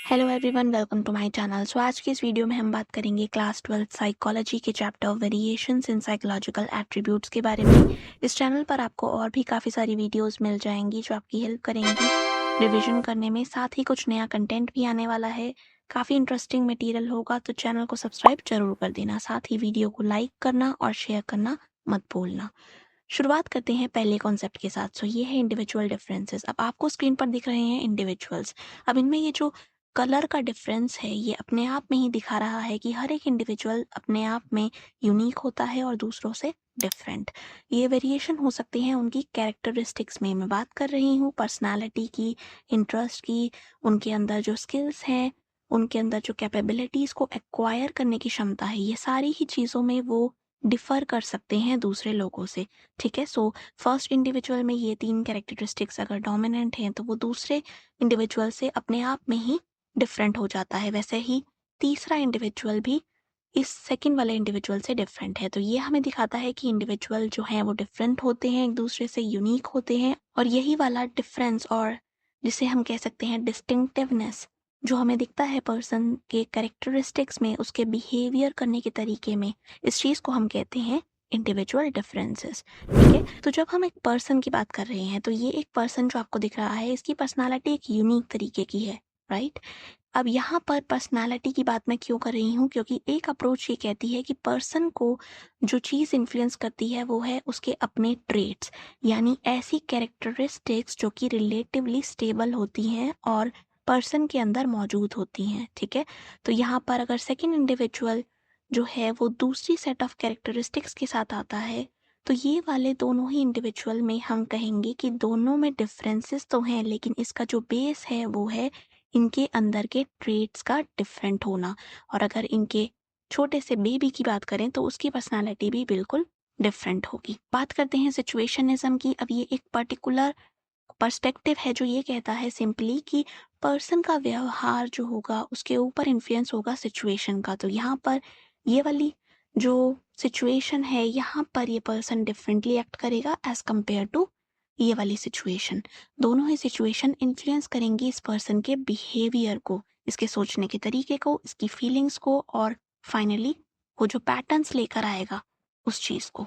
Hello everyone, welcome to my channel. So आज की इस वीडियो में हम बात करेंगे क्लास 12 साइकोलॉजी के chapter variations in psychological attributes के बारे में। इस चैनल पर आपको और भी काफ़ी सारी वीडियोस मिल जाएंगी जो आपकी हेल्प करेंगी रिवीजन करने में। साथ ही कुछ नया कंटेंट भी आने वाला है, काफ़ी इंटरेस्टिंग मटेरियल होगा, तो चैनल को सब्सक्राइब जरूर कर देना। साथ ही वीडियो को लाइक करना और शेयर करना मत भूलना। शुरुआत करते हैं पहले कॉन्सेप्ट के साथ। सो ये है इंडिविजुअल डिफरेंसेस। अब आपको स्क्रीन पर दिख रहे हैं इंडिविजुअल्स। अब इनमें ये जो कलर का डिफरेंस है ये अपने आप में ही दिखा रहा है कि हर एक इंडिविजुअल अपने आप में यूनिक होता है और दूसरों से डिफरेंट। ये वेरिएशन हो सकती है उनकी कैरेक्टरिस्टिक्स में। मैं बात कर रही हूँ पर्सनालिटी की, इंटरेस्ट की, उनके अंदर जो स्किल्स हैं, उनके अंदर जो कैपेबिलिटीज को एक्वायर करने की क्षमता है, ये सारी ही चीज़ों में वो डिफर कर सकते हैं दूसरे लोगों से। ठीक है। सो फर्स्ट इंडिविजुअल में ये तीन कैरेक्टरिस्टिक्स अगर डोमिनेंट हैं तो वो दूसरे इंडिविजुअल से अपने आप में ही डिफरेंट हो जाता है। वैसे ही तीसरा इंडिविजुअल भी इस सेकंड वाले इंडिविजुअल से डिफरेंट है। तो ये हमें दिखाता है कि इंडिविजुअल जो हैं वो डिफरेंट होते हैं, एक दूसरे से यूनिक होते हैं। और यही वाला डिफरेंस, और जिसे हम कह सकते हैं डिस्टिंक्टिवनेस, जो हमें दिखता है पर्सन के कैरेक्टरिस्टिक्स में, उसके बिहेवियर करने के तरीके में, इस चीज़ को हम कहते हैं इंडिविजुअल डिफरेंसेस। ठीक है। तो जब हम एक पर्सन की बात कर रहे हैं तो ये एक पर्सन जो आपको दिख रहा है, इसकी पर्सनालिटी एक यूनिक तरीके की है, राइट। अब यहाँ पर पर्सनालिटी की बात मैं क्यों कर रही हूँ, क्योंकि एक अप्रोच ये कहती है कि पर्सन को जो चीज़ इन्फ्लुएंस करती है वो है उसके अपने ट्रेट्स, यानी ऐसी कैरेक्टरिस्टिक्स जो कि रिलेटिवली स्टेबल होती हैं और पर्सन के अंदर मौजूद होती हैं। ठीक है। तो यहाँ पर अगर सेकंड इंडिविजुअल जो है वो दूसरी सेट ऑफ कैरेक्टरिस्टिक्स के साथ आता है, तो ये वाले दोनों ही इंडिविजुअल में हम कहेंगे कि दोनों में डिफरेंसेस तो हैं, लेकिन इसका जो बेस है वो है इनके अंदर के ट्रेट्स का डिफरेंट होना। और अगर इनके छोटे से बेबी की बात करें तो उसकी पर्सनालिटी भी बिल्कुल डिफरेंट होगी। बात करते हैं सिचुएशनिज्म की। अब ये एक पर्टिकुलर पर्सपेक्टिव है जो ये कहता है सिंपली कि पर्सन का व्यवहार जो होगा उसके ऊपर इन्फ्लुएंस होगा सिचुएशन का। तो यहाँ पर ये वाली जो सिचुएशन है, यहाँ पर ये पर्सन डिफरेंटली एक्ट करेगा एज कंपेयर टू ये वाली सिचुएशन। दोनों ही सिचुएशन इन्फ्लुएंस करेंगी इस पर्सन के बिहेवियर को, इसके सोचने के तरीके को, इसकी फीलिंग्स को, और फाइनली वो जो पैटर्न्स लेकर आएगा उस चीज को।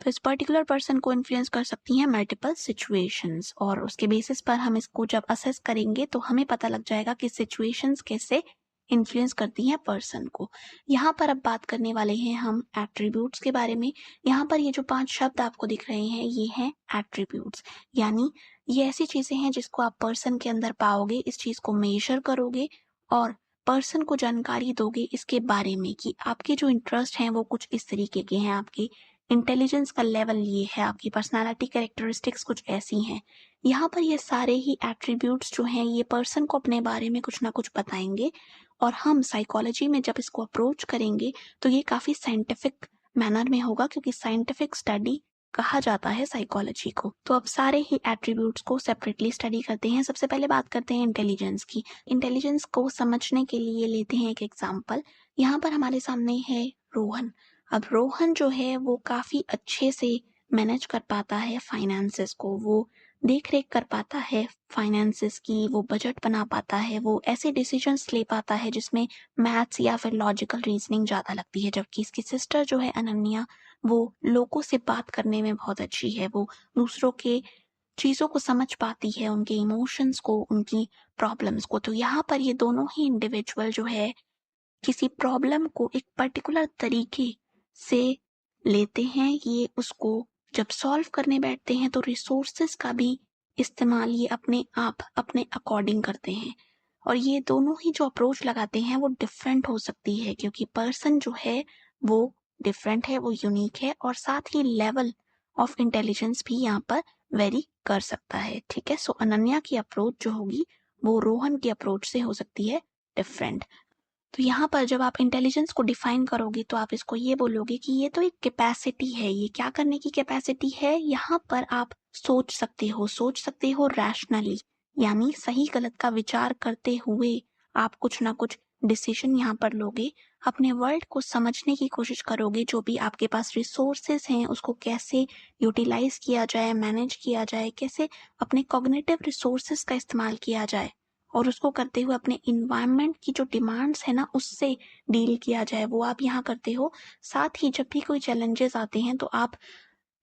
तो इस पर्टिकुलर पर्सन को इन्फ्लुएंस कर सकती हैं मल्टीपल सिचुएशंस, और उसके बेसिस पर हम इसको जब असेस करेंगे तो हमें पता लग जाएगा कि सिचुएशंस कैसे इन्फ्लुएंस करती हैं पर्सन को। यहाँ पर अब बात करने वाले हैं हम एट्रीब्यूट्स के बारे में। यहाँ पर ये जो 5 शब्द आपको दिख रहे हैं ये हैं एट्रीब्यूट्स, यानी ये ऐसी चीजें हैं जिसको आप पर्सन के अंदर पाओगे, इस चीज को मेजर करोगे और पर्सन को जानकारी दोगे इसके बारे में कि आपके जो इंटरेस्ट हैं वो कुछ इस तरीके के हैं, आपकी इंटेलिजेंस का लेवल ये है, आपकी पर्सनालिटी कैरेक्टरिस्टिक्स कुछ ऐसी हैं। यहाँ पर ये सारे ही एट्रीब्यूट्स जो हैं ये पर्सन को अपने बारे में कुछ ना कुछ बताएंगे, और हम साइकोलॉजी में जब इसको अप्रोच करेंगे तो ये काफ़ी साइंटिफिक मैनर में होगा, क्योंकि साइंटिफिक स्टडी कहा जाता है साइकोलॉजी को। तो अब सारे ही एट्रीब्यूट्स को सेपरेटली स्टडी करते हैं। सबसे पहले बात करते हैं इंटेलिजेंस की। इंटेलिजेंस को समझने के लिए लेते हैं एक एग्जाम्पल। यहाँ पर हमारे सामने है रोहन। अब रोहन जो है वो काफी अच्छे से मैनेज कर पाता है फाइनेंसेस को, वो देख रेख कर पाता है फाइनेंसेस की, वो बजट बना पाता है, वो ऐसे डिसीजंस ले पाता है जिसमें मैथ्स या फिर लॉजिकल रीजनिंग ज्यादा लगती है। जबकि इसकी सिस्टर जो है अनन्या, वो लोगों से बात करने में बहुत अच्छी है, वो दूसरों के चीजों को समझ पाती है, उनके इमोशंस को, उनकी प्रॉब्लम्स को। तो यहाँ पर ये दोनों ही इंडिविजुअल जो है किसी प्रॉब्लम को एक पर्टिकुलर तरीके से लेते हैं, ये उसको जब सॉल्व करने बैठते हैं तो रिसोर्सेस का भी इस्तेमाल ये अपने आप अपने अकॉर्डिंग करते हैं। और ये दोनों ही जो अप्रोच लगाते हैं वो डिफरेंट हो सकती है, क्योंकि पर्सन जो है वो डिफरेंट है, वो यूनिक है, और साथ ही लेवल ऑफ इंटेलिजेंस भी यहाँ पर वेरी कर सकता है। ठीक है। सो अनन्या की अप्रोच जो होगी वो रोहन की अप्रोच से हो सकती है डिफरेंट। तो यहाँ पर जब आप इंटेलिजेंस को डिफाइन करोगे तो आप इसको ये बोलोगे कि ये तो एक कैपेसिटी है। ये क्या करने की कैपेसिटी है? यहाँ पर आप सोच सकते हो रैशनली, यानी सही गलत का विचार करते हुए आप कुछ ना कुछ डिसीजन यहाँ पर लोगे, अपने वर्ल्ड को समझने की कोशिश करोगे, जो भी आपके पास रिसोर्सेस हैं उसको कैसे यूटिलाइज किया जाए, मैनेज किया जाए, कैसे अपने कॉग्निटिव रिसोर्सेस का इस्तेमाल किया जाए, और उसको करते हुए अपने इन्वायरमेंट की जो डिमांड्स है ना उससे डील किया जाए, वो आप यहाँ करते हो। साथ ही जब भी कोई चैलेंजेस आते हैं तो आप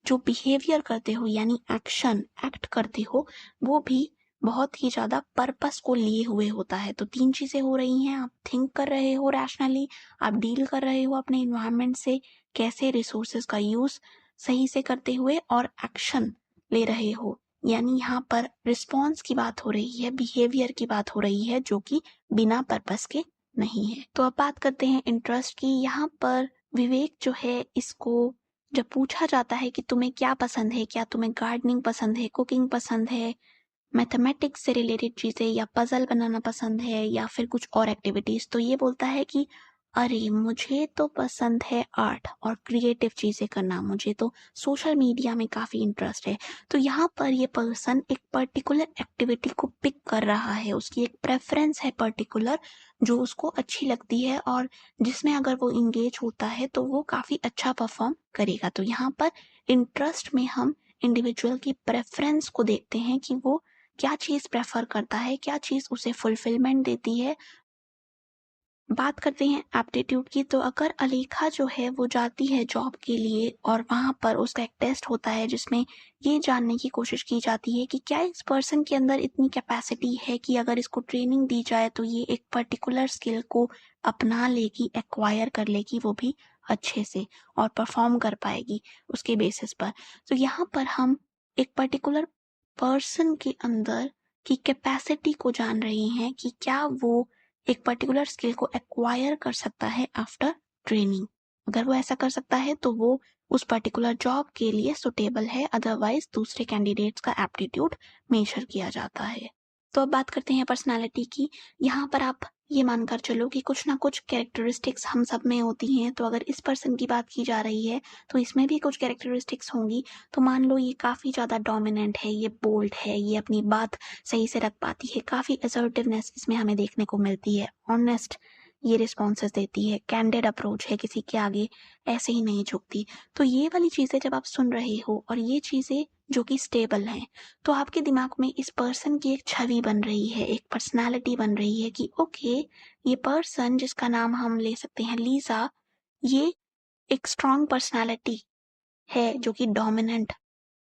जो बिहेवियर करते हो यानी एक्ट करते हो, वो भी बहुत ही ज़्यादा पर्पस को लिए हुए होता है। तो 3 चीज़ें हो रही हैं, आप थिंक कर रहे हो रैशनली, आप डील कर रहे हो अपने एनवायरनमेंट से, कैसे रिसोर्सेज का यूज़ सही से करते हुए, और एक्शन ले रहे हो। यानी यहाँ पर रिस्पॉन्स की बात हो रही है, बिहेवियर की बात हो रही है, जो कि बिना पर्पस के नहीं है। तो अब बात करते हैं इंटरेस्ट की। यहाँ पर विवेक जो है, इसको जब पूछा जाता है कि तुम्हें क्या पसंद है, क्या तुम्हें गार्डनिंग पसंद है, कुकिंग पसंद है, मैथमेटिक्स से रिलेटेड चीज़ें या पजल बनाना पसंद है या फिर कुछ और एक्टिविटीज़, तो ये बोलता है कि अरे मुझे तो पसंद है आर्ट और क्रिएटिव चीज़ें करना, मुझे तो सोशल मीडिया में काफ़ी इंटरेस्ट है। तो यहाँ पर ये पर्सन एक पर्टिकुलर एक्टिविटी को पिक कर रहा है, उसकी एक प्रेफरेंस है पर्टिकुलर जो उसको अच्छी लगती है और जिसमें अगर वो इंगेज होता है तो वो काफ़ी अच्छा परफॉर्म करेगा। तो यहाँ पर इंटरेस्ट में हम इंडिविजुअल की प्रेफरेंस को देखते हैं कि वो क्या चीज़ प्रेफर करता है, क्या चीज़ उसे फुलफिलमेंट देती है। बात करते हैं एप्टीट्यूड की, तो अगर अलेखा जो है वो जाती है जॉब के लिए और वहाँ पर उसका एक टेस्ट होता है जिसमें ये जानने की कोशिश की जाती है कि क्या इस पर्सन के अंदर इतनी कैपेसिटी है कि अगर इसको ट्रेनिंग दी जाए तो ये एक पर्टिकुलर स्किल को अपना लेगी, एक्वायर कर लेगी, वो भी अच्छे से, और परफॉर्म कर पाएगी उसके बेसिस पर। तो यहाँ पर हम एक पर्टिकुलर पर्सन के अंदर की कैपेसिटी को जान रहे हैं कि क्या वो एक पर्टिकुलर स्किल को एक्वायर कर सकता है आफ्टर ट्रेनिंग। अगर वो ऐसा कर सकता है तो वो उस पर्टिकुलर जॉब के लिए सुटेबल है, अदरवाइज दूसरे कैंडिडेट्स का एप्टीट्यूड मेजर किया जाता है। तो अब बात करते हैं पर्सनालिटी की। यहाँ पर आप ये मानकर चलो कि कुछ ना कुछ कैरेक्टरिस्टिक्स हम सब में होती हैं, तो अगर इस पर्सन की बात की जा रही है तो इसमें भी कुछ कैरेक्टरिस्टिक्स होंगी। तो मान लो ये काफ़ी ज़्यादा डोमिनेंट है, ये बोल्ड है, ये अपनी बात सही से रख पाती है, काफ़ी असर्टिवनेस इसमें हमें देखने को मिलती है, ऑनेस्ट ये रिस्पॉन्सेस देती है, कैंडिड अप्रोच है, किसी के आगे ऐसे ही नहीं झुकती। तो ये वाली चीज़ें जब आप सुन रहे हो और ये चीज़ें जो कि स्टेबल हैं, तो आपके दिमाग में इस पर्सन की एक छवि बन रही है, एक पर्सनालिटी बन रही है कि ओके, ये पर्सन जिसका नाम हम ले सकते हैं लीजा, ये एक स्ट्रॉन्ग पर्सनालिटी है जो कि डोमिनेंट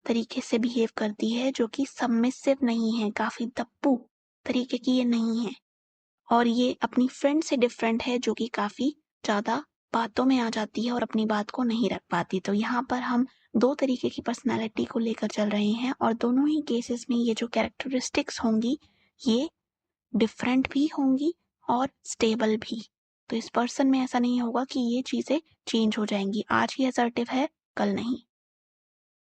तरीके से बिहेव करती है, जो कि सबमिसिव नहीं है, काफ़ी दप्पू तरीके की ये नहीं है, और ये अपनी फ्रेंड से डिफरेंट है जो कि काफ़ी ज़्यादा बातों में आ जाती है और अपनी बात को नहीं रख पाती। तो यहाँ पर हम 2 तरीके की पर्सनैलिटी को लेकर चल रहे हैं और दोनों ही केसेस में ये जो कैरेक्टरिस्टिक्स होंगी ये डिफरेंट भी होंगी और स्टेबल भी। तो इस पर्सन में ऐसा नहीं होगा कि ये चीज़ें चेंज हो जाएंगी, आज ये असर्टिव है, कल नहीं।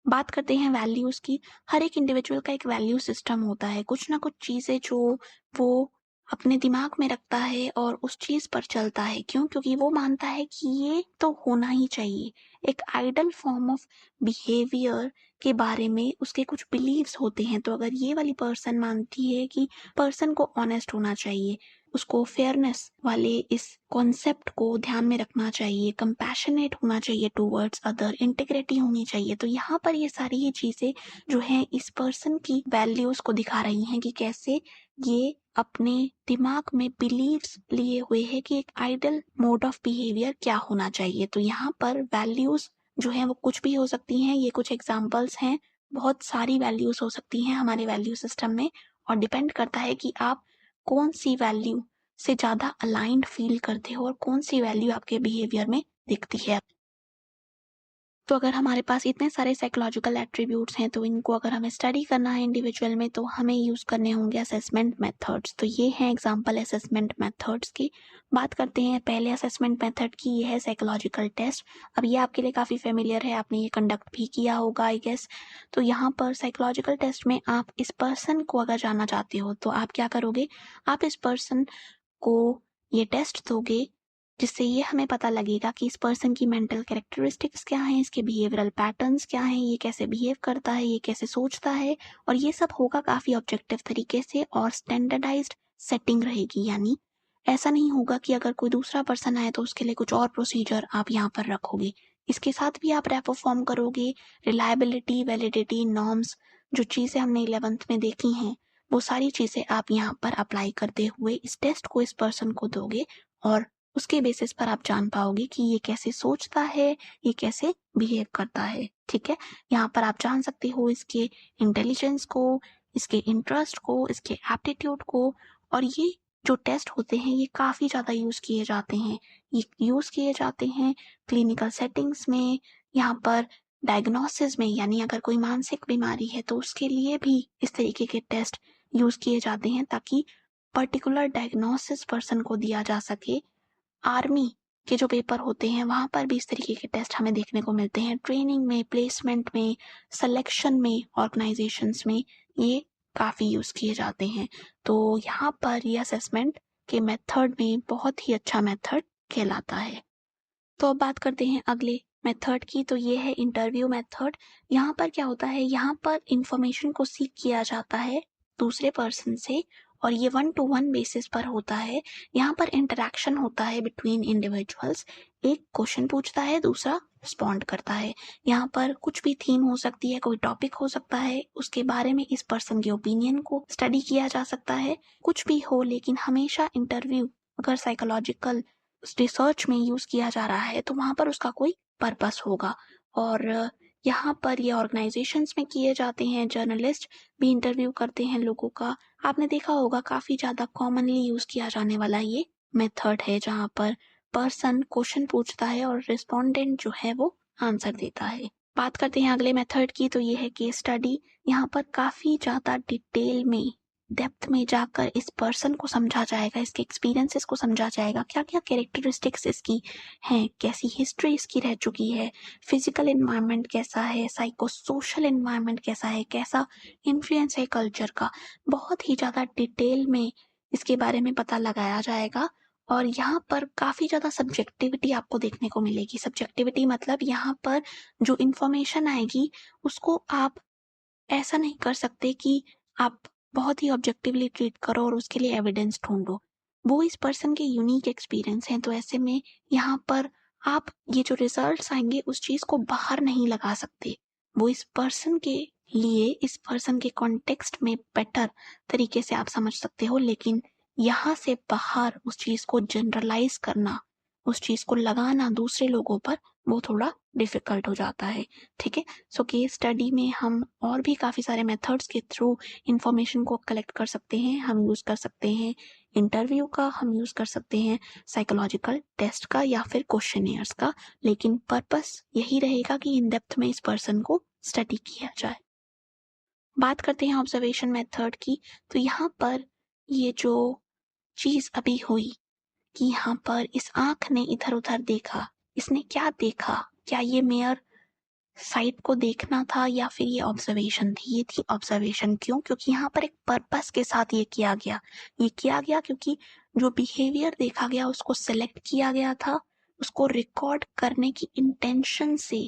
बात करते हैं वैल्यूज़ की। हर एक इंडिविजुअल का एक वैल्यू सिस्टम होता है, कुछ ना कुछ चीज़ें जो वो अपने दिमाग में रखता है और उस चीज़ पर चलता है। क्यों? क्योंकि वो मानता है कि ये तो होना ही चाहिए। एक आइडल फॉर्म ऑफ बिहेवियर के बारे में उसके कुछ बिलीव्स होते हैं। तो अगर ये वाली पर्सन मानती है कि पर्सन को ऑनेस्ट होना चाहिए, उसको फेयरनेस वाले इस कॉन्सेप्ट को ध्यान में रखना चाहिए, कंपैशनेट होना चाहिए टूवर्ड्स अदर, इंटीग्रिटी होनी चाहिए। तो यहाँ पर ये सारी ही चीज़ें जो हैं इस पर्सन की वैल्यूज़ को दिखा रही हैं कि कैसे ये अपने दिमाग में बिलीव्स लिए हुए है कि एक आइडल मोड ऑफ बिहेवियर क्या होना चाहिए। तो यहाँ पर वैल्यूज़ जो हैं वो कुछ भी हो सकती हैं, ये कुछ एग्जाम्पल्स हैं, बहुत सारी वैल्यूज़ हो सकती हैं हमारे वैल्यू सिस्टम में, और डिपेंड करता है कि आप कौन सी वैल्यू से ज़्यादा अलाइंड फील करते हो और कौन सी वैल्यू आपके बिहेवियर में दिखती है। तो अगर हमारे पास इतने सारे साइकोलॉजिकल एट्रीब्यूट्स हैं तो इनको अगर हमें स्टडी करना है इंडिविजुअल में तो हमें यूज़ करने होंगे असेसमेंट मेथड्स। तो ये हैं एग्जांपल असेसमेंट मेथड्स की। बात करते हैं पहले असेसमेंट मेथड की, ये है साइकोलॉजिकल टेस्ट। अब ये आपके लिए काफ़ी फेमिलियर है, आपने ये कंडक्ट भी किया होगा आई गेस। तो यहाँ पर साइकोलॉजिकल टेस्ट में आप इस पर्सन को अगर जानना चाहते हो तो आप क्या करोगे, आप इस पर्सन को ये टेस्ट दोगे जिससे ये हमें पता लगेगा कि इस पर्सन की मेंटल कैरेक्टरिस्टिक्स क्या हैं, इसके बिहेवियरल पैटर्न्स क्या हैं, ये कैसे बिहेव करता है, ये कैसे सोचता है, और ये सब होगा काफ़ी ऑब्जेक्टिव तरीके से और स्टैंडर्डाइज्ड सेटिंग रहेगी। यानी ऐसा नहीं होगा कि अगर कोई दूसरा पर्सन आए तो उसके लिए कुछ और प्रोसीजर आप यहाँ पर रखोगे। इसके साथ भी आप रैपो फॉर्म करोगे, रिलायबिलिटी, वैलिडिटी, नॉर्म्स, जो चीज़ें हमने 11th में देखी हैं वो सारी चीज़ें आप यहाँ पर अप्लाई करते हुए इस टेस्ट को इस पर्सन को दोगे और उसके बेसिस पर आप जान पाओगे कि ये कैसे सोचता है, ये कैसे बिहेव करता है। ठीक है, यहाँ पर आप जान सकते हो इसके इंटेलिजेंस को, इसके इंटरेस्ट को, इसके एप्टीट्यूड को। और ये जो टेस्ट होते हैं ये काफ़ी ज़्यादा यूज़ किए जाते हैं। ये यूज़ किए जाते हैं क्लिनिकल सेटिंग्स में, यहाँ पर डायग्नोसिस में, यानी अगर कोई मानसिक बीमारी है तो उसके लिए भी इस तरीके के टेस्ट यूज़ किए जाते हैं ताकि पर्टिकुलर डायग्नोसिस पर्सन को दिया जा सके। आर्मी के जो पेपर होते हैं वहाँ पर भी इस तरीके के टेस्ट हमें देखने को मिलते हैं। ट्रेनिंग में, प्लेसमेंट में, सिलेक्शन में, ऑर्गेनाइजेशंस में ये काफ़ी यूज़ किए जाते हैं। तो यहाँ पर ये असेसमेंट के मेथड में बहुत ही अच्छा मेथड कहलाता है। तो अब बात करते हैं अगले मेथड की, तो ये है इंटरव्यू मेथड। यहाँ पर क्या होता है, यहाँ पर इंफॉर्मेशन को सीख किया जाता है दूसरे पर्सन से और ये 1 to 1 बेसिस पर होता है। यहाँ पर इंटरेक्शन होता है बिटवीन इंडिविजुअल्स। एक क्वेश्चन पूछता है, दूसरा रिस्पॉन्ड करता है। यहाँ पर कुछ भी थीम हो सकती है, कोई टॉपिक हो सकता है, उसके बारे में इस पर्सन के ओपिनियन को स्टडी किया जा सकता है। कुछ भी हो, लेकिन हमेशा इंटरव्यू अगर साइकोलॉजिकल रिसर्च में यूज़ किया जा रहा है तो वहाँ पर उसका कोई पर्पस होगा। और यहाँ पर ये ऑर्गेनाइजेशंस में किए जाते हैं, जर्नलिस्ट भी इंटरव्यू करते हैं लोगों का। आपने देखा होगा काफ़ी ज़्यादा कॉमनली यूज़ किया जाने वाला ये मेथड है जहाँ पर पर्सन क्वेश्चन पूछता है और रिस्पोंडेंट जो है वो आंसर देता है। बात करते हैं अगले मेथड की, तो ये है केस स्टडी। यहाँ पर काफ़ी ज़्यादा डिटेल में, डेप्थ में जाकर इस पर्सन को समझा जाएगा, इसके एक्सपीरियंसेस को समझा जाएगा, क्या क्या कैरेक्टरिस्टिक्स इसकी हैं, कैसी हिस्ट्री इसकी रह चुकी है, फिजिकल एनवायरनमेंट कैसा है, साइको सोशल एनवायरनमेंट कैसा है, कैसा इन्फ्लुएंस है कल्चर का। बहुत ही ज़्यादा डिटेल में इसके बारे में पता लगाया जाएगा। और यहाँ पर काफ़ी ज़्यादा सब्जेक्टिविटी आपको देखने को मिलेगी। सब्जेक्टिविटी मतलब यहाँ पर जो इन्फॉर्मेशन आएगी उसको आप ऐसा नहीं कर सकते कि आप बहुत ही ऑब्जेक्टिवली ट्रीट करो और उसके लिए एविडेंस ढूंढो। वो इस पर्सन के यूनिक एक्सपीरियंस हैं, तो ऐसे में यहाँ पर आप ये जो रिजल्ट्स आएंगे उस चीज़ को बाहर नहीं लगा सकते। वो इस पर्सन के लिए, इस पर्सन के कॉन्टेक्स्ट में बेटर तरीके से आप समझ सकते हो, लेकिन यहाँ से बाहर उस चीज़ को जनरलाइज करना, उस चीज़ को लगाना दूसरे लोगों पर, वो थोड़ा डिफिकल्ट हो जाता है। ठीक है, सो केस स्टडी में हम और भी काफ़ी सारे मेथड्स के थ्रू इंफॉर्मेशन को कलेक्ट कर सकते हैं। हम यूज़ कर सकते हैं इंटरव्यू का, हम यूज़ कर सकते हैं साइकोलॉजिकल टेस्ट का या फिर क्वेश्चनियर्स का, लेकिन पर्पस यही रहेगा कि इन डेप्थ में इस पर्सन को स्टडी किया जाए। बात करते हैं ऑब्जर्वेशन मेथड की, तो यहाँ पर ये जो चीज़ अभी हुई कि यहाँ पर इस आँख ने इधर-उधर देखा, इसने क्या देखा? क्या ये मेयर साइट को देखना था या फिर ये ऑब्जर्वेशन थी? ये थी ऑब्जर्वेशन। क्यों? क्योंकि यहाँ पर एक पर्पस के साथ ये किया गया। ये किया गया क्योंकि जो बिहेवियर देखा गया उसको सेलेक्ट किया गया था, उसको रिकॉर्ड करने की इंटेंशन से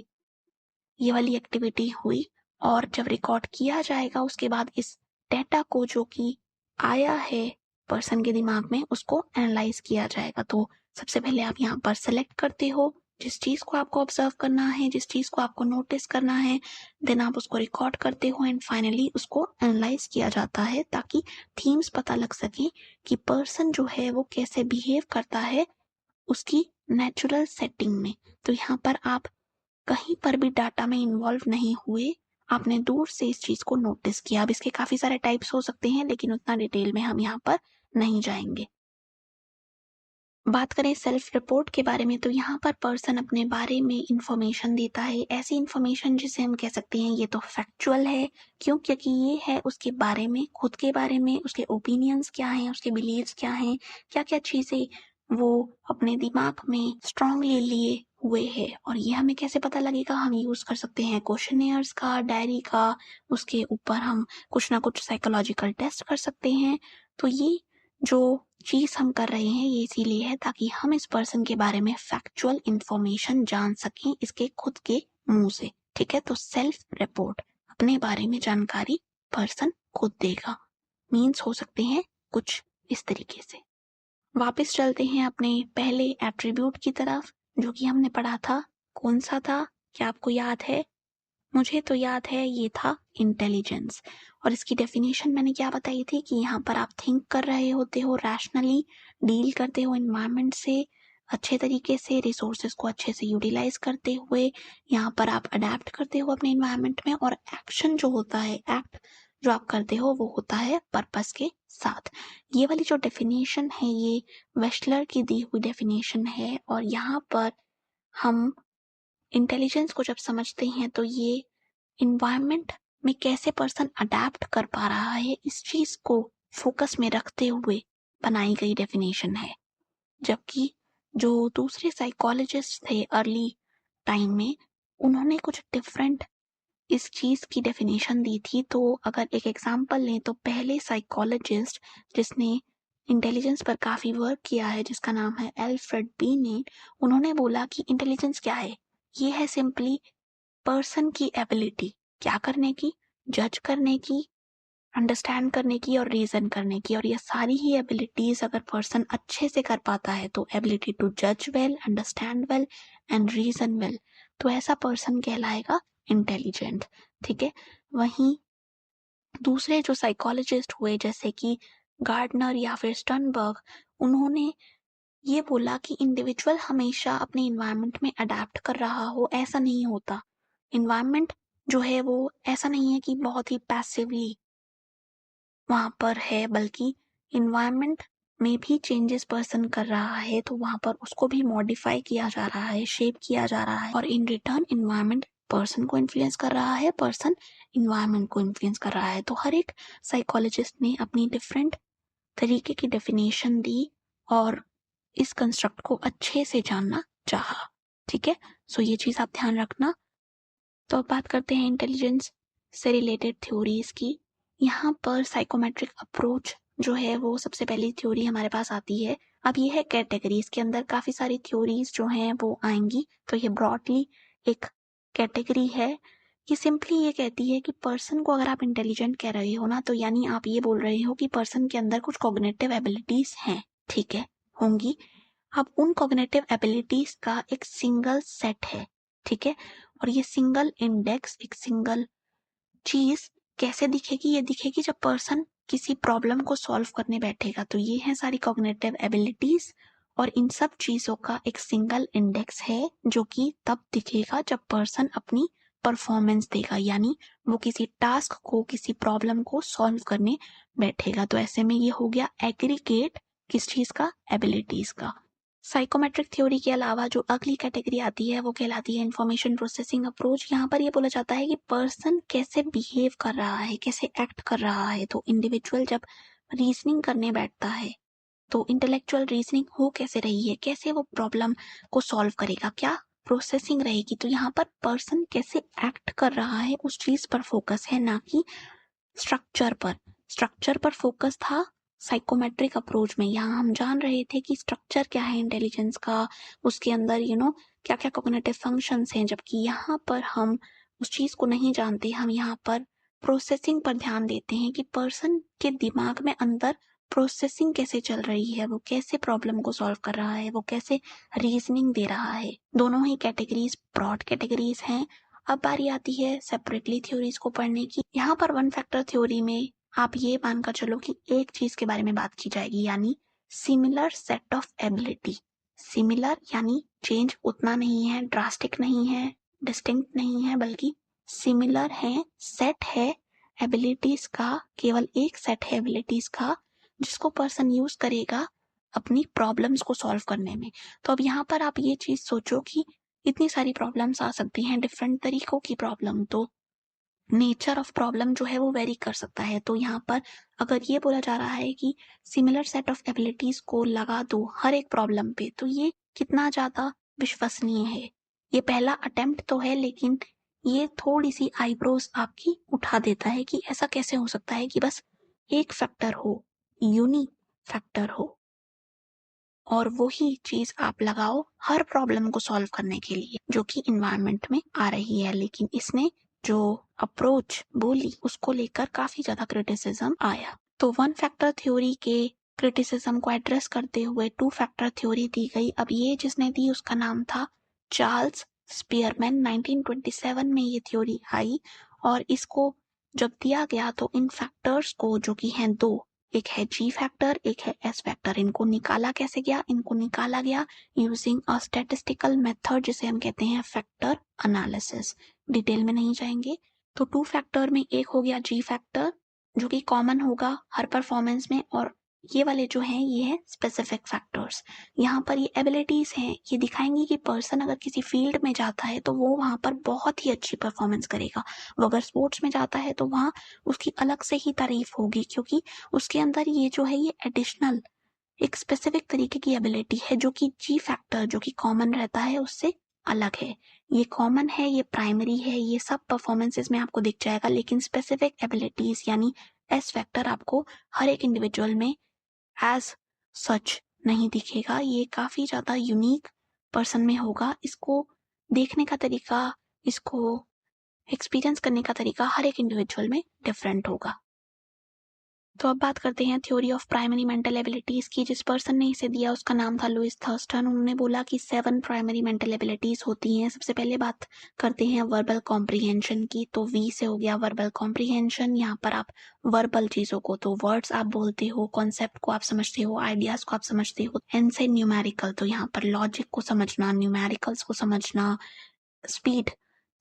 ये वाली एक्टिविटी हुई। और जब रिकॉर्ड किया जाएगा उसके बाद इस डेटा को जो कि आया है पर्सन के दिमाग में उसको एनालाइज किया जाएगा। तो सबसे पहले आप यहाँ पर सेलेक्ट करते हो जिस चीज़ को आपको ऑब्जर्व करना है, जिस चीज़ को आपको नोटिस करना है, देन आप उसको रिकॉर्ड करते हो एंड फाइनली उसको एनालाइज किया जाता है ताकि थीम्स पता लग सके कि पर्सन जो है वो कैसे बिहेव करता है उसकी नेचुरल सेटिंग में। तो यहाँ पर आप कहीं पर भी डाटा में इन्वॉल्व नहीं हुए, आपने दूर से इस चीज़ को नोटिस किया। अब इसके काफ़ी सारे टाइप्स हो सकते हैं लेकिन उतना डिटेल में हम यहाँ पर नहीं जाएंगे। बात करें सेल्फ रिपोर्ट के बारे में, तो यहाँ पर पर्सन अपने बारे में इंफॉर्मेशन देता है, ऐसी इंफॉर्मेशन जिसे हम कह सकते हैं ये तो फैक्चुअल है। क्यों? क्योंकि ये है उसके बारे में, खुद के बारे में, उसके ओपिनियंस क्या हैं, उसके बिलीव्स क्या हैं, क्या क्या चीज़ें वो अपने दिमाग में स्ट्रांगली लिए हुए है। और ये हमें कैसे पता लगेगा? हम यूज़ कर सकते हैं क्वेश्चनियर्स का, डायरी का, उसके ऊपर हम कुछ ना कुछ साइकोलॉजिकल टेस्ट कर सकते हैं। तो ये जो चीज़ हम कर रहे हैं ये इसीलिए है ताकि हम इस पर्सन के बारे में फैक्चुअल इंफॉर्मेशन जान सकें इसके खुद के मुंह से। ठीक है, तो सेल्फ रिपोर्ट, अपने बारे में जानकारी पर्सन खुद देगा। मीन्स हो सकते हैं कुछ इस तरीके से। वापस चलते हैं अपने पहले एट्रीब्यूट की तरफ जो कि हमने पढ़ा था। कौन सा था? क्या आपको याद है? मुझे तो याद है ये था इंटेलिजेंस। और इसकी डेफिनेशन मैंने क्या बताई थी कि यहाँ पर आप थिंक कर रहे होते हो, रैशनली डील करते हो एनवायरनमेंट से अच्छे तरीके से, रिसोर्सेज को अच्छे से यूटिलाइज करते हुए यहाँ पर आप अडेप्ट करते हो अपने एनवायरनमेंट में, और एक्शन जो होता है, एक्ट जो आप करते हो वो होता है पर्पस के साथ। ये वाली जो डेफिनेशन है ये वेस्लर की दी हुई डेफिनेशन है। और यहाँ पर हम इंटेलिजेंस को जब समझते हैं तो ये इन्वायरमेंट में कैसे पर्सन अडेप्ट कर पा रहा है, इस चीज को फोकस में रखते हुए बनाई गई डेफिनेशन है। जबकि जो दूसरे साइकोलॉजिस्ट थे अर्ली टाइम में, उन्होंने कुछ डिफरेंट इस चीज की डेफिनेशन दी थी। तो अगर एक एग्जांपल लें तो पहले साइकोलॉजिस्ट जिसने इंटेलिजेंस पर काफी वर्क किया है, जिसका नाम है एल्फ्रेड बीने, उन्होंने बोला कि इंटेलिजेंस क्या है, ये है सिंपली पर्सन की एबिलिटी क्या करने की, जज करने की, अंडरस्टैंड करने की और रीजन करने की। और ये सारी ही एबिलिटीज अगर पर्सन अच्छे से कर पाता है तो एबिलिटी टू जज well, understand well and reason well, तो ऐसा पर्सन कहलाएगा इंटेलिजेंट। ठीक है। वहीं दूसरे जो साइकोलॉजिस्ट हुए जैसे कि गार्डनर या फिर स्टर्नबर्ग, उन्होंने ये बोला कि इंडिविजुअल हमेशा अपने इन्वायरमेंट में अडेप्ट कर रहा हो, ऐसा नहीं होता। इन्वायरमेंट जो है वो ऐसा नहीं है कि बहुत ही पैसिवली वहां पर है, बल्कि इन्वायरमेंट में भी चेंजेस पर्सन कर रहा है, तो वहां पर उसको भी मॉडिफाई किया जा रहा है, शेप किया जा रहा है, और इन रिटर्न इन्वायरमेंट पर्सन को इन्फ्लुएंस कर रहा है, पर्सन इन्वायरमेंट को इन्फ्लुएंस कर रहा है। तो हर एक साइकोलॉजिस्ट ने अपनी डिफरेंट तरीके की डेफिनेशन दी और इस कंस्ट्रक्ट को अच्छे से जानना चाहा। ठीक है, सो ये चीज आप ध्यान रखना। तो अब बात करते हैं इंटेलिजेंस से रिलेटेड थ्योरीज की। यहाँ पर साइकोमेट्रिक अप्रोच जो है वो सबसे पहली थ्योरी हमारे पास आती है। अब ये है कैटेगरी, इसके अंदर काफी सारी थ्योरीज जो हैं वो आएंगी। तो ये ब्रॉडली एक कैटेगरी है। ये सिंपली ये कहती है कि पर्सन को अगर आप इंटेलिजेंट कह रहे हो ना, तो यानी आप ये बोल रहे हो कि पर्सन के अंदर कुछ कॉग्निटिव एबिलिटीज हैं। ठीक है, होंगी। अब उन कॉग्निटिव एबिलिटीज का एक सिंगल सेट है। ठीक है, और ये सिंगल इंडेक्स, एक सिंगल चीज कैसे दिखेगी, ये दिखेगी जब पर्सन किसी प्रॉब्लम को सॉल्व करने बैठेगा। तो ये है सारी कॉग्निटिव एबिलिटीज, और इन सब चीजों का एक सिंगल इंडेक्स है जो कि तब दिखेगा जब पर्सन अपनी परफॉर्मेंस देगा, यानी वो किसी टास्क को, किसी प्रॉब्लम को सॉल्व करने बैठेगा। तो ऐसे में ये हो गया एग्रीगेट किस चीज का, एबिलिटीज का। साइकोमेट्रिक थ्योरी के अलावा जो अगली कैटेगरी आती है वो कहलाती है इंफॉर्मेशन प्रोसेसिंग अप्रोच। यहाँ पर ये बोला जाता है कि पर्सन कैसे बिहेव कर रहा है, कैसे एक्ट कर रहा है। तो इंडिविजुअल जब रीजनिंग करने बैठता है तो इंटेलेक्चुअल रीजनिंग हो कैसे रही है, कैसे वो प्रॉब्लम को सॉल्व करेगा, क्या प्रोसेसिंग रहेगी। तो यहाँ पर पर्सन कैसे एक्ट कर रहा है उस चीज पर फोकस है, ना कि स्ट्रक्चर पर। स्ट्रक्चर पर फोकस था साइकोमेट्रिक अप्रोच में। यहाँ हम जान रहे थे कि स्ट्रक्चर क्या है इंटेलिजेंस का, उसके अंदर क्या क्या कॉग्निटिव फंक्शंस हैं, जबकि यहाँ पर हम उस चीज को नहीं जानते। हम यहाँ पर प्रोसेसिंग पर ध्यान देते हैं कि पर्सन के दिमाग में अंदर प्रोसेसिंग कैसे चल रही है, वो कैसे प्रॉब्लम को सॉल्व कर रहा है, वो कैसे रीजनिंग दे रहा है। दोनों ही कैटेगरीज ब्रॉड कैटेगरीज हैं। अब बारी आती है सेपरेटली थ्योरीज को पढ़ने की। यहाँ पर वन फैक्टर थ्योरी में आप ये मानकर चलो कि एक चीज के बारे में बात की जाएगी, यानी similar set of ability. Similar यानी चेंज उतना नहीं है, ड्रास्टिक नहीं है, डिस्टिंक्ट नहीं है, बल्कि सिमिलर है, सेट है एबिलिटीज का, केवल एक सेट है एबिलिटीज का जिसको पर्सन यूज करेगा अपनी प्रॉब्लम्स को सॉल्व करने में। तो अब यहाँ पर आप ये चीज सोचो कि इतनी सारी प्रॉब्लम्स आ सकती हैं, डिफरेंट तरीकों की प्रॉब्लम, तो नेचर ऑफ प्रॉब्लम जो है वो वेरी कर सकता है। तो यहाँ पर अगर ये बोला जा रहा है कि सिमिलर सेट ऑफ एबिलिटीज को लगा दो हर एक प्रॉब्लम पे, तो ये कितना ज्यादा विश्वसनीय है। ये पहला अटेम्प्ट तो है, लेकिन ये थोड़ी सी आईब्रोज आपकी उठा देता है कि ऐसा कैसे हो सकता है कि बस एक फैक्टर हो, यूनिक फैक्टर हो, और वही चीज आप लगाओ हर प्रॉब्लम को सॉल्व करने के लिए जो कि इन्वायरमेंट में आ रही है। लेकिन इसने जो अप्रोच बोली उसको लेकर काफी ज्यादा क्रिटिसिज्म आया। तो वन फैक्टर थ्योरी के क्रिटिसिज्म को एड्रेस करते हुए टू फैक्टर थ्योरी दी गई। अब ये जिसने दी उसका नाम था चार्ल्स स्पीयरमैन 1927 में ये थ्योरी आई और इसको जब दिया गया तो इन फैक्टर्स को जो कि हैं दो, एक है जी फैक्टर, एक है एस फैक्टर, इनको निकाला कैसे गया? इनको निकाला गया यूजिंग अ स्टैटिस्टिकल मेथड जिसे हम कहते हैं फैक्टर एनालिसिस। डिटेल में नहीं जाएंगे। तो टू फैक्टर में एक हो गया जी फैक्टर जो कि कॉमन होगा हर परफॉर्मेंस में, और ये वाले जो हैं ये है स्पेसिफिक फैक्टर्स। यहाँ पर ये एबिलिटीज हैं, ये दिखाएंगी कि पर्सन अगर किसी फील्ड में जाता है तो वो वहां पर बहुत ही अच्छी परफॉर्मेंस करेगा। वो अगर स्पोर्ट्स में जाता है तो वहां उसकी अलग से ही तारीफ होगी, क्योंकि उसके अंदर ये जो है ये एडिशनल एक स्पेसिफिक तरीके की एबिलिटी है जो कि जी फैक्टर जो कि कॉमन रहता है उससे अलग है। ये कॉमन है, ये प्राइमरी है, ये सब परफॉर्मेंसेस में आपको दिख जाएगा, लेकिन स्पेसिफिक एबिलिटीज यानी एस फैक्टर आपको हर एक इंडिविजुअल में एज सच नहीं दिखेगा। ये काफी ज्यादा यूनिक पर्सन में होगा। इसको देखने का तरीका, इसको एक्सपीरियंस करने का तरीका हर एक इंडिविजुअल में डिफरेंट होगा। तो अब बात करते हैं theory of primary mental abilities की। जिस पर्सन ने इसे दिया उसका नाम था लुइस थर्स्टन। उन्होंने बोला कि 7 प्राइमरी मेंटल एबिलिटीज होती हैं। सबसे पहले बात करते हैं वर्बल कॉम्प्रिहेंशन की। तो वी से हो गया वर्बल कॉम्प्रिहेंशन। यहाँ पर आप वर्बल चीजों को, तो वर्ड्स आप बोलते हो, कॉन्सेप्ट को आप समझते हो, आइडियाज को आप समझते हो। एन से न्यूमेरिकल, तो यहाँ पर लॉजिक को समझना, न्यूमेरिकल्स को समझना, स्पीड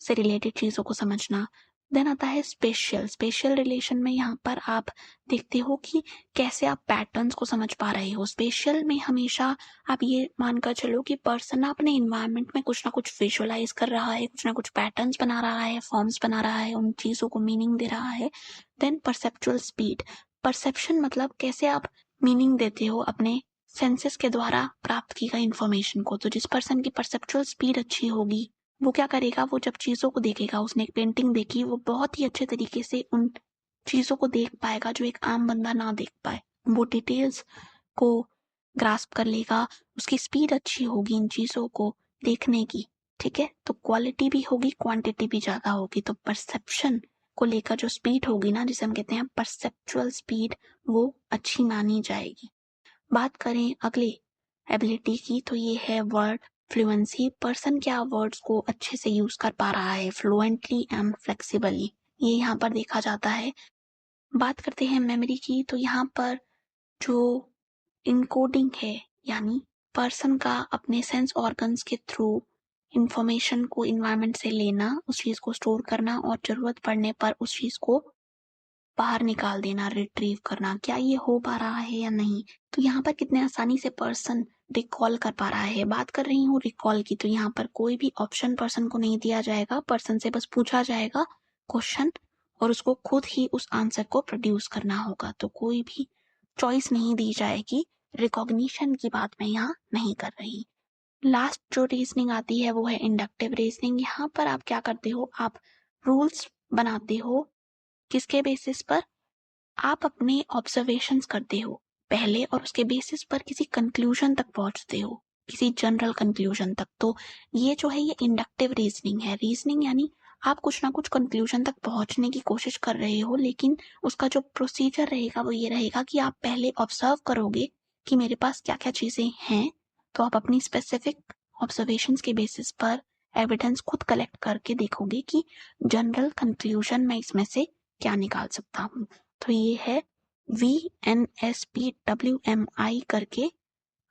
से रिलेटेड चीजों को समझना। देन आता है स्पेशल। स्पेशल रिलेशन में यहाँ पर आप देखते हो कि कैसे आप पैटर्न्स को समझ पा रहे हो। स्पेशल में हमेशा आप ये मानकर चलो कि पर्सन अपने इन्वायरमेंट में कुछ ना कुछ विजुअलाइज कर रहा है, कुछ ना कुछ पैटर्न्स बना रहा है, फॉर्म्स बना रहा है, उन चीजों को मीनिंग दे रहा है। Then perceptual speed. परसेप्शन मतलब कैसे आप मीनिंग देते हो अपने सेंसेस के द्वारा प्राप्त की गई इंफॉर्मेशन को। तो जिस पर्सन की परसेप्चुअल स्पीड अच्छी होगी वो क्या करेगा, वो जब चीजों को देखेगा, उसने एक पेंटिंग देखी, वो बहुत ही अच्छे तरीके से उन चीजों को देख पाएगा जो एक आम बंदा ना देख पाए। वो डिटेल्स को ग्रास्प कर लेगा, उसकी स्पीड अच्छी होगी इन चीजों को देखने की। ठीक है, तो क्वालिटी भी होगी, क्वांटिटी भी ज्यादा होगी। तो परसेप्शन को लेकर जो स्पीड होगी ना, जिसे हम कहते हैं परसेप्चुअल स्पीड, वो अच्छी मानी जाएगी। बात करें अगले एबिलिटी की, तो ये है वर्ड फ्लुएंसी। पर्सन क्या वर्ड्स को अच्छे से यूज कर पा रहा है, फ्लुएंटली एंड फ्लेक्सिबली, ये यहाँ पर देखा जाता है। बात करते हैं मेमोरी की, तो यहाँ पर जो इनकोडिंग है, यानी पर्सन का अपने सेंस ऑर्गन्स के थ्रू इंफॉर्मेशन को इन्वायरमेंट से लेना, उस चीज को स्टोर करना और जरूरत पड़ने पर उस चीज को बाहर निकाल देना, रिट्रीव करना, क्या ये हो पा रहा है या नहीं। तो यहाँ पर कितने आसानी से पर्सन रिकॉल कर पा रहा है। बात कर रही हूँ रिकॉल की, तो यहाँ पर कोई भी ऑप्शन पर्सन को नहीं दिया जाएगा। पर्सन से बस पूछा जाएगा क्वेश्चन और उसको खुद ही उस आंसर को प्रोड्यूस करना होगा। तो कोई भी चॉइस नहीं दी जाएगी। रिकॉग्निशन की बात मैं यहाँ नहीं कर रही। लास्ट जो रीजनिंग आती है वो है इंडक्टिव रीजनिंग। यहाँ पर आप क्या करते हो, आप रूल्स बनाते हो। किसके बेसिस पर? आप अपने ऑब्जर्वेशंस करते हो पहले और उसके बेसिस पर किसी कंक्लूजन तक पहुंचते हो, किसी जनरल कंक्लूजन तक। तो ये जो है ये इंडक्टिव रीजनिंग है। रीजनिंग यानी आप कुछ ना कुछ कंक्लूजन तक पहुंचने की कोशिश कर रहे हो, लेकिन उसका जो प्रोसीजर रहेगा वो ये रहेगा कि आप पहले ऑब्जर्व करोगे कि मेरे पास क्या क्या चीजें हैं। तो आप अपनी स्पेसिफिक ऑब्जर्वेशंस के बेसिस पर एविडेंस खुद कलेक्ट करके देखोगे कि जनरल कंक्लूजन मैं इसमें से क्या निकाल सकता हूँ। तो ये है VNSPWMI करके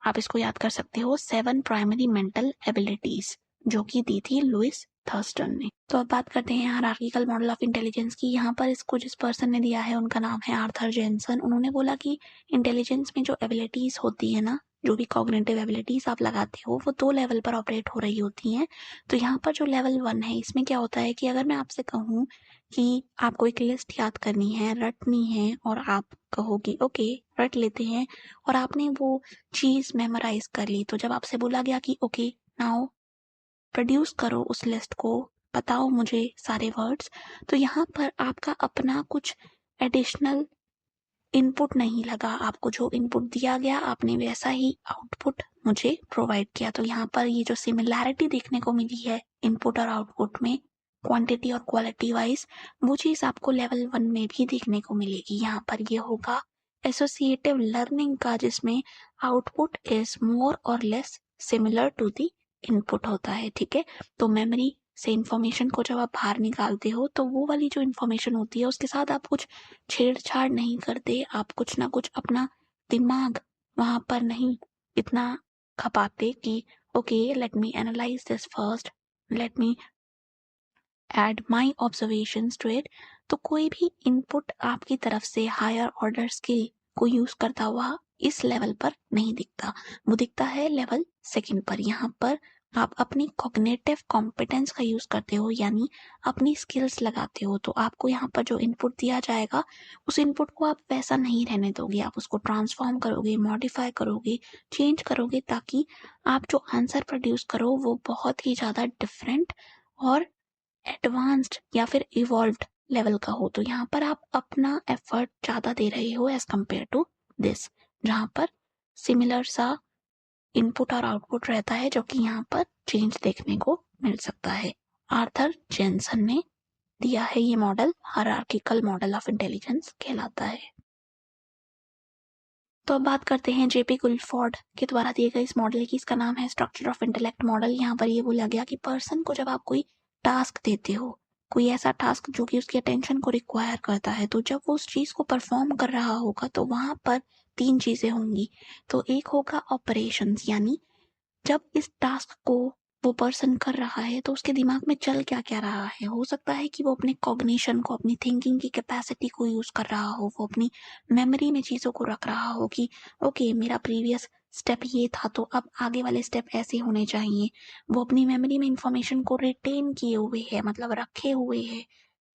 आप इसको याद कर सकते हो, 7 प्राइमरी मेंटल एबिलिटीज, जो कि दी थी लुइस थर्स्टन ने। तो अब बात करते हैं हायरार्किकल मॉडल ऑफ इंटेलिजेंस की। यहाँ पर इसको जिस पर्सन ने दिया है उनका नाम है आर्थर जेनसन। उन्होंने बोला कि इंटेलिजेंस में जो एबिलिटीज होती है ना, जो भी कॉग्निटिव एबिलिटीज आप लगाते हो, वो 2 लेवल पर ऑपरेट हो रही होती हैं। तो यहाँ पर जो लेवल 1 है, इसमें क्या होता है कि अगर मैं आपसे कहूँ कि आपको एक लिस्ट याद करनी है, रटनी है, और आप कहोगे ओके रट लेते हैं, और आपने वो चीज मेमोराइज कर ली। तो जब आपसे बोला गया कि ओके नाउ प्रोड्यूस करो उस लिस्ट को, बताओ मुझे सारे वर्ड्स, तो यहाँ पर आपका अपना कुछ एडिशनल इनपुट नहीं लगा। आपको जो इनपुट दिया गया आपने वैसा ही आउटपुट मुझे प्रोवाइड किया। तो यहाँ पर ये जो सिमिलैरिटी देखने को मिली है इनपुट और आउटपुट में, क्वांटिटी और क्वालिटी वाइज, वो चीज आपको लेवल 1 में भी देखने को मिलेगी। यहाँ पर ये होगा एसोसिएटिव लर्निंग का, जिसमें आउटपुट इज मोर और less similar to the input होता है, ठीक है। तो मेमोरी से इंफॉर्मेशन को जब आप बाहर निकालते हो तो वो वाली जो इंफॉर्मेशन होती है उसके साथ आप कुछ छेड़छाड़ नहीं करते, आप कुछ ना कुछ अपना दिमाग वहां पर नहीं इतना खपाते कि okay let me analyse this first, let me add my observations to it. तो कोई भी इनपुट आपकी तरफ से हायर ऑर्डर स्किल को यूज करता हुआ इस लेवल पर नहीं दिखता, वो दिखता है लेवल सेकंड पर। यहाँ पर आप अपनी कॉग्निटिव कॉम्पिटेंस का यूज करते हो, यानी अपनी स्किल्स लगाते हो। तो आपको यहाँ पर जो इनपुट दिया जाएगा उस इनपुट को आप वैसा नहीं रहने दोगे, आप उसको ट्रांसफॉर्म करोगे, मॉडिफाई करोगे, चेंज करोगे, ताकि आप जो आंसर प्रोड्यूस करो वो बहुत ही ज्यादा डिफरेंट और एडवांस्ड या फिर इवॉल्व्ड लेवल का हो। तो यहाँ पर आप अपना एफर्ट ज्यादा दे रहे हो एज कम्पेयर टू दिस, जहाँ पर सिमिलर सा इनपुट और आउटपुट रहता है, जो कि यहाँ पर चेंज देखने को मिल सकता है। आर्थर जेनसन ने दिया है ये model, hierarchical model of intelligence कहलाता है। तो अब बात करते हैं जेपी गुल्फोर्ड के द्वारा दिए गए इस मॉडल की। इसका नाम है स्ट्रक्चर ऑफ इंटेलेक्ट मॉडल। यहाँ पर ये बोला गया कि पर्सन को जब आप कोई टास्क देते हो, कोई ऐसा टास्क जो कि उसकी अटेंशन को रिक्वायर करता है, तो जब वो उस चीज को परफॉर्म कर रहा होगा तो वहां पर तीन चीजें होंगी। तो एक होगा ऑपरेशंस, यानी जब इस टास्क को वो पर्सन कर रहा है तो उसके दिमाग में चल क्या क्या रहा है। हो सकता है कि वो अपने कॉग्निशन को, अपनी थिंकिंग की कैपेसिटी को यूज कर रहा हो, वो अपनी मेमोरी में चीजों को रख रहा हो कि ओके मेरा प्रीवियस स्टेप ये था तो अब आगे वाले स्टेप ऐसे होने चाहिए। वो अपनी मेमोरी में इंफॉर्मेशन को रिटेन किए हुए है, मतलब रखे हुए है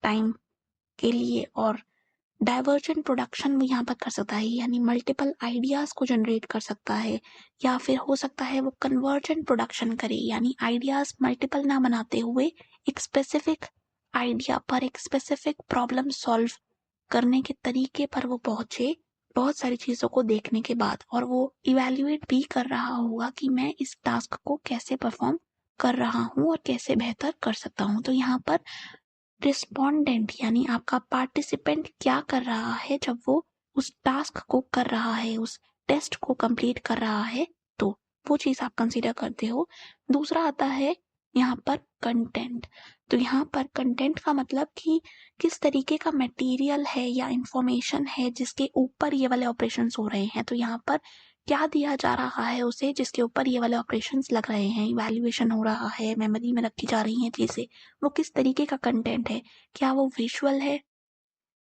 टाइम के लिए। और डाइवर्जेंट प्रोडक्शन वो यहाँ पर कर सकता है, यानी मल्टीपल आइडियाज को जनरेट कर सकता है। या फिर हो सकता है वो कन्वर्जेंट प्रोडक्शन करे, यानी आइडियाज मल्टीपल ना बनाते हुए एक स्पेसिफिक आइडिया पर, एक स्पेसिफिक प्रॉब्लम सॉल्व करने के तरीके पर वो पहुंचे बहुत सारी चीजों को देखने के बाद। और वो इवेल्युएट भी कर रहा होगा कि मैं इस टास्क को कैसे परफॉर्म कर रहा हूँ और कैसे बेहतर कर सकता हूँ। तो यहाँ पर रिस्पोंडेंट यानी आपका पार्टिसिपेंट क्या कर रहा है जब वो उस टास्क को कर रहा है, उस टेस्ट को कंप्लीट कर रहा है, तो वो चीज आप कंसीडर करते हो। दूसरा आता है यहाँ पर कंटेंट। तो यहाँ पर कंटेंट का मतलब कि किस तरीके का मटेरियल है या इंफॉर्मेशन है जिसके ऊपर ये वाले ऑपरेशंस हो रहे हैं। तो यहाँ पर क्या दिया जा रहा है उसे जिसके ऊपर ये वाले ऑपरेशंस लग रहे हैं, इवैल्यूएशन हो रहा है, मेमोरी में रखी जा रही हैं चीजें, वो किस तरीके का कंटेंट है। क्या वो विजुअल है,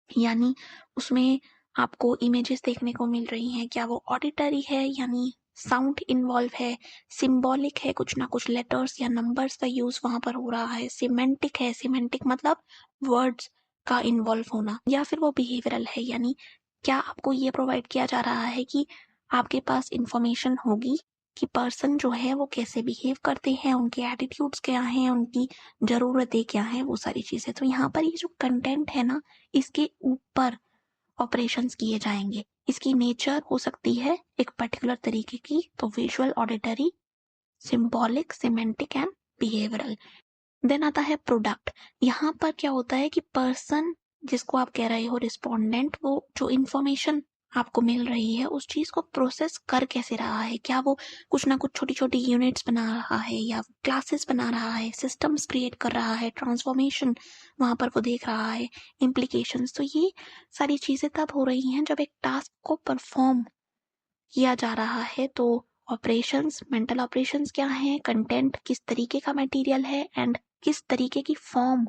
यानी उसमें आपको इमेजेस देखने को मिल रही हैं। क्या वो ऑडिटरी है, यानी साउंड इन्वॉल्व है। सिंबॉलिक है, कुछ ना कुछ लेटर्स या नंबर्स का यूज वहां पर हो रहा है। सिमेंटिक है, सिमेंटिक मतलब वर्ड्स का इन्वॉल्व होना। या फिर वो बिहेवियरल है, यानी क्या आपको ये प्रोवाइड किया जा रहा है कि आपके पास इंफॉर्मेशन होगी कि पर्सन जो है वो कैसे बिहेव करते हैं, उनके एटीट्यूड्स क्या हैं, उनकी जरूरतें क्या हैं, वो सारी चीजें। तो यहाँ पर ये जो कंटेंट है ना, इसके ऊपर ऑपरेशंस किए जाएंगे। इसकी नेचर हो सकती है एक पर्टिकुलर तरीके की, तो visual, auditory, symbolic, semantic and behavioural. Then आता है प्रोडक्ट। यहाँ पर क्या होता है कि पर्सन जिसको आप कह रहे हो रिस्पोंडेंट, वो जो इंफॉर्मेशन आपको मिल रही है उस चीज को प्रोसेस कर कैसे रहा है। क्या वो कुछ ना कुछ छोटी छोटी यूनिट्स बना रहा है, या क्लासेस बना रहा है, सिस्टम्स क्रिएट कर रहा है, ट्रांसफॉर्मेशन वहां पर वो देख रहा है, इम्प्लीकेशंस। तो ये सारी चीजें तब हो रही हैं जब एक टास्क को परफॉर्म किया जा रहा है। तो ऑपरेशंस, मेंटल ऑपरेशंस क्या हैं, कंटेंट किस तरीके का मटेरियल है, एंड किस तरीके की फॉर्म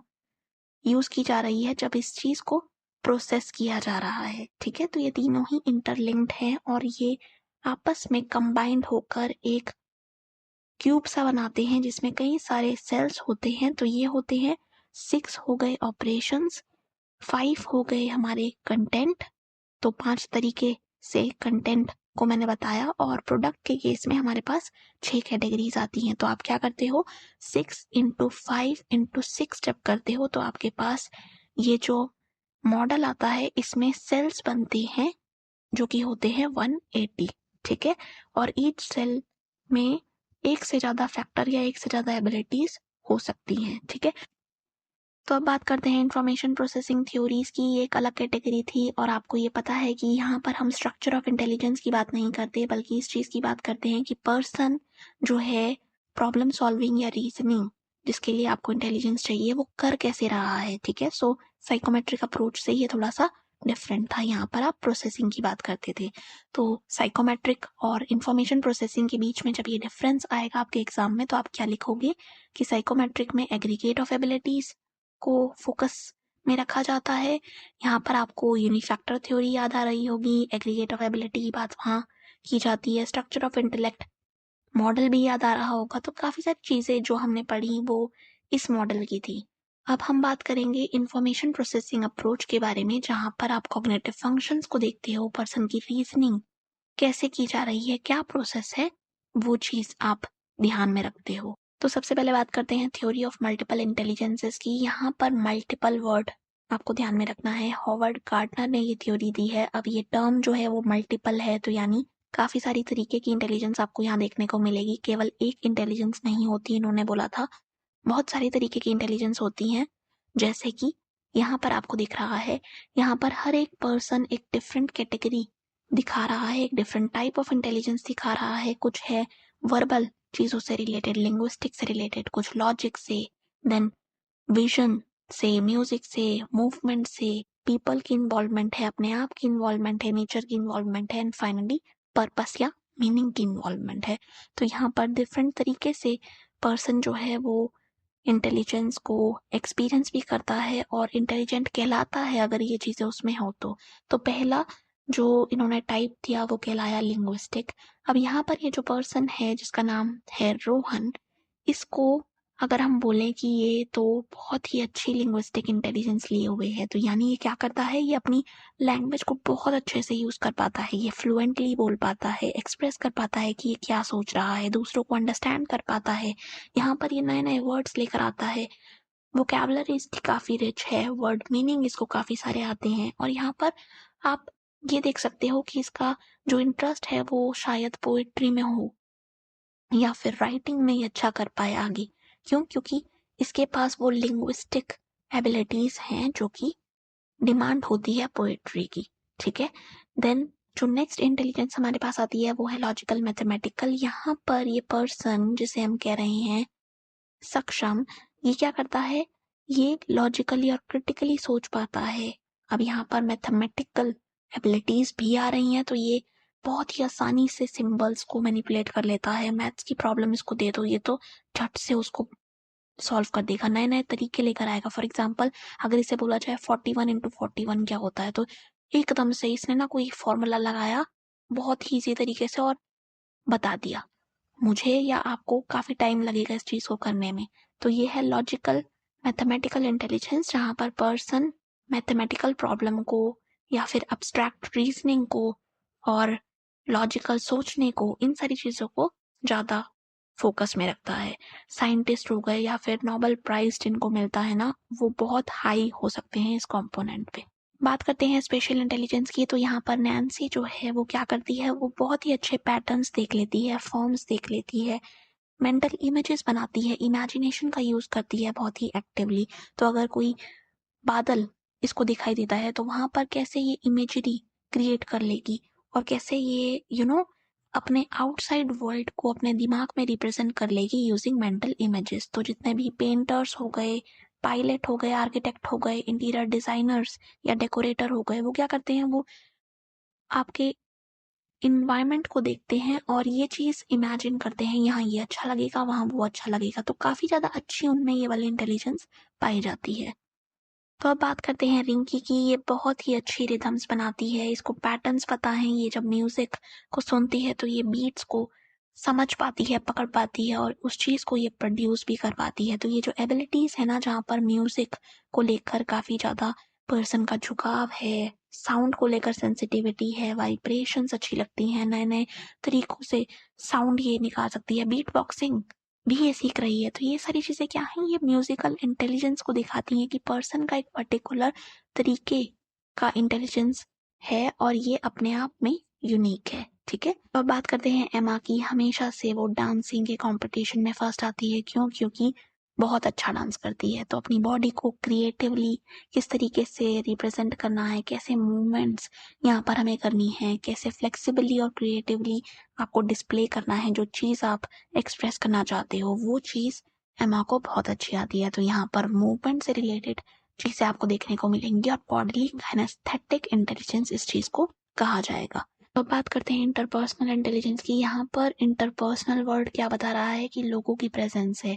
यूज की जा रही है जब इस चीज को प्रोसेस किया जा रहा है। ठीक है, तो ये तीनों ही इंटरलिंक्ड हैं और ये आपस में कंबाइंड होकर एक क्यूब सा बनाते हैं जिसमें कई सारे सेल्स होते हैं। तो ये होते हैं 6 हो गए ऑपरेशंस, 5 हो गए हमारे कंटेंट। तो 5 तरीके से कंटेंट को मैंने बताया। और प्रोडक्ट के केस में हमारे पास 6 कैटेगरीज आती हैं। तो आप क्या करते हो, 6 × 5 × 6 जब करते हो तो आपके पास ये जो मॉडल आता है इसमें सेल्स बनते हैं जो कि होते हैं 180। ठीक है, और ईच सेल में एक से ज्यादा फैक्टर या एक से ज्यादा एबिलिटीज हो सकती हैं। ठीक है, तो अब बात करते हैं इंफॉर्मेशन प्रोसेसिंग थ्योरीज की। ये एक अलग कैटेगरी थी और आपको ये पता है कि यहाँ पर हम स्ट्रक्चर ऑफ इंटेलिजेंस की बात नहीं करते, बल्कि इस चीज की बात करते हैं कि पर्सन जो है प्रॉब्लम सॉल्विंग या रीजनिंग जिसके लिए आपको इंटेलिजेंस चाहिए वो कर कैसे रहा है, ठीक है। सो साइकोमेट्रिक अप्रोच से ये थोड़ा सा डिफरेंट था। यहाँ पर आप प्रोसेसिंग की बात करते थे, तो साइकोमेट्रिक और इंफॉर्मेशन प्रोसेसिंग के बीच में जब ये डिफरेंस आएगा आपके एग्जाम में तो आप क्या लिखोगे कि साइकोमेट्रिक में एग्रीगेट ऑफ एबिलिटीज को फोकस में रखा जाता है। यहाँ पर आपको यूनिफैक्टर थ्योरी याद आ रही होगी, एग्रीगेट ऑफ एबिलिटी की बात वहाँ की जाती है, स्ट्रक्चर ऑफ इंटेलेक्ट मॉडल भी याद आ रहा होगा। तो काफी सारी चीजें जो हमने पढ़ी वो इस मॉडल की थी। अब हम बात करेंगे इंफॉर्मेशन प्रोसेसिंग अप्रोच के बारे में, जहां पर आप कॉग्निटिव फंक्शंस को देखते हो, पर्सन की रीजनिंग कैसे की जा रही है, क्या प्रोसेस है, वो चीज आप ध्यान में रखते हो। तो सबसे पहले बात करते हैं थ्योरी ऑफ मल्टीपल इंटेलिजेंसेस की। यहाँ पर मल्टीपल वर्ड आपको ध्यान में रखना है। हॉवर्ड गार्डनर ने ये थ्योरी दी है। अब ये टर्म जो है वो मल्टीपल है, तो यानी काफी सारी तरीके की इंटेलिजेंस आपको यहाँ देखने को मिलेगी, केवल एक इंटेलिजेंस नहीं होती। इन्होंने बोला था बहुत सारी तरीके की इंटेलिजेंस होती हैं, जैसे कि यहाँ पर आपको दिख रहा है, यहाँ पर हर एक पर्सन एक डिफरेंट कैटेगरी दिखा रहा है, एक डिफरेंट टाइप ऑफ इंटेलिजेंस दिखा रहा है। कुछ है वर्बल चीजों से रिलेटेड, लिंग्विस्टिक से रिलेटेड, कुछ लॉजिक से, देन विजन से, म्यूजिक से, मूवमेंट से, पीपल की इन्वॉल्वमेंट है, अपने आप की इन्वॉल्वमेंट है, नेचर की इन्वॉल्वमेंट है, एंड फाइनली पर्पस या मीनिंग की इन्वॉल्वमेंट है। तो यहाँ पर डिफरेंट तरीके से पर्सन जो है वो इंटेलिजेंस को एक्सपीरियंस भी करता है और इंटेलिजेंट कहलाता है अगर ये चीजें उसमें हो तो पहला जो इन्होंने टाइप दिया वो कहलाया लिंग्विस्टिक। अब यहाँ पर ये जो पर्सन है जिसका नाम है रोहन, इसको अगर हम बोलें कि ये तो बहुत ही अच्छी लिंग्विस्टिक इंटेलिजेंस लिए हुए है, तो यानी ये क्या करता है, ये अपनी लैंग्वेज को बहुत अच्छे से यूज कर पाता है, ये फ्लुएंटली बोल पाता है, एक्सप्रेस कर पाता है कि ये क्या सोच रहा है, दूसरों को अंडरस्टैंड कर पाता है। यहाँ पर ये नए नए वर्ड्स लेकर आता है, वोकैबुलरी इसकी काफी रिच है, वर्ड मीनिंग इसको काफी सारे आते हैं। और यहाँ पर आप ये देख सकते हो कि इसका जो इंटरेस्ट है वो शायद पोएट्री में हो या फिर राइटिंग में ही अच्छा कर पाए आगे। क्यों? क्योंकि इसके पास वो लिंग्विस्टिक एबिलिटीज हैं जो कि डिमांड होती है पोएट्री की, ठीक है। देन जो नेक्स्ट इंटेलिजेंस हमारे पास आती है वो है लॉजिकल मैथमेटिकल। यहाँ पर ये पर्सन जिसे हम कह रहे हैं सक्षम, ये क्या करता है, ये लॉजिकली और क्रिटिकली सोच पाता है। अब यहाँ पर मैथमेटिकल एबिलिटीज भी आ रही हैं, तो ये बहुत ही आसानी से सिंबल्स को मैनिपुलेट कर लेता है। मैथ्स की प्रॉब्लम इसको दे दो, ये तो झट से उसको सॉल्व कर देगा, नए नए तरीके लेकर आएगा। फॉर एग्जाम्पल अगर इसे बोला जाए 41 × 41 क्या होता है, तो एकदम से इसने ना कोई फॉर्मूला लगाया बहुत ही इजी तरीके से और बता दिया। मुझे या आपको काफी टाइम लगेगा इस चीज को करने में। तो ये है लॉजिकल मैथमेटिकल इंटेलिजेंस, जहां पर पर्सन मैथमेटिकल प्रॉब्लम को या फिर अब्स्ट्रैक्ट रीजनिंग को और लॉजिकल सोचने को, इन सारी चीजों को ज्यादा फोकस में रखता है। साइंटिस्ट हो गए या फिर नोबेल प्राइज जिनको मिलता है ना, वो बहुत हाई हो सकते हैं इस कंपोनेंट पे। बात करते हैं स्पेशल इंटेलिजेंस की, तो यहाँ पर नैन्सी जो है वो क्या करती है, वो बहुत ही अच्छे पैटर्न्स देख लेती है, फॉर्म्स देख लेती है, मेंटल इमेजेस बनाती है, इमेजिनेशन का यूज करती है बहुत ही एक्टिवली। तो अगर कोई बादल इसको दिखाई देता है तो वहां पर कैसे ये इमेजरी क्रिएट कर लेगी और कैसे ये अपने आउटसाइड वर्ल्ड को अपने दिमाग में रिप्रेजेंट कर लेगी यूजिंग मेंटल इमेजेस। तो जितने भी पेंटर्स हो गए, पायलट हो गए, आर्किटेक्ट हो गए, इंटीरियर डिजाइनर्स या डेकोरेटर हो गए, वो क्या करते हैं, वो आपके इन्वायरमेंट को देखते हैं और ये चीज इमेजिन करते हैं, यहाँ ये अच्छा लगेगा, वहां वो अच्छा लगेगा। तो काफी ज्यादा अच्छी उनमें ये वाली इंटेलिजेंस पाई जाती है। तो अब बात करते हैं रिंकी की। ये बहुत ही अच्छी रिदम्स बनाती है, इसको पैटर्न्स पता है, ये जब म्यूजिक को सुनती है तो ये बीट्स को समझ पाती है, पकड़ पाती है और उस चीज को ये प्रोड्यूस भी कर पाती है। तो ये जो एबिलिटीज है ना, जहाँ पर म्यूजिक को लेकर काफी ज्यादा पर्सन का झुकाव है, साउंड को लेकर सेंसिटिविटी है, वाइब्रेशंस अच्छी लगती हैं, नए नए तरीकों से साउंड ये निकाल सकती है, बीट बॉक्सिंग भी ये सीख रही है। तो ये सारी चीजें क्या हैं, ये म्यूजिकल इंटेलिजेंस को दिखाती हैं कि पर्सन का एक पर्टिकुलर तरीके का इंटेलिजेंस है और ये अपने आप में यूनिक है, ठीक है। अब बात करते हैं एमा की। हमेशा से वो डांसिंग के कंपटीशन में फर्स्ट आती है। क्यों? क्योंकि बहुत अच्छा डांस करती है, तो अपनी बॉडी को क्रिएटिवली किस तरीके से रिप्रेजेंट करना है, कैसे मूवमेंट्स यहाँ पर हमें करनी है, कैसे फ्लेक्सिबली और क्रिएटिवली आपको डिस्प्ले करना है, जो चीज़ आप एक्सप्रेस करना चाहते हो वो चीज़ एमा को बहुत अच्छी आती है। तो यहाँ पर मूवमेंट से रिलेटेड चीज़ें आपको देखने को मिलेंगी और बॉडी काइनेस्थेटिक इंटेलिजेंस इस चीज़ को कहा जाएगा। तो बात करते हैं इंटरपर्सनल इंटेलिजेंस की। यहाँ पर इंटरपर्सनल वर्ड क्या बता रहा है कि लोगों की प्रेजेंस है।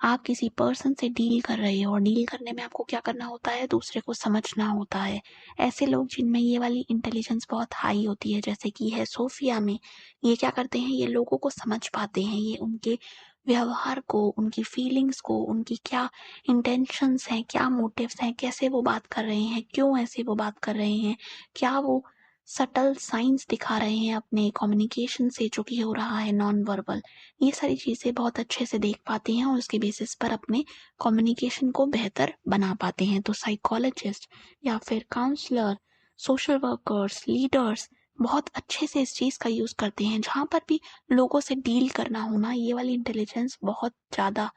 आप किसी पर्सन से डील कर रहे हो और डील करने में आपको क्या करना होता है, दूसरे को समझना होता है। ऐसे लोग जिनमें ये वाली इंटेलिजेंस बहुत हाई होती है, जैसे कि है सोफिया में, ये क्या करते हैं, ये लोगों को समझ पाते हैं, ये उनके व्यवहार को, उनकी फीलिंग्स को, उनकी क्या इंटेंशंस हैं, क्या मोटिव्स हैं, कैसे वो बात कर रहे हैं, क्यों ऐसे वो बात कर रहे हैं, क्या वो सटल साइंस दिखा रहे हैं अपने कम्युनिकेशन से जो कि हो रहा है नॉन वर्बल। ये सारी चीज़ें बहुत अच्छे से देख पाते हैं और उसके बेसिस पर अपने कम्युनिकेशन को बेहतर बना पाते हैं। तो साइकोलॉजिस्ट या फिर काउंसलर, सोशल वर्कर्स, लीडर्स बहुत अच्छे से इस चीज़ का यूज़ करते हैं। जहाँ पर भी लोगों से डील करना होना, ये वाली इंटेलिजेंस बहुत ज़्यादा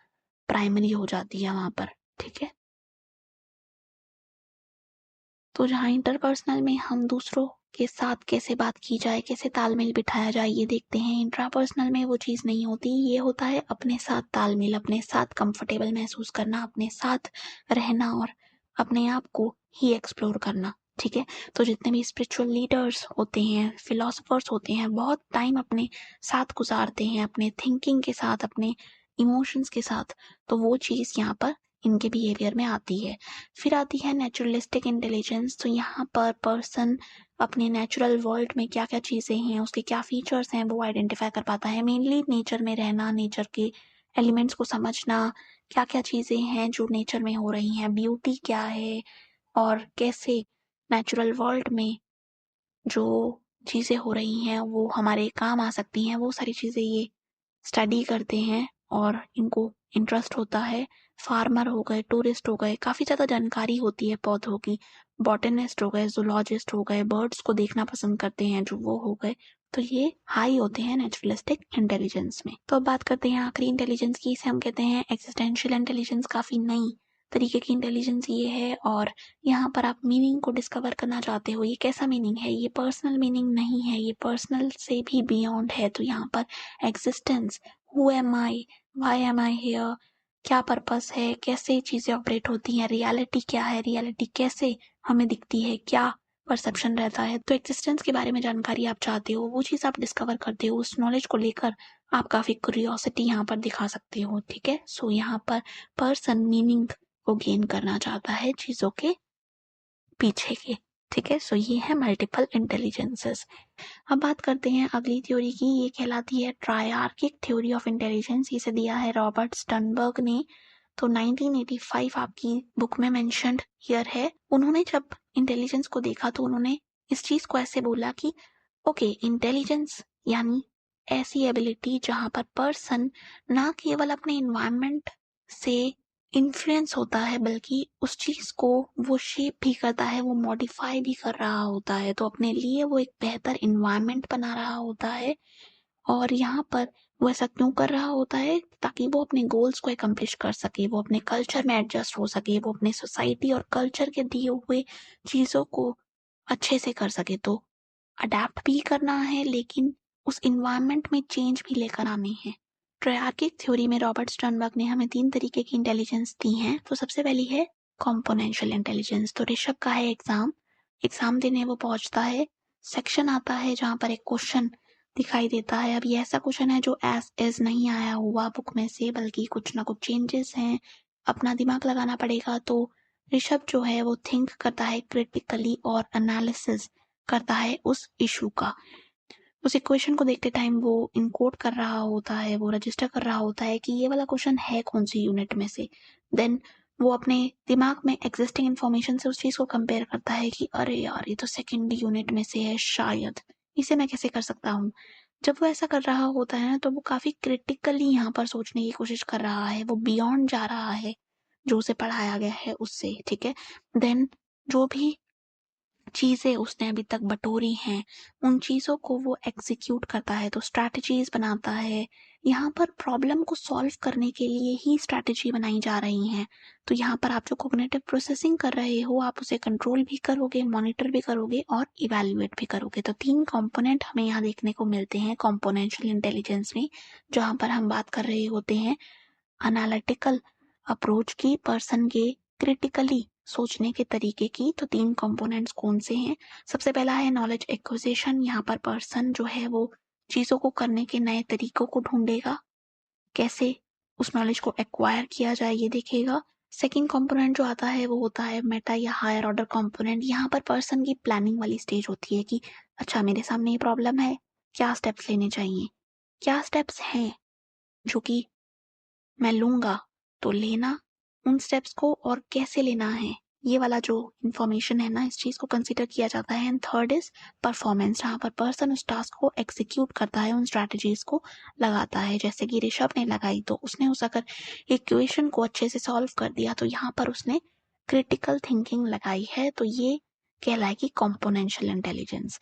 प्राइमरी हो जाती है वहाँ पर। ठीक है, तो जहाँ इंटरपर्सनल में हम दूसरों के साथ कैसे बात की जाए, कैसे तालमेल बिठाया जाए, ये देखते हैं। इंट्रापर्सनल में वो चीज़ नहीं होती, ये होता है अपने साथ तालमेल, अपने साथ कंफर्टेबल महसूस करना, अपने साथ रहना और अपने आप को ही एक्सप्लोर करना। ठीक है, तो जितने भी स्पिरिचुअल लीडर्स होते हैं, फिलोसोफर्स होते हैं, बहुत टाइम अपने साथ गुजारते हैं, अपने थिंकिंग के साथ, अपने इमोशंस के साथ, तो वो चीज़ यहाँ पर इनके बिहेवियर में आती है। फिर आती है नेचुरलिस्टिक इंटेलिजेंस। तो यहाँ पर पर्सन अपने नेचुरल वर्ल्ड में क्या क्या चीज़ें हैं, उसके क्या फीचर्स हैं, वो आइडेंटिफाई कर पाता है। मेनली नेचर में रहना, नेचर के एलिमेंट्स को समझना, क्या क्या चीज़ें हैं जो नेचर में हो रही हैं, ब्यूटी क्या है और कैसे नेचुरल वर्ल्ड में जो चीज़ें हो रही हैं वो हमारे काम आ सकती हैं, वो सारी चीज़ें ये स्टडी करते हैं और इनको इंटरेस्ट होता है। फार्मर हो गए, टूरिस्ट हो गए, काफ़ी ज़्यादा जानकारी होती है पौधों की। बॉटनिस्ट हो गए, ज़ूलॉजिस्ट हो गए, बर्ड्स को देखना पसंद करते हैं जो वो हो गए। तो ये हाई होते हैं नेचुरलिस्टिक इंटेलिजेंस में। तो अब बात करते हैं आखिरी इंटेलिजेंस की, इसे हम कहते हैं एक्जिस्टेंशियल इंटेलिजेंस। काफ़ी नई तरीके की इंटेलिजेंस ये है और यहाँ पर आप मीनिंग को डिस्कवर करना चाहते हो। ये कैसा मीनिंग है, ये पर्सनल मीनिंग नहीं है, ये पर्सनल से भी बियॉन्ड है। तो यहाँ पर existence, who am I, why am I hear, क्या पर्पस है, कैसे चीज़ें ऑपरेट होती हैं, रियलिटी क्या है, रियलिटी कैसे हमें दिखती है, क्या परसेप्शन रहता है। तो एग्जिस्टेंस के बारे में जानकारी आप चाहते हो, वो चीज़ आप डिस्कवर करते हो, उस नॉलेज को लेकर आप काफ़ी क्यूरियोसिटी यहाँ पर दिखा सकते हो। ठीक है, सो यहाँ पर पर्सन मीनिंग को गेन करना चाहता है चीज़ों के पीछे के। ठीक है, सो ये है मल्टीपल इंटेलिजेंसेस। अब बात करते हैं अगली थ्योरी की, ये कहलाती है ट्रायआर्किक थ्योरी ऑफ इंटेलिजेंस। इसे दिया है रॉबर्ट स्टर्नबर्ग ने। तो 1985 आपकी बुक में मेंशन्ड ईयर है। उन्होंने जब इंटेलिजेंस को देखा तो उन्होंने इस चीज को ऐसे बोला कि ओके, इंटेलिजेंस यानी ऐसी एबिलिटी जहां पर पर्सन ना केवल अपने इन्वायरमेंट से इन्फ्लुएंस होता है बल्कि उस चीज को वो शेप भी करता है, वो मॉडिफाई भी कर रहा होता है। तो अपने लिए वो एक बेहतर इन्वायरमेंट बना रहा होता है और यहाँ पर वो ऐसा क्यों कर रहा होता है, ताकि वो अपने गोल्स को एकम्प्लिश कर सके, वो अपने कल्चर में एडजस्ट हो सके, वो अपने सोसाइटी और कल्चर के दिए हुए चीज़ों को अच्छे से कर सके। तो अडेप्ट भी करना है लेकिन उस इन्वायरमेंट में चेंज भी लेकर आने हैं। ट्रायर्किक थ्योरी में रॉबर्ट स्टर्नबर्ग ने हमें 3 तरीके की इंटेलिजेंस दी हैं। तो सबसे पहली है कॉम्पोनेंशियल इंटेलिजेंस। तो ऋषभ का है एग्जाम, एग्जाम देने वो पहुंचता है, सेक्शन आता है जहां पर एक क्वेश्चन दिखाई देता है। अब ये ऐसा क्वेश्चन है जो एज इज नहीं आया हुआ बुक में से, बल्कि कुछ ना कुछ चेंजेस हैं, अपना दिमाग लगाना पड़ेगा। तो ऋषभ जो है वो थिंक करता है क्रिटिकली और एनालिसिस करता है उस इशू का। उस इक्वेशन को देखते टाइम वो इनकोड कर रहा होता है, वो रजिस्टर कर रहा होता है कि ये वाला क्वेश्चन है कौन सी यूनिट में से। देन वो अपने दिमाग में एग्जिस्टिंग इन्फॉर्मेशन से उस चीज को कंपेयर करता है कि अरे यार ये तो सेकेंड यूनिट में से है, शायद इसे मैं कैसे कर सकता हूँ। जब वो ऐसा कर रहा होता है ना तो वो काफी क्रिटिकली यहाँ पर सोचने की कोशिश कर रहा है, वो बियॉन्ड जा रहा है जो उसे पढ़ाया गया है उससे। ठीक है, देन जो भी चीज़ें उसने अभी तक बटोरी हैं, उन चीज़ों को वो एग्ज़ीक्यूट करता है, तो स्ट्रैटेजीज़ बनाता है। यहाँ पर प्रॉब्लम को सॉल्व करने के लिए ही स्ट्रैटेजी बनाई जा रही हैं। तो यहाँ पर आप जो कॉग्निटिव प्रोसेसिंग कर रहे हो, आप उसे कंट्रोल भी करोगे, मॉनिटर भी करोगे और इवैल्यूएट भी करोगे। तो 3 कंपोनेंट हमें यहाँ देखने को मिलते हैं कंपोनेंशियल इंटेलिजेंस में, जहाँ पर हम बात कर रहे होते हैं एनालिटिकल अप्रोच की, पर्सन के क्रिटिकली सोचने के तरीके की। तो 3 कंपोनेंट्स कौन से हैं? सबसे पहला है नॉलेज एक्विजिशन। यहाँ पर पर्सन जो है वो चीज़ों को करने के नए तरीकों को ढूंढेगा, कैसे उस नॉलेज को एक्वायर किया जाए ये देखेगा। सेकंड कंपोनेंट जो आता है वो होता है मेटा या हायर ऑर्डर कंपोनेंट। यहाँ पर पर्सन की प्लानिंग वाली स्टेज होती है कि अच्छा मेरे सामने ये प्रॉब्लम है, क्या स्टेप्स लेने चाहिए, क्या स्टेप्स हैं जो कि मैं लूँगा, तो लेना उन स्टेप्स को और कैसे लेना है, ये वाला जो इन्फॉर्मेशन है ना, इस चीज़ को कंसिडर किया जाता है। एंड थर्ड इज़ परफॉर्मेंस, जहाँ पर पर्सन उस टास्क को एग्जीक्यूट करता है, उन स्ट्रैटेजीज़ को लगाता है। जैसे कि ऋषभ ने लगाई, तो उसने उस अगर इक्वेशन को अच्छे से सॉल्व कर दिया, तो यहाँ पर उसने क्रिटिकल थिंकिंग लगाई है। तो ये कहलाएगी कॉम्पोनेंशियल इंटेलिजेंस।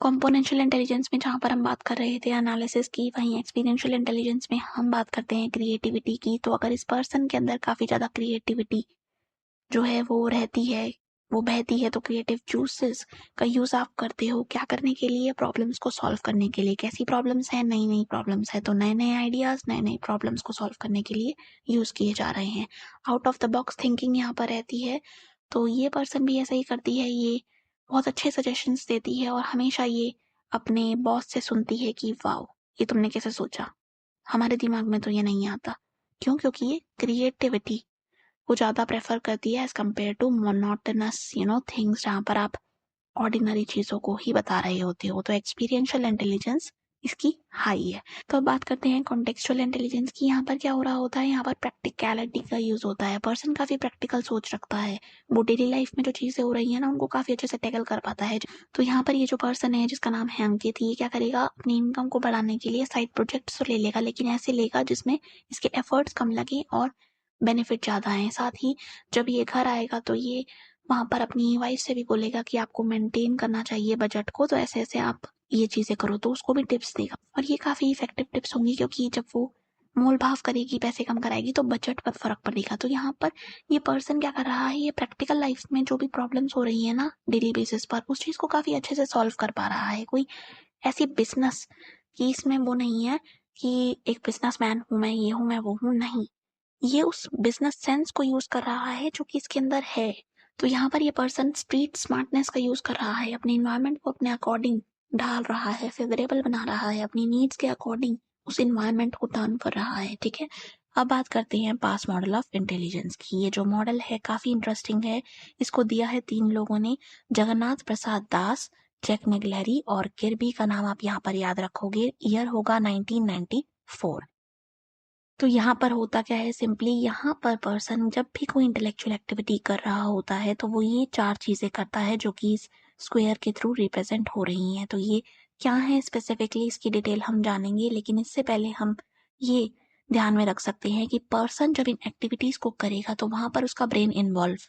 कॉम्पोनेंशियल इंटेलिजेंस में जहाँ पर हम बात कर रहे थे एनालिसिस की, वहीं एक्सपीरियंशियल इंटेलिजेंस में हम बात करते हैं क्रिएटिविटी की। तो अगर इस पर्सन के अंदर काफ़ी ज़्यादा क्रिएटिविटी जो है वो रहती है, वो बहती है, तो क्रिएटिव जूसेस का यूज़ आप करते हो क्या करने के लिए? प्रॉब्लम्स को सॉल्व करने के लिए। कैसी प्रॉब्लम्स हैं? नई नई प्रॉब्लम्स है, तो नए नए आइडियाज़, नए नए प्रॉब्लम्स को सॉल्व करने के लिए यूज़ किए जा रहे हैं। Out of the box thinking यहाँ पर रहती है। तो ये पर्सन भी ऐसा ही करती है, ये बहुत अच्छे सजेशंस देती है और हमेशा ये अपने बॉस से सुनती है कि वाओ, ये तुमने कैसे सोचा, हमारे दिमाग में तो ये नहीं आता। क्यों? क्योंकि ये क्रिएटिविटी को ज़्यादा प्रेफर करती है as compared to monotonous things, जहाँ पर आप ऑर्डिनरी चीज़ों को ही बता रहे होते हो। तो एक्सपीरियंशियल इंटेलिजेंस इसकी हाई है। तो अब बात करते हैं कॉन्टेक्सचुअल इंटेलिजेंस की। यहाँ पर क्या हो रहा होता है? यहाँ पर प्रैक्टिकलिटी का यूज़ होता है। पर्सन काफ़ी प्रैक्टिकल सोच रखता है, वो डेली लाइफ में जो चीज़ें हो रही हैं ना, उनको काफ़ी अच्छे से टैकल कर पाता है। तो यहाँ पर ये जो पर्सन है जिसका नाम है अंकित, ये क्या करेगा? अपनी इनकम को बढ़ाने के लिए साइड प्रोजेक्ट्स तो ले लेगा, लेकिन ऐसे लेगा जिसमें इसके एफर्ट्स कम लगे और बेनिफिट ज़्यादा हैं। साथ ही जब ये घर आएगा तो ये वहाँ पर अपनी वाइफ से भी बोलेगा कि आपको मेंटेन करना चाहिए बजट को, तो ऐसे-ऐसे आप ये चीज़ें करो, तो उसको भी टिप्स देगा। और ये काफ़ी इफ़ेक्टिव टिप्स होंगी, क्योंकि जब वो मोल-भाव करेगी, पैसे कम कराएगी, तो बजट पर फ़र्क पड़ेगा। तो यहाँ पर ये पर्सन क्या कर रहा है? ये प्रैक्टिकल लाइफ़ में जो भी प्रॉब्लम्स हो रही है ना डेली बेसिस पर, उस चीज़ को काफ़ी अच्छे से सॉल्व कर पा रहा है। कोई ऐसी बिज़नेस की इसमें वो नहीं है कि एक बिज़नेसमैन हूँ मैं, ये हूँ, मैं वो हूँ, नहीं। ये उस बिज़नेस सेंस को यूज़ कर रहा है जो कि इसके अंदर है। तो यहाँ पर ये पर्सन स्ट्रीट स्मार्टनेस का यूज़ कर रहा है, अपने एनवायरनमेंट को अपने अकॉर्डिंग ढाल रहा है, फेवरेबल बना रहा है, अपनी नीड्स के अकॉर्डिंग उस एनवायरनमेंट को टर्न कर रहा है, ठीक है? अब बात करते हैं पास मॉडल ऑफ इंटेलिजेंस की। ये जो मॉडल है काफ़ी इंटरेस्टिंग है। इसको दिया है 3 लोगों ने, जगन्नाथ प्रसाद दास, जैक निगलैरी और किर्बी का नाम आप यहाँ पर याद रखोगे। ईयर होगा 1994। तो यहाँ पर होता क्या है? सिंपली यहाँ पर पर्सन जब भी कोई इंटेलेक्चुअल एक्टिविटी कर रहा होता है, तो वो ये 4 चीज़ें करता है जो कि इस स्क्वायर के थ्रू रिप्रेजेंट हो रही हैं। तो ये क्या है स्पेसिफिकली, इसकी डिटेल हम जानेंगे, लेकिन इससे पहले हम ये ध्यान में रख सकते हैं कि पर्सन जब इन एक्टिविटीज़ को करेगा तो वहाँ पर उसका ब्रेन इन्वॉल्व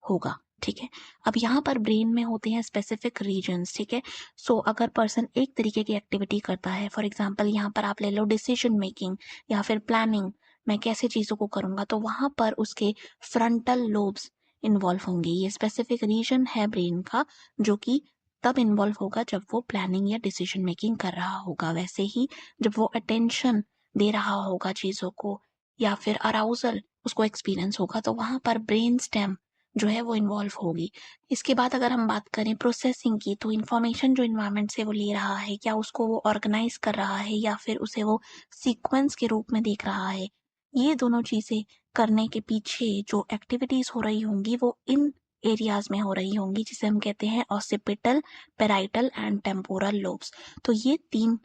होगा, ठीक है? अब यहाँ पर ब्रेन में होते हैं स्पेसिफिक रीजन्स, ठीक है? सो अगर पर्सन एक तरीके की एक्टिविटी करता है, फॉर एग्जांपल यहाँ पर आप ले लो डिसीजन मेकिंग या फिर प्लानिंग, मैं कैसे चीज़ों को करूँगा, तो वहाँ पर उसके फ्रंटल लोब्स इन्वॉल्व होंगे। ये स्पेसिफिक रीजन है ब्रेन का जो कि तब इन्वॉल्व होगा जब वो प्लानिंग या डिसीजन मेकिंग कर रहा होगा। वैसे ही जब वो अटेंशन दे रहा होगा चीज़ों को या फिर अराउजल उसको एक्सपीरियंस होगा, तो वहाँ पर ब्रेन स्टेम जो है वो इन्वॉल्व होगी। इसके बाद अगर हम बात करें प्रोसेसिंग की, तो इन्फॉर्मेशन जो एनवायरनमेंट से वो ले रहा है, क्या उसको वो ऑर्गेनाइज कर रहा है या फिर उसे वो सीक्वेंस के रूप में देख रहा है? ये दोनों चीज़ें करने के पीछे जो एक्टिविटीज़ हो रही होंगी वो इन एरियाज़ में हो रही होंगी, जिसे हम कहते हैं occipital, parietal and temporal lobes. तो ये 3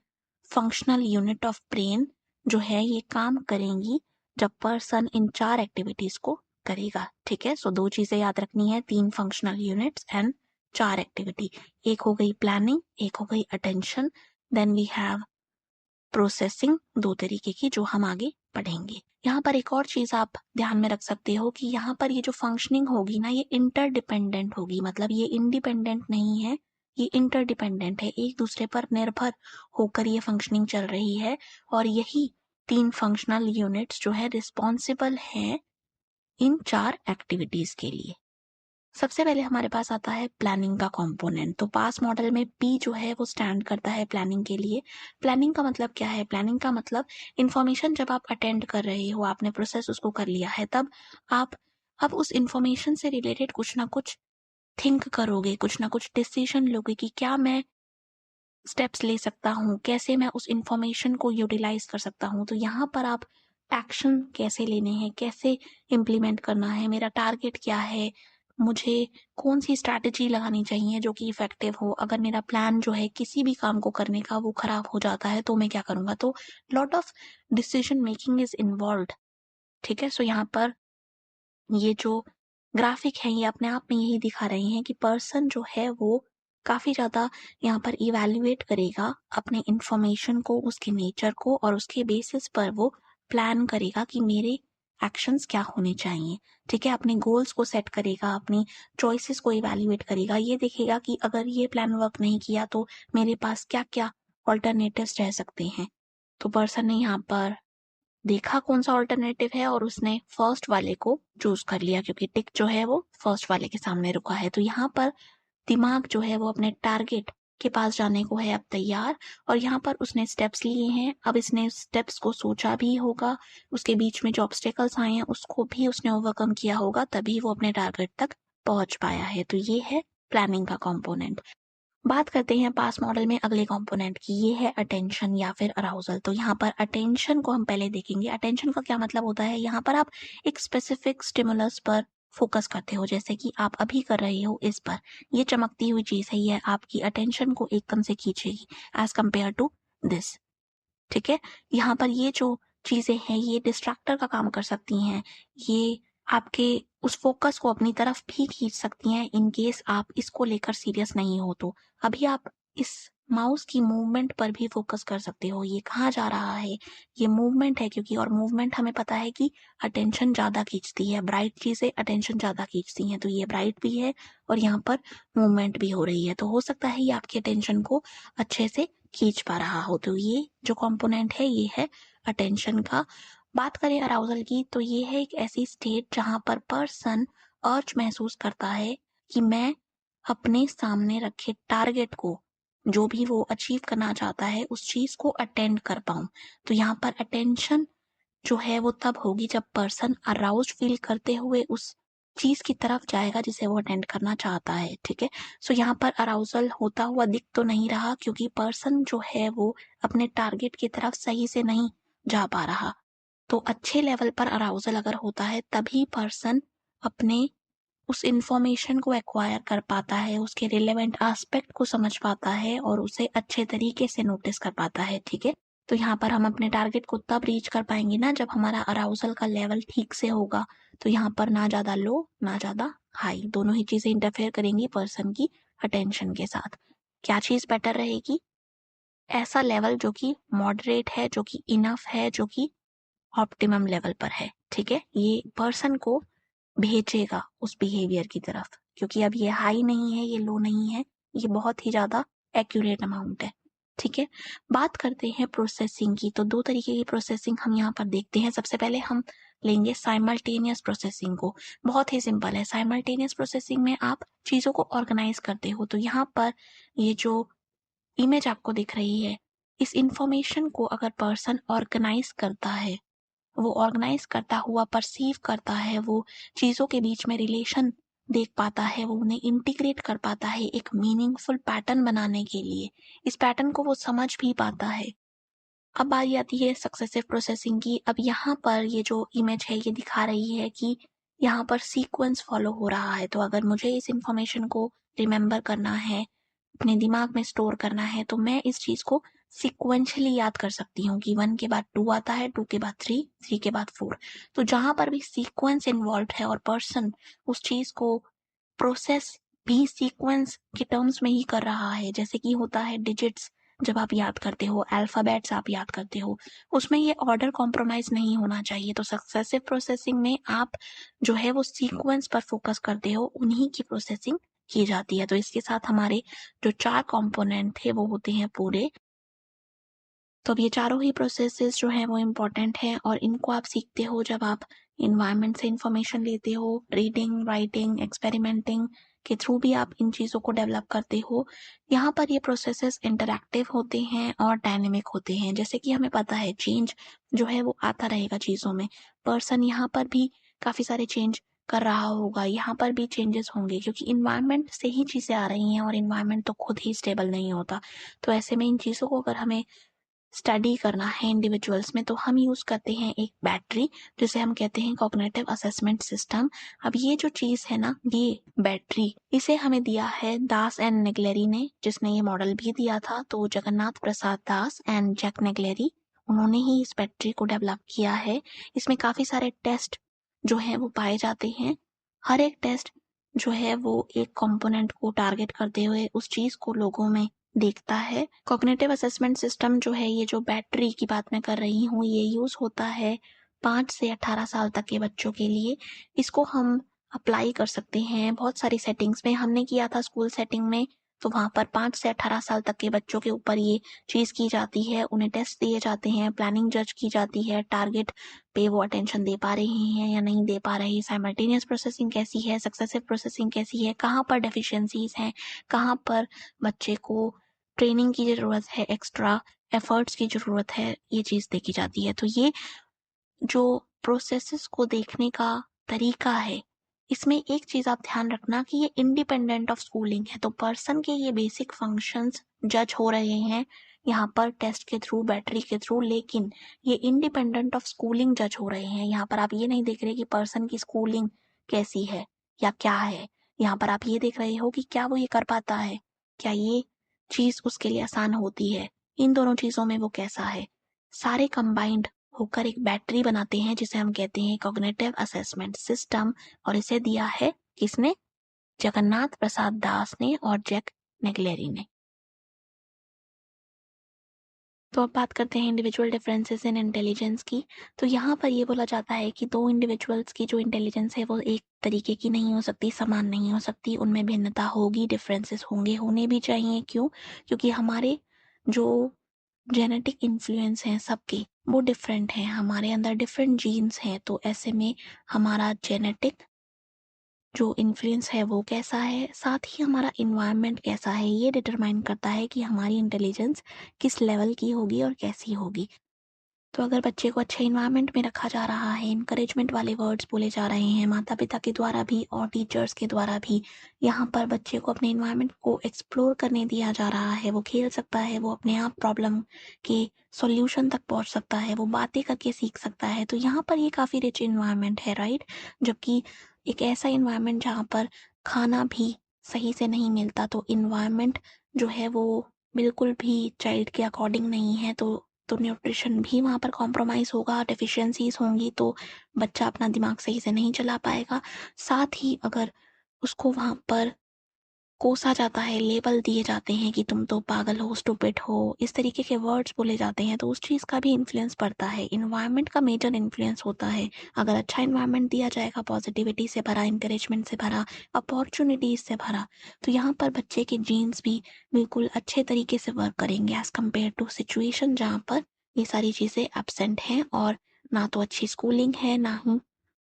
फंक्शनल यूनिट ऑफ ब्रेन जो है ये काम करेंगी जब पर्सन इन 4 एक्टिविटीज़ को करेगा, ठीक है? सो 2 चीज़ें याद रखनी है, 3 फंक्शनल यूनिट्स एंड 4 एक्टिविटी। एक हो गई प्लानिंग, एक हो गई attention, then we have processing, दो तरीके की जो हम आगे पढ़ेंगे। यहाँ पर एक और चीज आप ध्यान में रख सकते हो कि यहाँ पर ये जो फंक्शनिंग होगी ना, ये इंटरडिपेंडेंट होगी, मतलब ये इंडिपेंडेंट नहीं है, ये इंटरडिपेंडेंट है, एक दूसरे पर निर्भर होकर ये फंक्शनिंग चल रही है। और यही 3 फंक्शनल यूनिट्स जो है रिस्पॉन्सिबल हैं इन 4 एक्टिविटीज के लिए। सबसे पहले हमारे पास आता है प्लानिंग का कंपोनेंट। तो पास मॉडल में पी जो है वो स्टैंड करता है प्लानिंग के लिए। प्लानिंग का मतलब क्या है? प्लानिंग का मतलब इंफॉर्मेशन जब आप अटेंड कर रहे हो, आपने प्रोसेस उसको कर लिया है, तब आप अब उस इंफॉर्मेशन से रिलेटेड कुछ ना कुछ थिंक करोगे, कुछ ना कुछ डिसीजन लोगे कि क्या मैं स्टेप्स ले सकता हूँ, कैसे मैं उस इंफॉर्मेशन को यूटिलाइज कर सकता हूँ। तो यहाँ पर आप एक्शन कैसे लेने हैं, कैसे इम्प्लीमेंट करना है, मेरा टारगेट क्या है, मुझे कौन सी स्ट्रैटेजी लगानी चाहिए जो कि इफेक्टिव हो, अगर मेरा प्लान जो है किसी भी काम को करने का वो खराब हो जाता है तो मैं क्या करूंगा। तो lot of decision making is involved. ठीक है, सो यहाँ पर ये जो ग्राफिक है ये अपने आप में यही दिखा रहे हैं कि पर्सन जो है वो काफी ज्यादा यहाँ पर इवैल्यूएट करेगा अपने इंफॉर्मेशन को, उसके नेचर को, और उसके बेसिस पर वो प्लान करेगा कि मेरे एक्शंस क्या होने चाहिए। ठीक है, अपने गोल्स को सेट करेगा, अपनी चॉइसेस को इवैल्यूएट करेगा, ये देखेगा कि अगर ये प्लान वर्क नहीं किया तो मेरे पास क्या क्या ऑल्टरनेटिव्स रह सकते हैं। तो पर्सन ने यहाँ पर देखा कौन सा ऑल्टरनेटिव है और उसने फर्स्ट वाले को चूज कर लिया, क्योंकि टिक जो है वो फर्स्ट वाले के सामने रुका है। तो यहाँ पर दिमाग जो है वो अपने टारगेट के पास जाने को है अब तैयार, और यहाँ पर उसने स्टेप्स लिए हैं। अब इसने स्टेप्स को सोचा भी होगा, उसके बीच में जो ऑब्स्टेकल्स आए हैं उसको भी उसने ओवरकम किया होगा, तभी वो अपने टारगेट तक पहुंच पाया है। तो ये है प्लानिंग का कंपोनेंट। बात करते हैं पास मॉडल में अगले कंपोनेंट की, ये है अटेंशन या फिर अराउजल। तो यहाँ पर अटेंशन को हम पहले देखेंगे। अटेंशन का क्या मतलब होता है? यहाँ पर आप एक स्पेसिफिक स्टिमुलस पर फोकस करते हो, जैसे कि आप अभी कर रहे हो इस पर, ये चमकती हुई चीज है, ये आपकी अटेंशन को एकदम से खींचेगी एज कम्पेयर टू दिस। ठीक है, यहाँ पर ये जो चीजें हैं ये डिस्ट्रैक्टर का काम कर सकती हैं, ये आपके उस फोकस को अपनी तरफ भी खींच सकती हैं इन केस आप इसको लेकर सीरियस नहीं हो। तो अभी आप इस माउस की मूवमेंट पर भी फोकस कर सकते हो, ये कहाँ जा रहा है, ये मूवमेंट है, क्योंकि और मूवमेंट हमें पता है कि अटेंशन ज्यादा खींचती है, ब्राइट चीजें अटेंशन ज्यादा खींचती हैं। तो ये ब्राइट भी है और यहाँ पर मूवमेंट भी हो रही है, तो हो सकता है ये आपकी अटेंशन को अच्छे से खींच पा रहा हो। तो ये जो कंपोनेंट है ये है अटेंशन का। बात करें अराउजल की, तो ये है एक ऐसी स्टेट जहां पर पर्सन अर्ज महसूस करता है कि मैं अपने सामने रखे टारगेट को, जो भी वो अचीव करना चाहता है, उस चीज को अटेंड कर पाऊं। तो यहाँ पर अटेंशन जो है वो तब होगी जब पर्सन अराउज्ड फील करते हुए उस चीज की तरफ जाएगा जिसे वो अटेंड करना चाहता है। ठीक है, सो यहाँ पर अराउजल होता हुआ दिख तो नहीं रहा, क्योंकि पर्सन जो है वो अपने टारगेट की तरफ सही से नहीं जा पा रहा। तो अच्छे लेवल पर अराउजल अगर होता है तभी पर्सन अपने उस इंफॉर्मेशन को एक्वायर कर पाता है, उसके रिलेवेंट एस्पेक्ट को समझ पाता है और उसे अच्छे तरीके से नोटिस कर पाता है। ठीक है, तो यहाँ पर हम अपने टारगेट को तब रीच कर पाएंगे ना जब हमारा अराउजल का लेवल ठीक से होगा। तो यहाँ पर ना ज्यादा लो ना ज्यादा हाई, दोनों ही चीजें इंटरफेयर करेंगी पर्सन की अटेंशन के साथ। क्या चीज बेटर रहेगी? ऐसा लेवल जो कि मॉडरेट है, जो कि इनफ है, जो कि ऑप्टिमम लेवल पर है। ठीक है, ये पर्सन को भेजेगा उस बिहेवियर की तरफ, क्योंकि अब ये हाई नहीं है, ये लो नहीं है, ये बहुत ही ज्यादा एक्यूरेट अमाउंट है। ठीक है, बात करते हैं प्रोसेसिंग की। तो दो तरीके की प्रोसेसिंग हम यहाँ पर देखते हैं। सबसे पहले हम लेंगे साइमल्टेनियस प्रोसेसिंग को। बहुत ही सिंपल है। साइमल्टेनियस प्रोसेसिंग में आप चीजों को ऑर्गेनाइज करते हो। तो यहाँ पर ये जो इमेज आपको दिख रही है, इस इंफॉर्मेशन को अगर पर्सन ऑर्गेनाइज करता है, वो ऑर्गेनाइज करता हुआ परसीव करता है, वो चीजों के बीच में रिलेशन देख पाता है, वो उन्हें इंटीग्रेट कर पाता है एक मीनिंगफुल पैटर्न बनाने के लिए, इस पैटर्न को वो समझ भी पाता है। अब बारी आती है सक्सेसिव प्रोसेसिंग की। अब यहाँ पर ये जो इमेज है ये दिखा रही है कि यहाँ पर सीक्वेंस फॉलो हो रहा है। तो अगर मुझे इस इंफॉर्मेशन को रिमेम्बर करना है, अपने दिमाग में स्टोर करना है, तो मैं इस चीज को सिक्वेंशली याद कर सकती हूँ कि 1 के बाद 2 आता है, 2 के बाद 3, 3 के बाद 4। तो जहां पर भी सीक्वेंस इन्वॉल्व है और पर्सन उस चीज को प्रोसेस भी सीक्वेंस के टर्म्स में ही कर रहा है, जैसे कि होता है डिजिट्स जब आप याद करते हो, अल्फ़ाबेट्स आप याद करते हो, उसमें ये ऑर्डर कॉम्प्रोमाइज़ नहीं होना चाहिए। तो सक्सेसिव प्रोसेसिंग में आप जो है वो सीक्वेंस पर फ़ोकस करते हो, उन्हीं की प्रोसेसिंग की जाती है। तो इसके साथ हमारे जो 4 कंपोनेंट थे वो होते हैं पूरे। तो अब ये चारों ही प्रोसेसेस जो हैं वो इम्पोर्टेंट हैं और इनको आप सीखते हो जब आप एनवायरनमेंट से इंफॉर्मेशन लेते हो, रीडिंग, राइटिंग, एक्सपेरिमेंटिंग के थ्रू भी आप इन चीज़ों को डेवलप करते हो। यहाँ पर ये प्रोसेसेस इंटरैक्टिव होते हैं और डायनेमिक होते हैं। जैसे कि हमें पता है चेंज जो है वो आता रहेगा चीज़ों में। पर्सन यहाँ पर भी काफ़ी सारे चेंज कर रहा होगा, यहाँ पर भी चेंजेस होंगे क्योंकि एनवायरनमेंट से ही चीज़ें आ रही हैं और एनवायरनमेंट तो खुद ही स्टेबल नहीं होता। तो ऐसे में इन चीज़ों को अगर हमें स्टडी करना है इंडिविजुअल्स में तो हम यूज़ करते हैं एक बैटरी जिसे हम कहते हैं कॉग्निटिव असेसमेंट सिस्टम। अब ये जो चीज़ है ना, ये बैटरी इसे हमें दिया है दास एंड नेग्लेरी ने, जिसने ये मॉडल भी दिया था। तो जगन्नाथ प्रसाद दास एंड जैक नेग्लेरी, उन्होंने ही इस बैटरी को डेवलप किया है। इसमें काफ़ी सारे टेस्ट जो है वो पाए जाते हैं। हर एक टेस्ट जो है वो एक कंपोनेंट को टारगेट करते हुए उस चीज़ को लोगों में देखता है। कॉग्निटिव असेसमेंट सिस्टम जो है, ये जो बैटरी की बात मैं कर रही हूँ, ये यूज़ होता है 5 से 18 साल तक के बच्चों के लिए। इसको हम अप्लाई कर सकते हैं बहुत सारी सेटिंग्स में। हमने किया था स्कूल सेटिंग में, तो वहाँ पर 5 से 18 साल तक के बच्चों के ऊपर ये चीज़ की जाती है। उन्हें टेस्ट दिए जाते हैं, प्लानिंग जज की जाती है, टारगेट पे वो अटेंशन दे पा रहे हैं या नहीं दे पा रहे, साइमल्टेनियस प्रोसेसिंग कैसी है, सक्सेसिव प्रोसेसिंग कैसी है, कहाँ पर डेफिशिएंसीज हैं, कहाँ पर बच्चे को ट्रेनिंग की ज़रूरत है, एक्स्ट्रा एफर्ट्स की ज़रूरत है, ये चीज़ देखी जाती है। तो ये जो प्रोसेसेस को देखने का तरीका है, इसमें एक चीज़ आप ध्यान रखना कि ये इंडिपेंडेंट ऑफ स्कूलिंग है। तो पर्सन के ये बेसिक फंक्शंस जज हो रहे हैं यहाँ पर टेस्ट के थ्रू, बैटरी के थ्रू, लेकिन ये इंडिपेंडेंट ऑफ स्कूलिंग जज हो रहे हैं। यहाँ पर आप ये नहीं देख रहे कि पर्सन की स्कूलिंग कैसी है या क्या है। यहाँ पर आप ये देख रहे हो कि क्या वो ये कर पाता है, क्या ये चीज़ उसके लिए आसान होती है, इन दोनों चीज़ों में वो कैसा है। सारे कंबाइंड होकर एक बैटरी बनाते हैं जिसे हम कहते हैं कॉग्निटिव असेसमेंट सिस्टम। और इसे दिया है किसने? जगन्नाथ प्रसाद दास ने और जैक नेग्लेरी ने। तो अब बात करते हैं इंडिविजुअल डिफरेंसेस इन इंटेलिजेंस की। तो यहाँ पर ये बोला जाता है कि दो इंडिविजुअल्स की जो इंटेलिजेंस है वो एक तरीके की नहीं हो सकती, समान नहीं हो सकती, उनमें भिन्नता होगी, डिफरेंसेस होंगे, होने भी चाहिए। क्यों? क्योंकि हमारे जो जेनेटिक इन्फ्लुएंस हैं सबके, वो डिफरेंट हैं, हमारे अंदर डिफरेंट जीन्स हैं। तो ऐसे में हमारा जेनेटिक जो इन्फ्लुएंस है वो कैसा है, साथ ही हमारा इन्वायरमेंट कैसा है, ये डिटरमाइन करता है कि हमारी इंटेलिजेंस किस लेवल की होगी और कैसी होगी। तो अगर बच्चे को अच्छे इन्वायरमेंट में रखा जा रहा है, इनकरेजमेंट वाले वर्ड्स बोले जा रहे हैं माता पिता के द्वारा भी और टीचर्स के द्वारा भी, यहाँ पर बच्चे को अपने इन्वायरमेंट को एक्सप्लोर करने दिया जा रहा है, वो खेल सकता है, वो अपने आप प्रॉब्लम के सॉल्यूशन तक पहुंच सकता है, वो बातें करके सीख सकता है। तो यहाँ पर ये काफ़ी रिच इन्वायरमेंट है, राइट। जबकि एक ऐसा इन्वायरमेंट जहाँ पर खाना भी सही से नहीं मिलता, तो इन्वायरमेंट जो है वो बिल्कुल भी चाइल्ड के अकॉर्डिंग नहीं है, तो न्यूट्रिशन भी वहाँ पर कॉम्प्रोमाइज़ होगा, डेफिशिएंसीज़ होंगी, तो बच्चा अपना दिमाग सही से नहीं चला पाएगा। साथ ही अगर उसको वहाँ पर कोसा जाता है, लेबल दिए जाते हैं कि तुम तो पागल हो, स्टूपिड हो, इस तरीके के वर्ड्स बोले जाते हैं, तो उस चीज़ का भी इन्फ्लुएंस पड़ता है। एनवायरनमेंट का मेजर इन्फ्लुएंस होता है। अगर अच्छा एनवायरनमेंट दिया जाएगा, पॉजिटिविटी से भरा, एनकरेजमेंट से भरा, अपॉर्चुनिटीज़ से भरा, तो यहाँ पर बच्चे के जीन्स भी बिल्कुल अच्छे तरीके से वर्क करेंगे एज़ कम्पेयर टू सिचुएशन जहाँ पर ये सारी चीज़ें एब्सेंट हैं और ना तो अच्छी स्कूलिंग है, ना ही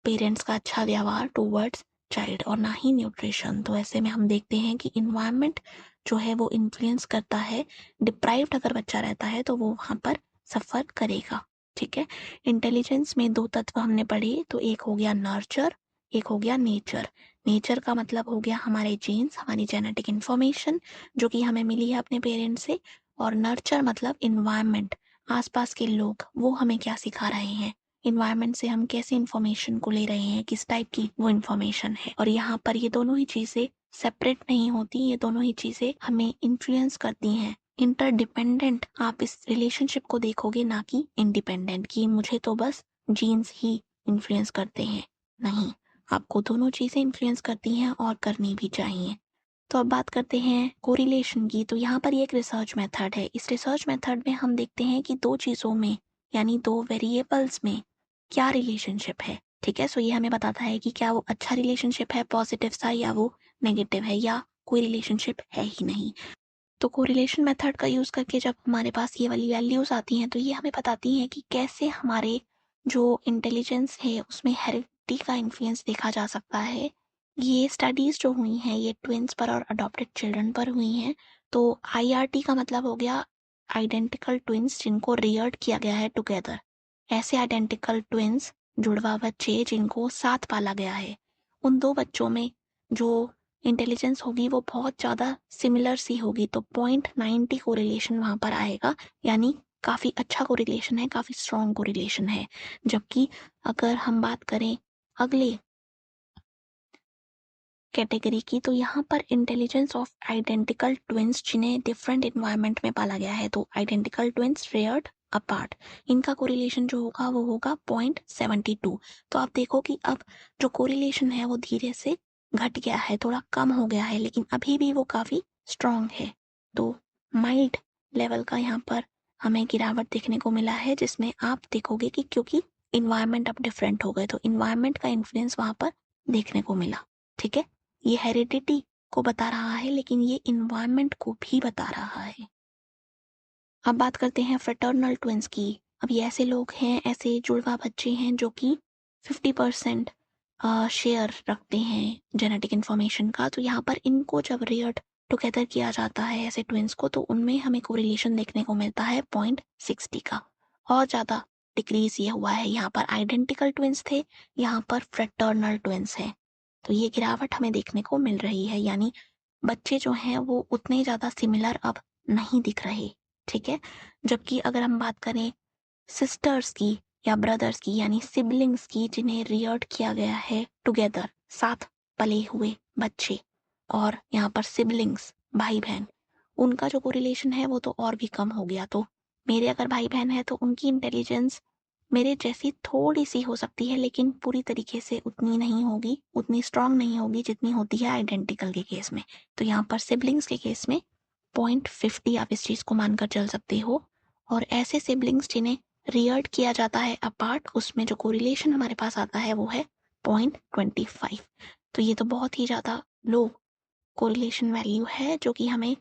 पेरेंट्स का अच्छा व्यवहार टुवर्ड्स चाइल्ड और ना ही न्यूट्रिशन। तो ऐसे में हम देखते हैं कि इन्वायरमेंट जो है वो इन्फ्लुएंस करता है। डिप्राइव्ड अगर बच्चा रहता है तो वो वहाँ पर सफ़र करेगा। ठीक है। इंटेलिजेंस में दो तत्व हमने पढ़े, तो एक हो गया नर्चर, एक हो गया नेचर। नेचर का मतलब हो गया हमारे जीन्स, हमारी जेनेटिक इन्फॉर्मेशन जो कि हमें मिली है अपने पेरेंट्स से। और नर्चर मतलब इन्वायरमेंट, आसपास के लोग, वो हमें क्या सिखा रहे हैं, इन्वायरमेंट से हम कैसे इन्फॉर्मेशन को ले रहे हैं, किस टाइप की वो इन्फॉर्मेशन है। और यहाँ पर ये दोनों ही चीज़ें सेपरेट नहीं होती, ये दोनों ही चीज़ें हमें इन्फ्लुएंस करती हैं। इंटरडिपेंडेंट आप इस रिलेशनशिप को देखोगे, ना कि इंडिपेंडेंट कि मुझे तो बस जीन्स ही इन्फ्लुएंस करते हैं। नहीं, आपको दोनों चीज़ें इन्फ्लुएंस करती हैं और करनी भी चाहिए। तो अब बात करते हैं कोरिलेशन की। तो यहाँ पर ये एक रिसर्च मेथड है। इस रिसर्च मेथड में हम देखते हैं कि दो चीज़ों में यानी दो वेरिएबल्स में क्या रिलेशनशिप है। ठीक है, सो ये हमें बताता है कि क्या वो अच्छा रिलेशनशिप है पॉजिटिव सा, या वो नेगेटिव है, या कोई रिलेशनशिप है ही नहीं। तो कोरिलेशन मेथड का यूज़ करके जब हमारे पास ये वाली वैल्यूज़ आती हैं तो ये हमें बताती हैं कि कैसे हमारे जो इंटेलिजेंस है उसमें हेरिडिटी का इन्फ्लुएंस देखा जा सकता है। ये स्टडीज़ जो हुई हैं ये ट्विन्स पर और अडॉप्टेड चिल्ड्रन पर हुई हैं। तो आईआरटी का मतलब हो गया आइडेंटिकल ट्विन्स जिनको रियर्ड किया गया है टुगेदर। ऐसे आइडेंटिकल ट्विन्स जुड़वा बच्चे जिनको साथ पाला गया है, उन दो बच्चों में जो इंटेलिजेंस होगी वो बहुत ज़्यादा सिमिलर सी होगी। तो 0.90 कोरिलेशन वहाँ पर आएगा, यानी काफ़ी अच्छा कोरिलेशन है, काफ़ी स्ट्रॉन्ग कोरिलेशन है। जबकि अगर हम बात करें अगले कैटेगरी की, तो यहाँ पर इंटेलिजेंस ऑफ आइडेंटिकल ट्विन्स जिन्हें डिफरेंट इन्वायरमेंट में पाला गया है, तो आइडेंटिकल ट्विन्स रेयर्ड अपार्ट, इनका कोरिलेशन जो होगा वो होगा 0.72। तो आप देखो कि अब जो कोरिलेशन है वो धीरे से घट गया है, थोड़ा कम हो गया है, लेकिन अभी भी वो काफ़ी स्ट्रॉन्ग है। तो माइल्ड लेवल का यहाँ पर हमें गिरावट देखने को मिला है, जिसमें आप देखोगे कि क्योंकि इन्वायरमेंट अब डिफरेंट हो गए तो इन्वायरमेंट का इन्फ्लुएंस वहाँ पर देखने को मिला। ठीक है, ये हेरिडिटी को बता रहा है लेकिन ये इन्वायरमेंट को भी बता रहा है। अब बात करते हैं फ्रेटर्नल ट्विंस की। अब ये ऐसे लोग हैं, ऐसे जुड़वा बच्चे हैं जो कि 50% शेयर रखते हैं जेनेटिक इन्फॉर्मेशन का। तो यहाँ पर इनको जब रियर्ड टुगेदर किया जाता है ऐसे ट्विंस को, तो उनमें हमें कोरिलेशन देखने को मिलता है 0.60 का। और ज़्यादा डिक्रीज ये हुआ है। यहाँ पर आइडेंटिकल ट्विंस थे, यहाँ पर फ्रेटर्नल ट्विंस हैं। तो ये गिरावट हमें देखने को मिल रही है, यानी बच्चे जो हैं वो उतने ज़्यादा सिमिलर अब नहीं दिख रहे। ठीक है, जबकि अगर हम बात करें सिस्टर्स की या ब्रदर्स की यानी सिबलिंग्स की जिन्हें रियर्ड किया गया है टुगेदर, साथ पले हुए बच्चे, और यहाँ पर सिबलिंग्स भाई बहन, उनका जो कोरिलेशन है वो तो और भी कम हो गया। तो मेरे अगर भाई बहन है तो उनकी इंटेलिजेंस मेरे जैसी थोड़ी सी हो सकती है, लेकिन पूरी तरीके से उतनी नहीं होगी, उतनी स्ट्रांग नहीं होगी जितनी होती है आइडेंटिकल के केस में। तो यहाँ पर सिबलिंग्स के केस में 0.50 आप इस चीज़ को मानकर चल सकते हो। और ऐसे सिबलिंग्स जिन्हें रियर्ड किया जाता है अपार्ट, उसमें जो कोरिलेशन हमारे पास आता है वो है 0.25। तो ये तो बहुत ही ज़्यादा लो कोरिलेशन वैल्यू है, जो कि हमें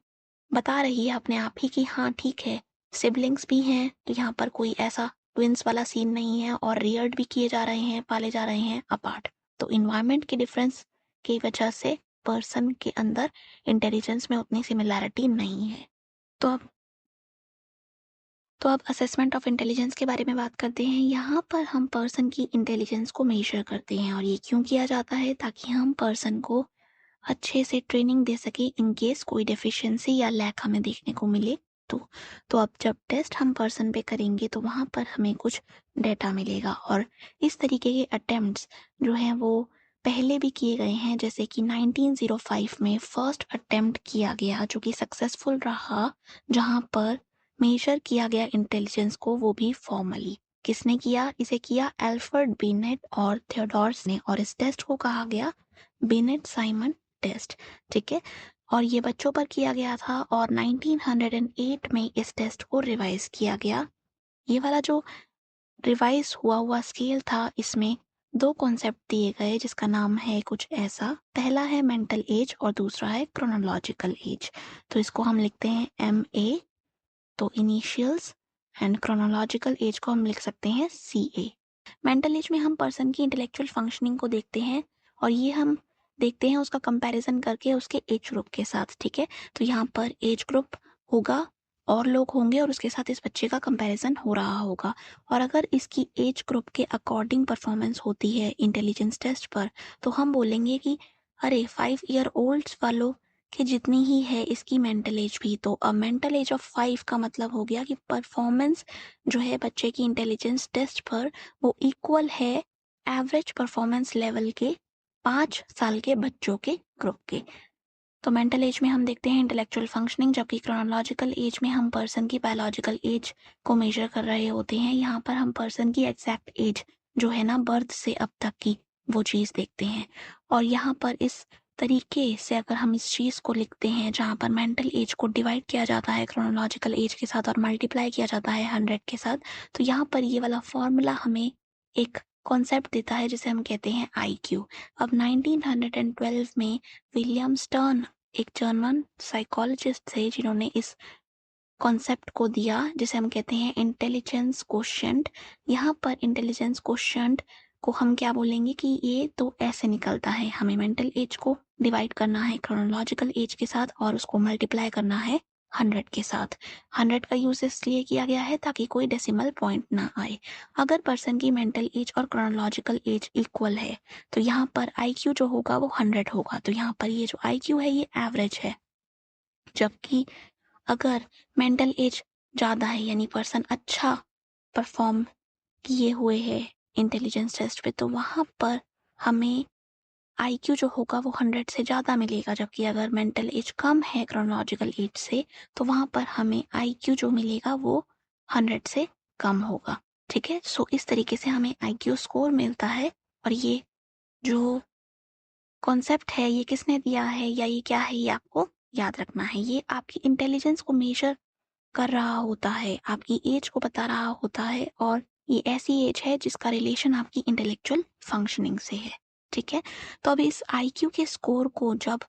बता रही है अपने आप ही कि हाँ ठीक है, सिबलिंग्स भी हैं तो यहाँ पर कोई ऐसा ट्विंस वाला सीन नहीं है, और रियर्ड भी किए जा रहे हैं, पाले जा रहे हैं अपार्ट। तो इन्वायरमेंट के डिफरेंस की वजह से पर्सन के अंदर इंटेलिजेंस में उतनी सिमिलैरिटी नहीं है। तो अब असेसमेंट ऑफ इंटेलिजेंस के बारे में बात करते हैं। यहाँ पर हम पर्सन की इंटेलिजेंस को मेजर करते हैं, और ये क्यों किया जाता है, ताकि हम पर्सन को अच्छे से ट्रेनिंग दे सके इन केस कोई डेफिशिएंसी या लैक हमें देखने को मिले। तो अब जब टेस्ट हम पर्सन पे करेंगे तो वहाँ पर हमें कुछ डेटा मिलेगा, और इस तरीके के अटेम्प्ट्स जो हैं वो पहले भी किए गए हैं। जैसे कि 1905 में फर्स्ट अटेम्प्ट किया गया जो कि सक्सेसफुल रहा, जहाँ पर मेजर किया गया इंटेलिजेंस को, वो भी फॉर्मली। किसने किया इसे? किया एल्फ्रेड बिनेट और थियोडोरस ने, और इस टेस्ट को कहा गया बिनेट साइमन टेस्ट। ठीक है, और ये बच्चों पर किया गया था, और 1908 में इस टेस्ट को रिवाइज किया गया। ये वाला जो रिवाइज हुआ स्केल था, इसमें दो कॉन्सेप्ट दिए गए जिसका नाम है कुछ ऐसा। पहला है मेंटल एज और दूसरा है क्रोनोलॉजिकल एज। तो इसको हम लिखते हैं MA, तो इनिशियल्स, एंड क्रोनोलॉजिकल एज को हम लिख सकते हैं CA। मेंटल एज में हम पर्सन की इंटेलेक्चुअल फंक्शनिंग को देखते हैं, और ये हम देखते हैं उसका कंपैरिजन करके उसके एज ग्रुप के साथ। ठीक है, तो यहाँ पर एज ग्रुप होगा, और लोग होंगे, और उसके साथ इस बच्चे का कंपैरिजन हो रहा होगा। और अगर इसकी एज ग्रुप के अकॉर्डिंग परफॉर्मेंस होती है इंटेलिजेंस टेस्ट पर, तो हम बोलेंगे कि अरे 5 ईयर ओल्ड्स वालों कि जितनी ही है इसकी मेंटल एज भी। तो अब मेंटल एज ऑफ 5 का मतलब हो गया कि परफॉर्मेंस जो है बच्चे की इंटेलिजेंस टेस्ट पर वो इक्वल है एवरेज परफॉर्मेंस लेवल के 5 साल के बच्चों के ग्रुप के। तो मेंटल एज में हम देखते हैं इंटेलेक्चुअल फंक्शनिंग, जबकि क्रोनोलॉजिकल एज में हम पर्सन की बायोलॉजिकल एज को मेजर कर रहे होते हैं। यहाँ पर हम पर्सन की एग्जैक्ट एज जो है ना बर्थ से अब तक की, वो चीज़ देखते हैं। और यहाँ पर इस तरीके से अगर हम इस चीज़ को लिखते हैं जहाँ पर मेंटल एज को डिवाइड किया जाता है क्रोनोलॉजिकल एज के साथ और मल्टीप्लाई किया जाता है 100 के साथ, तो यहाँ पर ये वाला फॉर्मूला हमें एक कॉन्सेप्ट देता है जिसे हम कहते हैं आईक्यू। अब 1912 में विलियम स्टर्न एक जर्मन साइकोलॉजिस्ट थे जिन्होंने इस कॉन्सेप्ट को दिया जिसे हम कहते हैं इंटेलिजेंस कोशेंट। यहाँ पर इंटेलिजेंस कोशेंट को हम क्या बोलेंगे कि ये तो ऐसे निकलता है, हमें मेंटल एज को डिवाइड करना है क्रोनोलॉजिकल एज के साथ और उसको मल्टीप्लाई करना है 100 के साथ। 100 का यूज इसलिए किया गया है ताकि कोई डेसिमल पॉइंट ना आए। अगर पर्सन की मेंटल एज और क्रोनोलॉजिकल एज इक्वल है तो यहाँ पर आईक्यू जो होगा वो 100 होगा। तो यहाँ पर ये जो आईक्यू है ये एवरेज है, जबकि अगर मेंटल एज ज़्यादा है यानी पर्सन अच्छा परफॉर्म किए हुए है इंटेलिजेंस टेस्ट पे तो वहाँ पर हमें आईक्यू जो होगा वो 100 से ज़्यादा मिलेगा। जबकि अगर मेंटल एज कम है क्रोनोलॉजिकल एज से तो वहाँ पर हमें आईक्यू जो मिलेगा वो 100 से कम होगा। ठीक है, सो इस तरीके से हमें आईक्यू स्कोर मिलता है। और ये जो कॉन्सेप्ट है ये किसने दिया है या ये क्या है ये आपको याद रखना है। ये आपकी इंटेलिजेंस को मेजर कर रहा होता है, आपकी एज को बता रहा होता है और ये ऐसी एज है जिसका रिलेशन आपकी इंटेलेक्चुअल फंक्शनिंग से है। ठीक है, तो अब इस आईक्यू के स्कोर को जब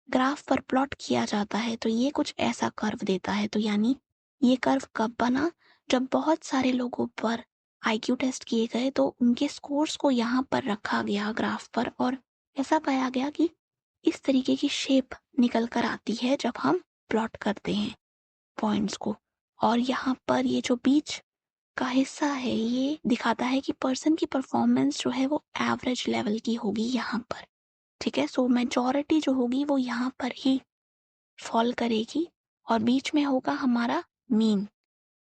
ग्राफ पर प्लॉट किया जाता है तो ये कुछ ऐसा कर्व देता है। तो यानी ये कर्व कब बना, जब बहुत सारे लोगों पर आईक्यू टेस्ट किए गए तो उनके स्कोर्स को यहाँ पर रखा गया ग्राफ पर और ऐसा पाया गया कि इस तरीके की शेप निकल कर आती है जब हम प्लॉट करते हैं पॉइंट्स को। और यहाँ पर ये जो बीच का हिस्सा है ये दिखाता है कि पर्सन की परफॉर्मेंस जो है वो एवरेज लेवल की होगी यहाँ पर। ठीक है, सो मेजॉरिटी जो होगी वो यहाँ पर ही फॉल करेगी और बीच में होगा हमारा मीन।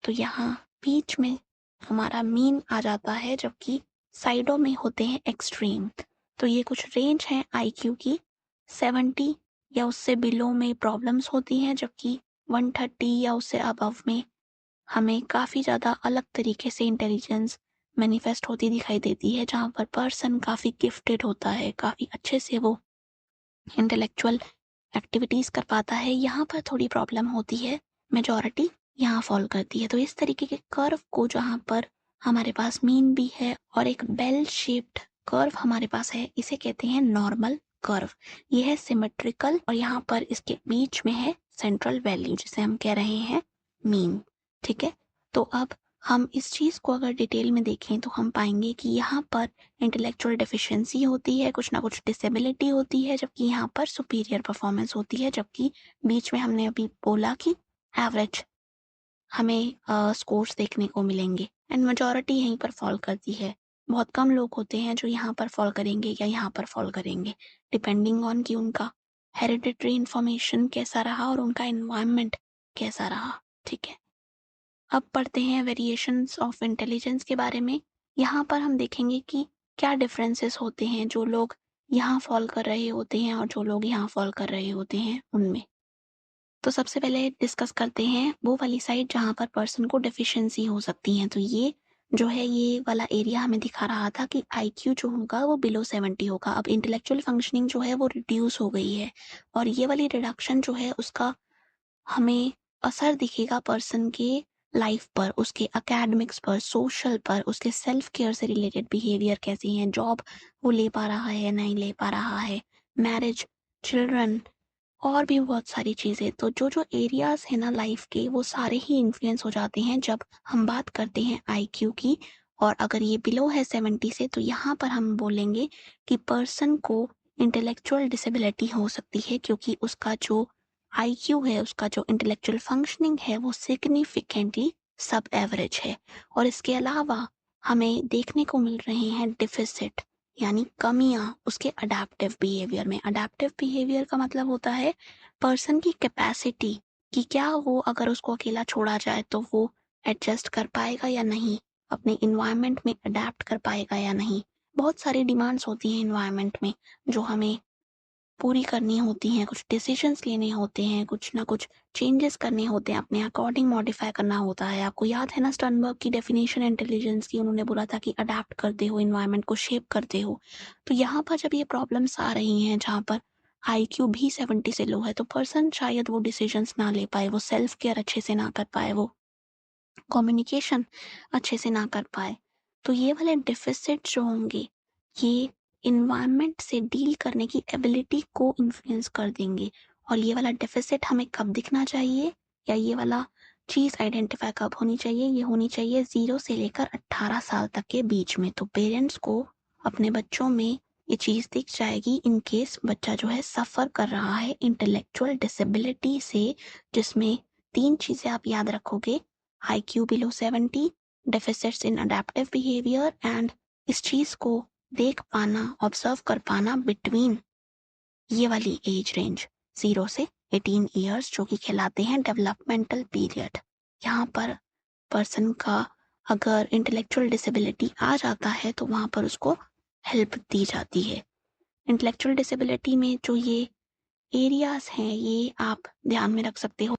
तो यहाँ बीच में हमारा मीन आ जाता है जबकि साइडों में होते हैं एक्सट्रीम। तो ये कुछ रेंज है आईक्यू की। 70 या उससे बिलो में प्रॉब्लम्स होती हैं, जबकि 130 या उससे अबव में हमें काफ़ी ज़्यादा अलग तरीके से इंटेलिजेंस मैनिफेस्ट होती दिखाई देती है, जहाँ पर पर्सन काफ़ी गिफ्टेड होता है, काफ़ी अच्छे से वो इंटेलेक्चुअल एक्टिविटीज़ कर पाता है। यहाँ पर थोड़ी प्रॉब्लम होती है, मेजॉरिटी यहाँ फॉल करती है। तो इस तरीके के कर्व को जहाँ पर हमारे पास मीन भी है और एक बेल शेप्ड कर्व हमारे पास है, इसे कहते हैं नॉर्मल कर्व। ये है सिमेट्रिकल और यहाँ पर इसके बीच में है सेंट्रल वैल्यू जिसे हम कह रहे हैं मीन। ठीक है, तो अब हम इस चीज़ को अगर डिटेल में देखें तो हम पाएंगे कि यहाँ पर इंटेलेक्चुअल डेफिशिएंसी होती है, कुछ ना कुछ डिसेबिलिटी होती है, जबकि यहाँ पर सुपीरियर परफॉर्मेंस होती है। जबकि बीच में हमने अभी बोला कि एवरेज हमें स्कोर्स देखने को मिलेंगे एंड मेजॉरिटी यहीं पर फॉल करती है। बहुत कम लोग होते हैं जो यहाँ पर फॉल करेंगे या यहाँ पर फॉल करेंगे, डिपेंडिंग ऑन कि उनका हेरिडिटरी इंफॉर्मेशन कैसा रहा और उनका एनवायरनमेंट कैसा रहा। ठीक है, अब पढ़ते हैं वेरिएशंस ऑफ इंटेलिजेंस के बारे में। यहाँ पर हम देखेंगे कि क्या डिफरेंसेस होते हैं जो लोग यहाँ फॉल कर रहे होते हैं और जो लोग यहाँ फॉल कर रहे होते हैं उनमें। तो सबसे पहले डिस्कस करते हैं वो वाली साइड जहाँ पर पर्सन को डेफिशिएंसी हो सकती है। तो ये जो है ये वाला एरिया हमें दिखा रहा था कि आईक्यू जो होगा वो बिलो 70 होगा। अब इंटेलेक्चुअल फंक्शनिंग जो है वो रिड्यूस हो गई है और ये वाली रिडक्शन जो है उसका हमें असर दिखेगा पर्सन के लाइफ पर, उसके एकेडमिक्स पर, सोशल पर, उसके सेल्फ केयर से रिलेटेड बिहेवियर कैसी हैं, जॉब वो ले पा रहा है या नहीं ले पा रहा है, मैरिज, चिल्ड्रन और भी बहुत सारी चीज़ें। तो जो जो एरियाज है ना लाइफ के वो सारे ही इन्फ्लुएंस हो जाते हैं जब हम बात करते हैं आईक्यू की। और अगर ये बिलो है 70 से तो यहाँ पर हम बोलेंगे कि पर्सन को इंटेलेक्चुअल डिसेबिलिटी हो सकती है क्योंकि उसका जो आईक्यू है, उसका जो इंटेलेक्चुअल फंक्शनिंग है वो सिग्निफिकेंटली सब एवरेज है। और इसके अलावा हमें देखने को मिल रहे हैं डिफिसिट यानी कमियां उसके अडेप्टिव बिहेवियर में। अडेप्टिव बिहेवियर का मतलब होता है पर्सन की कैपेसिटी कि क्या वो अगर उसको अकेला छोड़ा जाए तो वो एडजस्ट कर पाएगा या नहीं, अपने इन्वायरमेंट में अडेप्ट कर पाएगा या नहीं। बहुत सारी डिमांड्स होती हैं इन्वायरमेंट में जो हमें पूरी करनी होती हैं, कुछ डिसीजंस लेने होते हैं, कुछ ना कुछ चेंजेस करने होते हैं, अपने अकॉर्डिंग मॉडिफाई करना होता है। आपको याद है ना स्टर्नबर्ग की डेफिनेशन इंटेलिजेंस की, उन्होंने बोला था कि अडेप्ट करते हो, इन्वायरमेंट को शेप करते हो। तो यहाँ पर जब ये प्रॉब्लम्स आ रही हैं जहाँ पर आईक्यू भी 70 से लो है, तो पर्सन शायद वो डिसीजंस ना ले पाए, वो सेल्फ केयर अच्छे से ना कर पाए, वो कम्युनिकेशन अच्छे से ना कर पाए। तो ये वाले डेफिसिट जो होंगे, ये इन्वायरमेंट से डील करने की एबिलिटी को इन्फ्लुएंस कर देंगे। और ये वाला डेफिसिट हमें कब दिखना चाहिए, या ये वाला चीज़ आइडेंटिफाई कब होनी चाहिए? ये होनी चाहिए 0 से लेकर 18 साल तक के बीच में। तो पेरेंट्स को अपने बच्चों में ये चीज़ दिख जाएगी इन केस बच्चा जो है सफ़र कर रहा है इंटेलेक्चुअल डिसेबिलिटी से, जिसमें 3 चीज़ें आप याद रखोगे: IQ below 70, deficits in adaptive behavior and इस चीज को देख पाना, ऑब्जर्व कर पाना बिटवीन ये वाली एज रेंज 0 से 18 ईयर्स, जो कि कहलाते हैं डेवलपमेंटल पीरियड। यहाँ पर पर्सन का अगर इंटेलेक्चुअल डिसेबिलिटी आ जाता है तो वहाँ पर उसको हेल्प दी जाती है। इंटेलेक्चुअल डिसेबिलिटी में जो ये एरियाज हैं, ये आप ध्यान में रख सकते हो।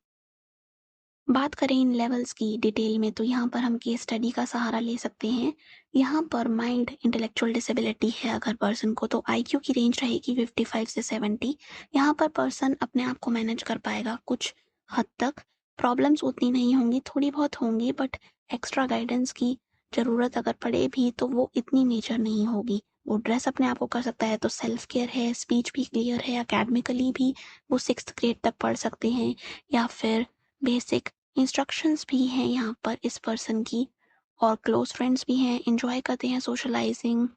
बात करें इन लेवल्स की डिटेल में, तो यहाँ पर हम केस स्टडी का सहारा ले सकते हैं। यहाँ पर माइल्ड इंटेलेक्चुअल डिसेबिलिटी है अगर पर्सन को, तो आईक्यू की रेंज रहेगी 55 से 70। यहाँ पर पर्सन अपने आप को मैनेज कर पाएगा कुछ हद तक, प्रॉब्लम्स उतनी नहीं होंगी, थोड़ी बहुत होंगी, बट एक्स्ट्रा गाइडेंस की ज़रूरत अगर पड़े भी तो वो इतनी मेजर नहीं होगी। वो ड्रेस अपने आप को कर सकता है, तो सेल्फ केयर है, स्पीच भी क्लियर है, अकेडमिकली भी वो 6th ग्रेड तक पढ़ सकते हैं, या फिर बेसिक इंस्ट्रक्शंस भी हैं यहाँ पर इस पर्सन की, और क्लोज फ्रेंड्स भी हैं, एंजॉय करते हैं सोशलाइजिंग।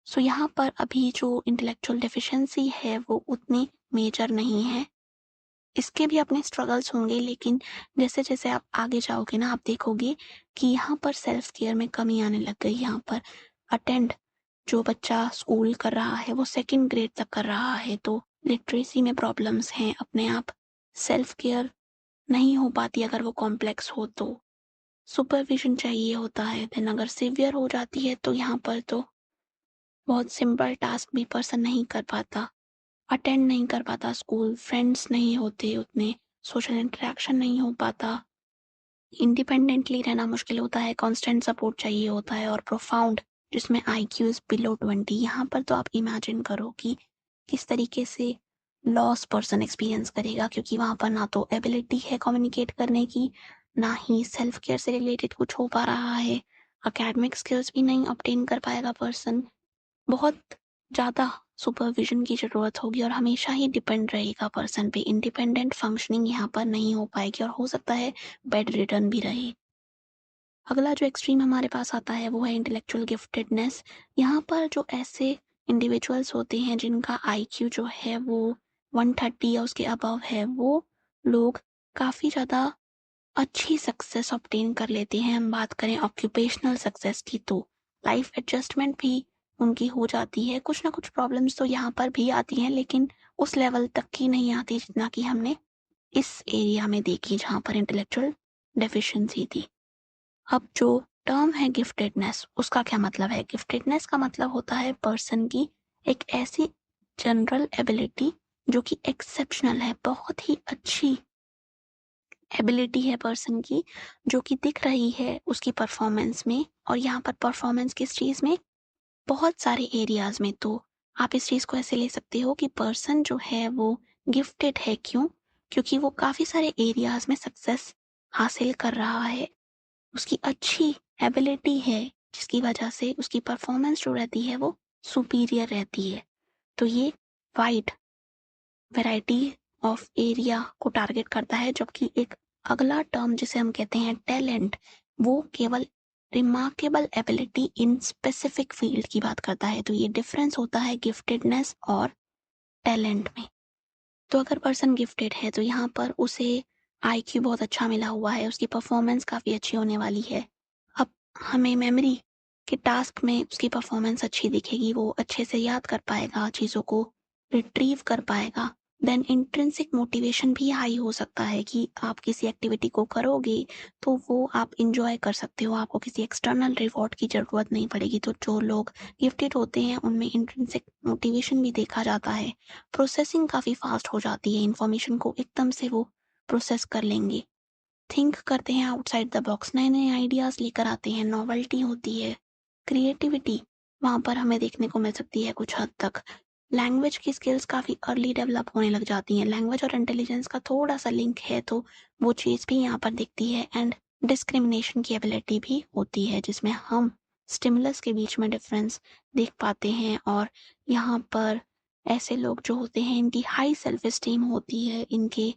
सो यहाँ पर अभी जो इंटेलेक्चुअल डेफिशिएंसी है वो उतनी मेजर नहीं है। इसके भी अपने स्ट्रगल्स होंगे, लेकिन जैसे जैसे आप आगे जाओगे ना, आप देखोगे कि यहाँ पर सेल्फ केयर में कमी आने लग गई। यहाँ पर अटेंड जो बच्चा स्कूल कर रहा है वो 2nd ग्रेड तक कर रहा है, तो लिटरेसी में प्रॉब्लम्स हैं, अपने आप सेल्फ केयर नहीं हो पाती अगर वो कॉम्प्लेक्स हो तो, सुपरविजन चाहिए होता है। देन अगर सिवियर हो जाती है तो यहाँ पर तो बहुत सिंपल टास्क भी पर्सन नहीं कर पाता, अटेंड नहीं कर पाता स्कूल, फ्रेंड्स नहीं होते उतने, सोशल इंटरेक्शन नहीं हो पाता, इंडिपेंडेंटली रहना मुश्किल होता है, कांस्टेंट सपोर्ट चाहिए होता है, और प्रोफाउंड जिसमें IQ इज बिलो 20। यहाँ पर तो आप इमेजिन करो कि किस तरीके से लॉस पर्सन एक्सपीरियंस करेगा, क्योंकि वहाँ पर ना तो एबिलिटी है कम्युनिकेट करने की, ना ही सेल्फ केयर से रिलेटेड कुछ हो पा रहा है, अकेडमिक स्किल्स भी नहीं ऑब्टेन कर पाएगा पर्सन, बहुत ज़्यादा सुपरविजन की ज़रूरत होगी, और हमेशा ही डिपेंड रहेगा पर्सन पे, इंडिपेंडेंट फंक्शनिंग यहाँ पर नहीं हो पाएगी, और हो सकता है बेड रिटर्न भी रहे। अगला जो एक्सट्रीम हमारे पास आता है वो है इंटेलेक्चुअल गिफ्टेडनेस। यहाँ पर जो ऐसे इंडिविजुअल्स होते हैं जिनका IQ जो है वो 130 या उसके अबव है, वो लोग काफ़ी ज़्यादा अच्छी सक्सेस ऑब्टेन कर लेते हैं। हम बात करें ऑक्यूपेशनल सक्सेस की, तो लाइफ एडजस्टमेंट भी उनकी हो जाती है। कुछ ना कुछ प्रॉब्लम्स तो यहाँ पर भी आती हैं, लेकिन उस लेवल तक की नहीं आती जितना कि हमने इस एरिया में देखी जहाँ पर इंटेलेक्चुअल डेफिशिएंसी थी। अब जो टर्म है गिफ्टेडनेस, उसका क्या मतलब है? गिफ्टेडनेस का मतलब होता है पर्सन की एक ऐसी जनरल एबिलिटी जो कि एक्सेप्शनल है, बहुत ही अच्छी एबिलिटी है पर्सन की, जो कि दिख रही है उसकी परफॉर्मेंस में। और यहाँ पर परफॉर्मेंस किस चीज़ में? बहुत सारे एरियाज में। तो आप इस चीज़ को ऐसे ले सकते हो कि पर्सन जो है वो गिफ्टेड है, क्यों? क्योंकि वो काफ़ी सारे एरियाज में सक्सेस हासिल कर रहा है, उसकी अच्छी एबिलिटी है, जिसकी वजह से उसकी परफॉर्मेंस जो रहती है वो सुपीरियर रहती है। तो ये वाइड वैरायटी ऑफ एरिया को टारगेट करता है, जबकि एक अगला टर्म जिसे हम कहते हैं टैलेंट, वो केवल remarkable ability in specific field की बात करता है। तो ये डिफरेंस होता है गिफ्टेडनेस और टैलेंट में। तो अगर पर्सन गिफ्टेड है तो यहाँ पर उसे IQ बहुत अच्छा मिला हुआ है, उसकी परफॉर्मेंस काफ़ी अच्छी होने वाली है। अब हमें मेमोरी के टास्क में उसकी परफॉर्मेंस अच्छी दिखेगी, वो अच्छे से याद कर पाएगा, चीज़ों को रिट्रीव कर पाएगा। देन इंट्रिंसिक मोटिवेशन भी हाई हो सकता है कि आप किसी एक्टिविटी को करोगे तो वो आप इंजॉय कर सकते हो, आपको किसी एक्सटर्नल रिवॉर्ड की ज़रूरत नहीं पड़ेगी। तो जो लोग गिफ्टेड होते हैं उनमें इंट्रिंसिक मोटिवेशन भी देखा जाता है, प्रोसेसिंग काफ़ी फास्ट हो जाती है, इंफॉर्मेशन को एकदम से वो प्रोसेस कर लेंगे, थिंक करते हैं आउटसाइड द बॉक्स, नए नए आइडियाज़ लेकर आते हैं, नॉवेल्टी होती है, क्रिएटिविटी वहाँ पर हमें देखने को मिल सकती है कुछ हद तक। लैंग्वेज की स्किल्स काफ़ी अर्ली डेवलप होने लग जाती हैं। लैंग्वेज और इंटेलिजेंस का थोड़ा सा लिंक है तो वो चीज़ भी यहाँ पर दिखती है। एंड डिस्क्रिमिनेशन की एबिलिटी भी होती है जिसमें हम स्टिमुलस के बीच में डिफरेंस देख पाते हैं। और यहाँ पर ऐसे लोग जो होते हैं इनकी हाई सेल्फ एस्टीम होती है, इनके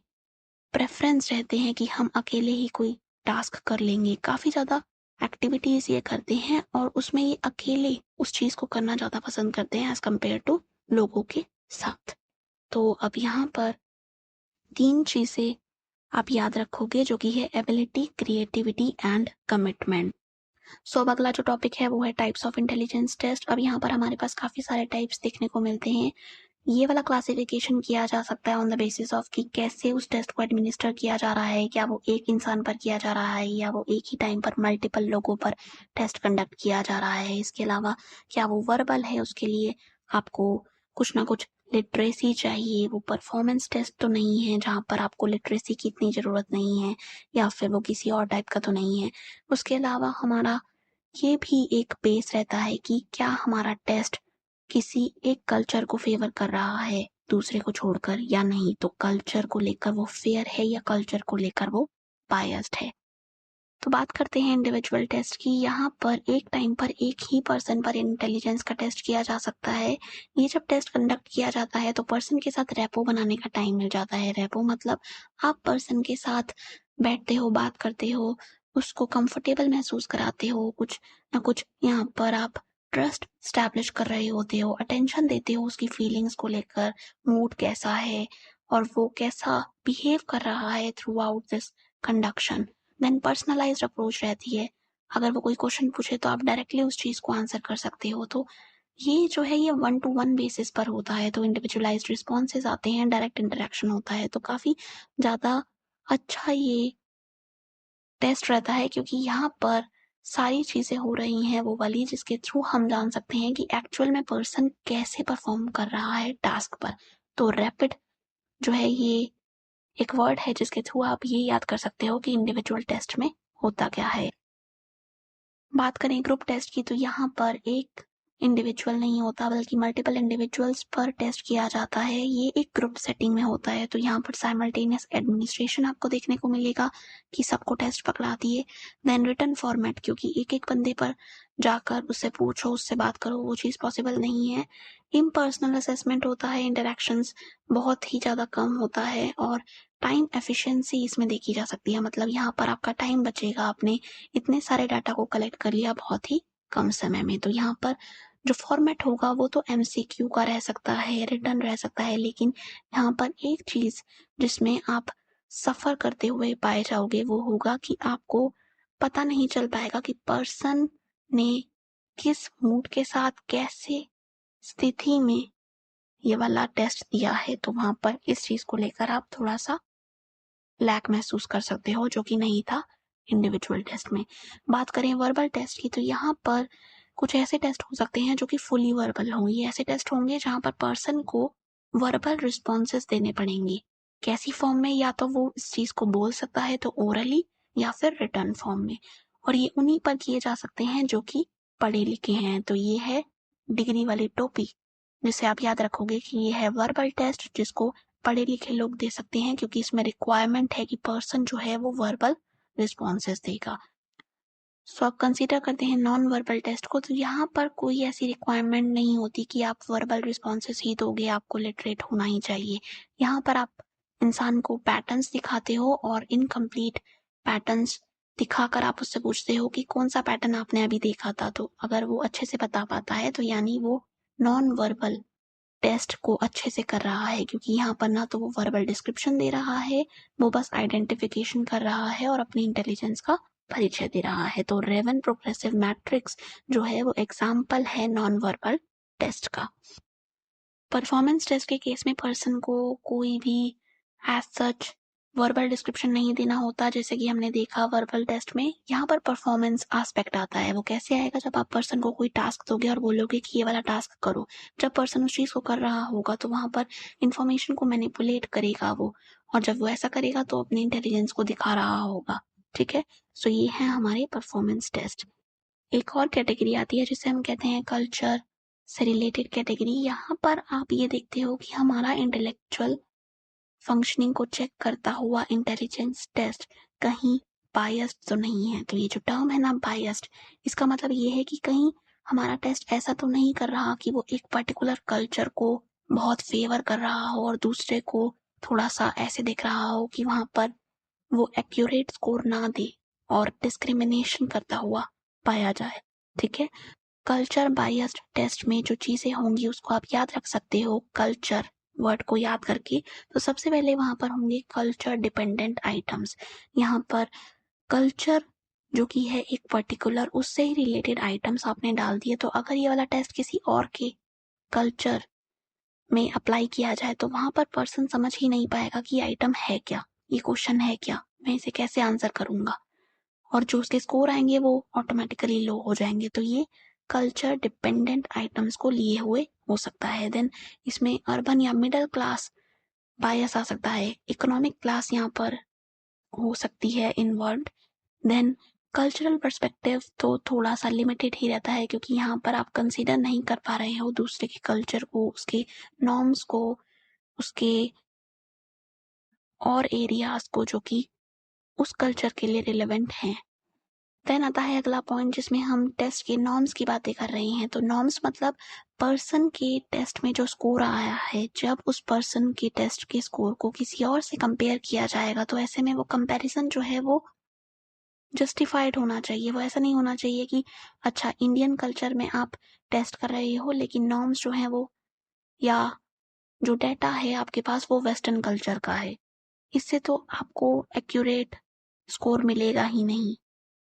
प्रेफरेंस रहते हैं कि हम अकेले ही कोई टास्क कर लेंगे। काफ़ी ज़्यादा एक्टिविटीज़ ये करते हैं और उसमें ये अकेले उस चीज़ को करना ज़्यादा पसंद करते हैं एज़ कम्पेयर टू लोगों के साथ। तो अब यहाँ पर 3 चीज़ें आप याद रखोगे जो कि है एबिलिटी, क्रिएटिविटी एंड कमिटमेंट। सो अब अगला जो टॉपिक है वो है टाइप्स ऑफ इंटेलिजेंस टेस्ट। अब यहाँ पर हमारे पास काफ़ी सारे टाइप्स देखने को मिलते हैं। ये वाला क्लासिफिकेशन किया जा सकता है ऑन द बेसिस ऑफ कि कैसे उस टेस्ट को एडमिनिस्टर किया जा रहा है। क्या वो एक इंसान पर किया जा रहा है या वो एक ही टाइम पर मल्टीपल लोगों पर टेस्ट कंडक्ट किया जा रहा है। इसके अलावा क्या वो वर्बल है, उसके लिए आपको कुछ ना कुछ लिटरेसी चाहिए। वो परफॉर्मेंस टेस्ट तो नहीं है जहाँ पर आपको लिटरेसी की इतनी ज़रूरत नहीं है, या फिर वो किसी और टाइप का तो नहीं है। उसके अलावा हमारा ये भी एक बेस रहता है कि क्या हमारा टेस्ट किसी एक कल्चर को फेवर कर रहा है दूसरे को छोड़कर या नहीं। तो कल्चर को लेकर वो फेयर है या कल्चर को लेकर वो बायस्ड है। तो बात करते हैं इंडिविजुअल टेस्ट की। यहाँ पर एक टाइम पर एक ही पर्सन पर इंटेलिजेंस का टेस्ट किया जा सकता है। ये जब टेस्ट कंडक्ट किया जाता है तो पर्सन के साथ रेपो बनाने का टाइम मिल जाता है। रेपो मतलब आप पर्सन के साथ बैठते हो, बात करते हो, उसको कंफर्टेबल महसूस कराते हो, कुछ ना कुछ यहाँ पर आप ट्रस्ट स्टैब्लिश कर रहे होते हो, अटेंशन देते हो उसकी फीलिंग्स को लेकर, मूड कैसा है और वो कैसा बिहेव कर रहा है throughout this conduction. Then personalised approach रहती है। अगर वो कोई क्वेश्चन पूछे तो आप डायरेक्टली उस चीज़ को आंसर कर सकते हो। तो ये जो है ये 1 टू 1 बेसिस पर होता है। तो इंडिविजुअलाइज्ड रिस्पॉन्सेज आते हैं, डायरेक्ट इंटरेक्शन होता है। तो काफ़ी ज़्यादा अच्छा ये टेस्ट रहता है क्योंकि यहाँ पर सारी चीज़ें हो रही हैं वो वाली जिसके थ्रू हम जान सकते हैं कि एक्चुअल में पर्सन कैसे परफॉर्म कर रहा है टास्क पर। तो रैपिड जो है ये एक वर्ड है जिसके थ्रू आप ये याद कर सकते हो कि इंडिविजुअल टेस्ट में होता क्या है। बात करें ग्रुप टेस्ट की तो यहाँ पर एक इंडिविजुअल नहीं होता बल्कि मल्टीपल इंडिविजुअल्स पर टेस्ट किया जाता है। ये एक ग्रुप सेटिंग में होता है तो यहाँ पर साइमल्टेनियस एडमिनिस्ट्रेशन आपको देखने को मिलेगा कि सबको टेस्ट पकड़ा दिए। देन रिटन फॉर्मेट, क्योंकि एक एक बंदे पर जाकर उससे पूछो, उससे बात करो, वो चीज़ पॉसिबल नहीं है। इम्पर्सनल असेसमेंट होता है, इंटरेक्शंस बहुत ही ज़्यादा कम होता है और टाइम एफिशिएंसी इसमें देखी जा सकती है। मतलब यहाँ पर आपका टाइम बचेगा, आपने इतने सारे डाटा को कलेक्ट कर लिया बहुत ही कम समय में। तो यहाँ पर जो फॉर्मेट होगा वो तो एमसीक्यू का रह सकता है, रिटर्न रह सकता है, लेकिन यहाँ पर एक चीज़ जिसमें आप सफ़र करते हुए पाए जाओगे वो होगा कि आपको पता नहीं चल पाएगा कि पर्सन ने किस मूड के साथ कैसे स्थिति में ये वाला टेस्ट दिया है। तो वहाँ पर इस चीज़ को लेकर आप थोड़ा सा लैक महसूस कर सकते हो जो कि नहीं था इंडिविजुअल टेस्ट में। बात करें वर्बल टेस्ट की तो यहाँ पर कुछ ऐसे टेस्ट हो सकते हैं जो कि फुली वर्बल हों। ये ऐसे टेस्ट होंगे जहाँ पर पर्सन को वर्बल रिस्पॉन्सेज देने पड़ेंगे। कैसी फॉर्म में? या तो वो इस चीज़ को बोल सकता है तो ओरली, या फिर रिटर्न फॉर्म में। और ये उन्हीं पर किए जा सकते हैं जो कि पढ़े लिखे हैं। तो ये है डिग्री वाली टोपी जिसे आप याद रखोगे कि ये है वर्बल टेस्ट जिसको पढ़े लिखे लोग दे सकते हैं क्योंकि इसमें रिक्वायरमेंट है कि पर्सन जो है वो वर्बल रिस्पॉन्सेज देगा। सो आप कंसीडर करते हैं नॉन वर्बल टेस्ट को तो यहाँ पर कोई ऐसी रिक्वायरमेंट नहीं होती कि आप वर्बल रिस्पॉन्सेज ही दोगे, आपको लिटरेट होना ही चाहिए। यहाँ पर आप इंसान को पैटर्न्स दिखाते हो और इनकम्प्लीट पैटर्न्स दिखाकर आप उससे पूछते हो कि कौन सा पैटर्न आपने अभी देखा था। तो अगर वो अच्छे से बता पाता है तो यानी वो नॉन वर्बल टेस्ट को अच्छे से कर रहा है, क्योंकि यहाँ पर ना तो वो वर्बल डिस्क्रिप्शन दे रहा है, वो बस आइडेंटिफिकेशन कर रहा है और अपनी इंटेलिजेंस का परिचय दे रहा है। तो रेवन प्रोग्रेसिव मैट्रिक्स जो है वो एग्जाम्पल है नॉन वर्बल टेस्ट का। परफॉर्मेंस टेस्ट के केस में पर्सन को कोई भी एज सच वर्बल डिस्क्रिप्शन नहीं देना होता। जैसे कि हमने देखा वर्बल टेस्ट में यहाँ पर परफॉर्मेंस एस्पेक्ट आता है। वो कैसे आएगा? जब आप पर्सन को कोई टास्क दोगे और बोलोगे कि ये वाला टास्क करो। जब पर्सन उस चीज़ को कर रहा होगा तो वहाँ पर इंफॉर्मेशन को मैनिपुलेट करेगा वो, और जब वो ऐसा करेगा तो अपनी इंटेलिजेंस को दिखा रहा होगा। ठीक है, सो ये है हमारे परफॉर्मेंस टेस्ट। एक और कैटेगरी आती है जिसे हम कहते हैं कल्चर से रिलेटेड कैटेगरी। यहाँ पर आप ये देखते हो कि हमारा इंटेलेक्चुअल फंक्शनिंग को चेक करता हुआ इंटेलिजेंस टेस्ट कहीं बायस्ड तो नहीं है। तो ये जो टर्म है ना बायस्ड, इसका मतलब ये है कि कहीं हमारा टेस्ट ऐसा तो नहीं कर रहा कि वो एक पर्टिकुलर कल्चर को बहुत फेवर कर रहा हो और दूसरे को थोड़ा सा ऐसे दिख रहा हो कि वहां पर वो एक्यूरेट स्कोर ना दे और डिस्क्रिमिनेशन करता हुआ पाया जाए। ठीक है, कल्चर बायस्ड टेस्ट में जो चीजें होंगी उसको आप याद रख सकते हो कल्चर वर्ड को याद करके। तो सबसे पहले वहां पर होंगे कल्चर डिपेंडेंट आइटम्स। यहाँ पर कल्चर जो कि है एक पर्टिकुलर उससे ही रिलेटेड आइटम्स आपने डाल दिए, तो अगर ये वाला टेस्ट किसी और के कल्चर में अप्लाई किया जाए तो वहां पर पर्सन समझ ही नहीं पाएगा कि ये आइटम है क्या, ये क्वेश्चन है क्या, मैं इसे कैसे आंसर करूंगा, और जो उसके स्कोर आएंगे वो ऑटोमेटिकली लो हो जाएंगे। तो ये कल्चर डिपेंडेंट आइटम्स को लिए हुए हो सकता है। देन इसमें अर्बन या मिडिल क्लास बायस आ सकता है, इकोनॉमिक क्लास यहाँ पर हो सकती है इन्वॉल्व। देन कल्चरल पर्सपेक्टिव तो थोड़ा सा लिमिटेड ही रहता है क्योंकि यहाँ पर आप कंसीडर नहीं कर पा रहे हो दूसरे के कल्चर को, उसके नॉर्म्स को, उसके और एरियाज को जो कि उस कल्चर के लिए रिलेवेंट हैं। देन आता है अगला पॉइंट जिसमें हम टेस्ट के नॉर्म्स की बातें कर रहे हैं। तो नॉर्म्स मतलब पर्सन के टेस्ट में जो स्कोर आया है, जब उस पर्सन के टेस्ट के स्कोर को किसी और से कंपेयर किया जाएगा तो ऐसे में वो कंपैरिजन जो है वो जस्टिफाइड होना चाहिए। वो ऐसा नहीं होना चाहिए कि अच्छा इंडियन कल्चर में आप टेस्ट कर रहे हो लेकिन नॉर्म्स जो है वो या जो डेटा है आपके पास वो वेस्टर्न कल्चर का है। इससे तो आपको एक्यूरेट स्कोर मिलेगा ही नहीं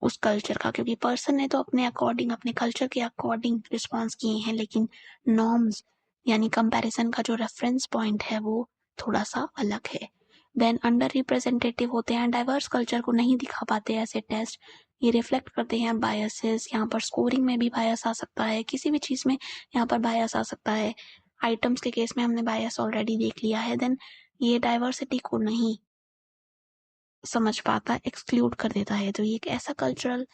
उस कल्चर का, क्योंकि पर्सन ने तो अपने अकॉर्डिंग अपने कल्चर के अकॉर्डिंग रिस्पॉन्स किए हैं, लेकिन नॉर्म्स यानी कंपैरिजन का जो रेफरेंस पॉइंट है वो थोड़ा सा अलग है। देन अंडर रिप्रेजेंटेटिव होते हैं, डाइवर्स कल्चर को नहीं दिखा पाते ऐसे टेस्ट। ये रिफ्लेक्ट करते हैं बायसेस। यहाँ पर स्कोरिंग में भी बायस आ सकता है, किसी भी चीज में यहाँ पर बायस आ सकता है। आइटम्स के केस में हमने बायस ऑलरेडी देख लिया है। देन ये डाइवर्सिटी को नहीं समझ पाता, एक्सक्लूड कर देता है। तो ये एक ऐसा कल्चरल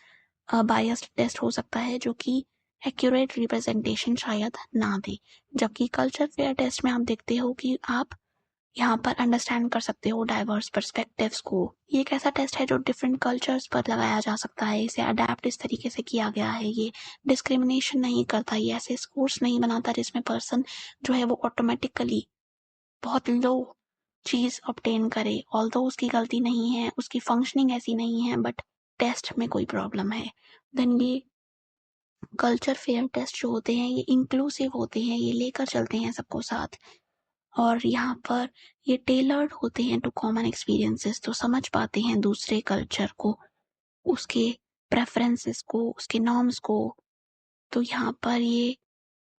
बायस्ड टेस्ट हो सकता है जो कि एक्यूरेट रिप्रेजेंटेशन शायद ना दे। जबकि कल्चर फेयर टेस्ट में आप देखते हो कि आप यहाँ पर अंडरस्टैंड कर सकते हो डाइवर्स पर्सपेक्टिव्स को। ये एक ऐसा टेस्ट है जो डिफरेंट कल्चर्स पर लगाया जा सकता है, इसे अडेप्ट इस तरीके से किया गया है। ये डिस्क्रिमिनेशन नहीं करता, ये ऐसे स्कोर्स नहीं बनाता जिसमें पर्सन जो है वो ऑटोमेटिकली बहुत लो चीज ऑब्टेन करे, ऑल्दो उसकी गलती नहीं है, उसकी फंक्शनिंग ऐसी नहीं है, बट टेस्ट में कोई प्रॉब्लम है। देन ये कल्चर फेयर टेस्ट जो होते हैं ये इंक्लूसिव होते हैं, ये लेकर चलते हैं सबको साथ, और यहाँ पर ये टेलर्ड होते हैं टू कॉमन एक्सपीरियंसेस। तो समझ पाते हैं दूसरे कल्चर को, उसके प्रेफरेंसेस को, उसके नॉर्म्स को। तो यहाँ पर ये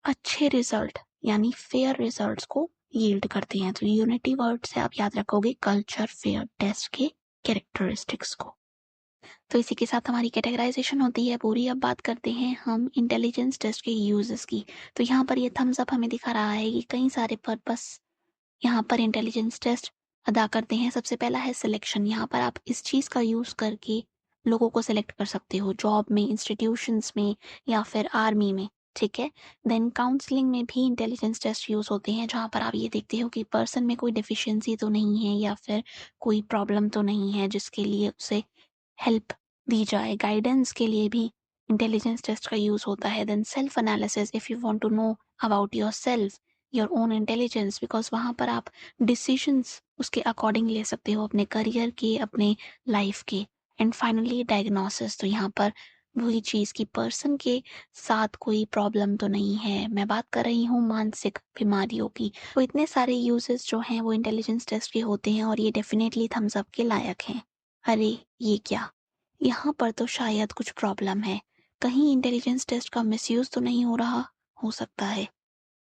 अच्छे रिजल्ट यानी फेयर रिजल्ट्स को यील्ड करते हैं। तो यूनिटी वर्ड से आप याद रखोगे कल्चर फेयर टेस्ट के कैरेक्टरिस्टिक्स को। तो इसी के साथ हमारी कैटेगराइजेशन होती है पूरी। अब बात करते हैं हम इंटेलिजेंस टेस्ट के यूजेस की। तो यहाँ पर ये थम्स अप हमें दिखा रहा है कि कई सारे पर्पस यहाँ पर इंटेलिजेंस टेस्ट अदा करते हैं। सबसे पहला है सिलेक्शन। यहाँ पर आप इस चीज का यूज करके लोगों को सिलेक्ट कर सकते हो, जॉब में, इंस्टीट्यूशंस में या फिर आर्मी में। ठीक है। देन काउंसलिंग में भी इंटेलिजेंस टेस्ट यूज होते हैं, जहाँ पर आप ये देखते हो कि पर्सन में कोई डिफिशियंसी तो नहीं है या फिर कोई प्रॉब्लम तो नहीं है जिसके लिए उसे हेल्प दी जाए। गाइडेंस के लिए भी इंटेलिजेंस टेस्ट का यूज होता है। Then self analysis, if you want to know about yourself, your own intelligence, because वहां पर आप डिसीजंस उसके अकॉर्डिंग ले सकते हो, अपने करियर के, अपने लाइफ के। एंड फाइनली डायग्नोसिस, तो यहाँ पर वही चीज की पर्सन के साथ कोई प्रॉब्लम तो नहीं है। मैं बात कर रही हूँ मानसिक बीमारियों की। तो इतने सारे यूजेस जो हैं वो इंटेलिजेंस टेस्ट के होते हैं और ये डेफिनेटली थम्स अप के लायक हैं। अरे ये क्या, यहाँ पर तो शायद कुछ प्रॉब्लम है, कहीं इंटेलिजेंस टेस्ट का मिसयूज तो नहीं हो रहा। हो सकता है।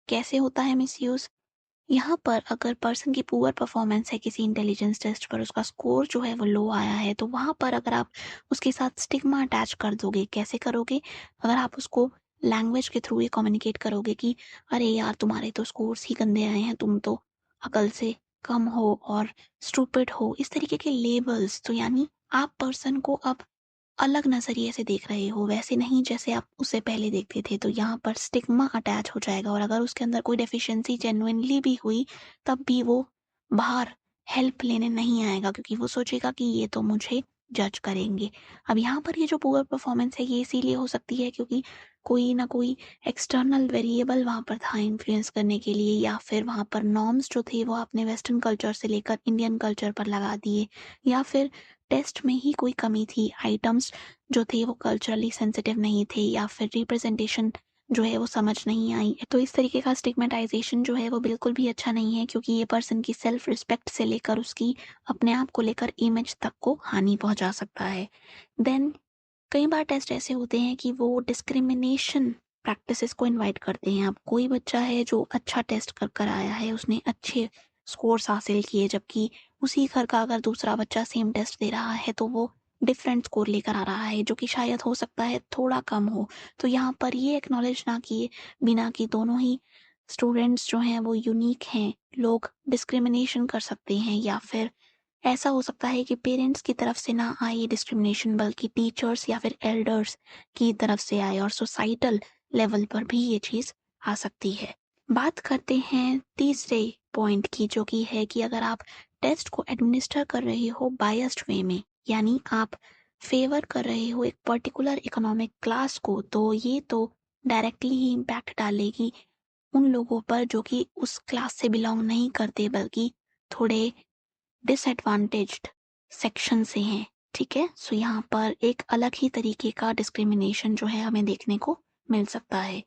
कैसे होता है मिसयूज? यहाँ पर अगर पर्सन की पुअर परफॉर्मेंस है किसी इंटेलिजेंस टेस्ट पर, उसका स्कोर जो है वो लो आया है, तो वहां पर अगर आप उसके साथ स्टिग्मा अटैच कर दोगे, कैसे करोगे? अगर आप उसको लैंग्वेज के थ्रू ये कम्युनिकेट करोगे कि अरे यार तुम्हारे तो स्कोर्स ही गंदे आए हैं, तुम तो अकल से कम हो और स्टूपिड हो, इस तरीके के लेबल्स, तो यानी आप पर्सन को अब अलग नज़रिए से देख रहे हो, वैसे नहीं जैसे आप उससे पहले देखते थे, तो यहाँ पर स्टिग्मा अटैच हो जाएगा और अगर उसके अंदर कोई डेफिशिएंसी जेन्युइनली भी हुई, तब भी वो बाहर हेल्प लेने नहीं आएगा क्योंकि वो सोचेगा कि ये तो मुझे जज करेंगे। अब यहाँ पर ये जो पुअर परफॉर्मेंस है ये इसीलिए हो सकती है क्योंकि कोई ना कोई एक्सटर्नल वेरिएबल वहाँ पर था इन्फ्लुएंस करने के लिए, या फिर वहाँ पर नॉर्म्स जो थे वो आपने वेस्टर्न कल्चर से लेकर इंडियन कल्चर पर लगा दिए, या फिर टेस्ट में ही कोई कमी थी, आइटम्स जो थे वो कल्चरली सेंसिटिव नहीं थे, या फिर रिप्रेजेंटेशन जो है वो समझ नहीं आई। तो इस तरीके का स्टिग्मेटाइजेशन जो है वो बिल्कुल भी अच्छा नहीं है क्योंकि ये पर्सन की सेल्फ रिस्पेक्ट से लेकर उसकी अपने आप को लेकर इमेज तक को हानि पहुंचा सकता है। देन कई बार टेस्ट ऐसे होते हैं कि वो डिस्क्रिमिनेशन प्रैक्टिसेस को इनवाइट करते हैं। अब कोई बच्चा है जो अच्छा टेस्ट कर कर आया है, उसने अच्छे स्कोर्स हासिल किए, जबकि उसी घर का अगर दूसरा बच्चा सेम टेस्ट दे रहा है तो वो डिफरेंट स्कोर लेकर आ रहा है जो कि शायद हो सकता है थोड़ा कम हो। तो यहाँ पर ये एक्नॉलेज ना किए बिना कि दोनों ही स्टूडेंट्स जो हैं वो यूनिक हैं, लोग डिस्क्रिमिनेशन कर सकते हैं, या फिर ऐसा हो सकता है कि पेरेंट्स की तरफ से ना आए ये डिस्क्रिमिनेशन बल्कि टीचर्स या फिर एल्डर्स की तरफ से आए और सोसाइटल लेवल पर भी ये चीज़ आ सकती है। बात करते हैं तीसरे पॉइंट की जो कि है कि अगर आप टेस्ट को एडमिनिस्टर कर रहे हो बायस्ड वे में, यानी आप फेवर कर रहे हो एक पर्टिकुलर इकोनॉमिक क्लास को, तो ये तो डायरेक्टली ही इम्पैक्ट डालेगी उन लोगों पर जो कि उस क्लास से बिलोंग नहीं करते बल्कि थोड़े डिसएडवांटेज्ड सेक्शन से हैं। ठीक है, सो यहाँ पर एक अलग ही तरीके का डिस्क्रिमिनेशन जो है हमें देखने को मिल सकता है।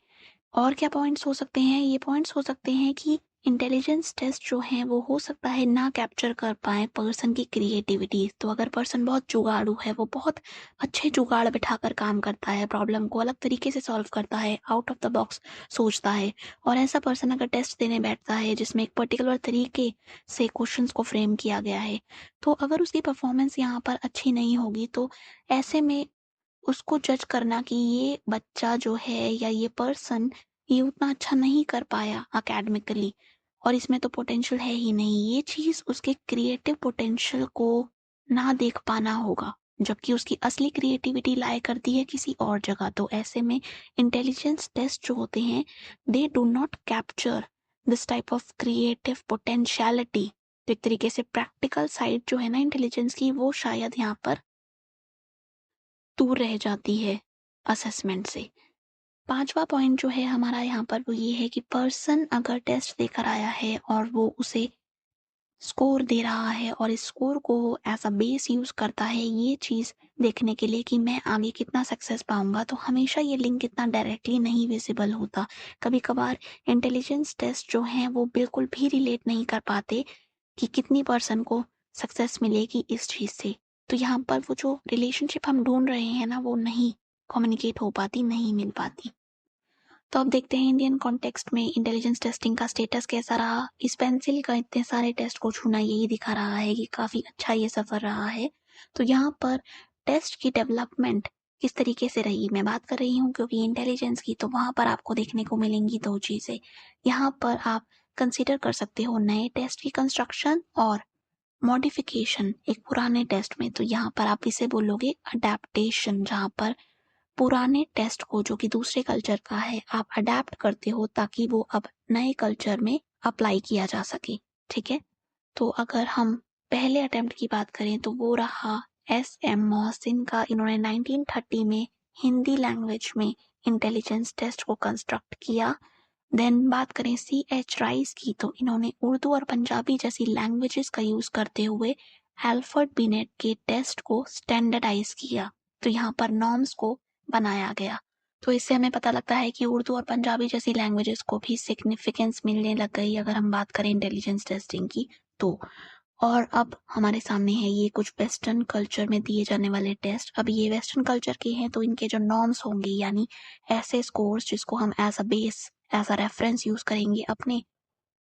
और क्या पॉइंट्स हो सकते हैं? ये पॉइंट्स हो सकते हैं कि इंटेलिजेंस टेस्ट जो हैं वो हो सकता है ना कैप्चर कर पाए पर्सन की क्रिएटिविटी। तो अगर पर्सन बहुत जुगाड़ू है, वो बहुत अच्छे जुगाड़ बिठाकर काम करता है, प्रॉब्लम को अलग तरीके से सॉल्व करता है, आउट ऑफ द बॉक्स सोचता है, और ऐसा पर्सन अगर टेस्ट देने बैठता है जिसमें एक पर्टिकुलर तरीके से क्वेश्चंस को फ्रेम किया गया है, तो अगर उसकी परफॉर्मेंस यहाँ पर अच्छी नहीं होगी तो ऐसे में उसको जज करना कि ये बच्चा जो है या ये पर्सन ये उतना अच्छा नहीं कर पाया एकेडमिकली और इसमें तो पोटेंशियल है ही नहीं, ये चीज उसके क्रिएटिव पोटेंशियल को ना देख पाना होगा, जबकि उसकी असली क्रिएटिविटी लाया करती है किसी और जगह। तो ऐसे में इंटेलिजेंस टेस्ट जो होते हैं they do not capture this type of creative potentiality. तो एक तरीके से प्रैक्टिकल साइड जो है ना इंटेलिजेंस की, वो शायद यहाँ पर दूर रह जाती है असेसमेंट से। पांचवा पॉइंट जो है हमारा यहाँ पर वो ये है कि पर्सन अगर टेस्ट देकर आया है और वो उसे स्कोर दे रहा है और इस स्कोर को एज अ बेस यूज करता है ये चीज देखने के लिए कि मैं आगे कितना सक्सेस पाऊंगा, तो हमेशा ये लिंक इतना डायरेक्टली नहीं विजिबल होता। कभी कभार इंटेलिजेंस टेस्ट जो हैं वो बिल्कुल भी रिलेट नहीं कर पाते कि कितनी पर्सन को सक्सेस मिलेगी इस चीज से। तो यहाँ पर वो जो रिलेशनशिप हम ढूंढ रहे हैं ना वो नहीं कम्युनिकेट हो पाती, नहीं मिल पाती। तो अब देखते हैं इंडियन कॉन्टेक्स्ट में इंटेलिजेंस टेस्टिंग का स्टेटस कैसा रहा। इस पेंसिल का इतने सारे टेस्ट को छूना यही दिखा रहा है कि काफी अच्छा ये सफर रहा है। तो यहाँ पर टेस्ट की डेवलपमेंट किस तरीके से रही मैं बात कर रही हूँ क्योंकि इंटेलिजेंस की, तो वहां पर आपको देखने को मिलेंगी दो चीजें। यहाँ पर आप कंसिडर कर सकते हो नए टेस्ट की कंस्ट्रक्शन और मॉडिफिकेशन एक पुराने टेस्ट में। तो यहाँ पर आप इसे बोलोगे अडेप्टेशन, जहाँ पर पुराने टेस्ट को जो कि दूसरे कल्चर का है आप अडेप्ट करते हो ताकि वो अब नए कल्चर में अप्लाई किया जा सके। ठीक है, तो अगर हम पहले अटेम्प्ट की बात करें तो वो रहा एस.एम. मोहसिन का। इन्होंने 1930 में हिंदी लैंग्वेज में इंटेलिजेंस टेस्ट को कंस्ट्रक्ट किया। देन बात करें C.H. राइस की, तो इन्होंने उर्दू और पंजाबी जैसी लैंग्वेजेस का यूज करते हुए एल्फ्रेड बिनेट के टेस्ट को स्टैंडर्डाइज किया। तो यहाँ पर नॉर्म्स को बनाया गया। तो इससे हमें पता लगता है कि उर्दू और पंजाबी जैसी लैंग्वेजेस को भी सिग्निफिकेंस मिलने लग गई अगर हम बात करें इंटेलिजेंस टेस्टिंग की तो। और अब हमारे सामने है ये कुछ वेस्टर्न कल्चर में दिए जाने वाले टेस्ट। अब ये वेस्टर्न कल्चर के हैं तो इनके जो नॉर्म्स होंगे यानी ऐसे स्कोर्स जिसको हम as a base as a reference use करेंगे अपने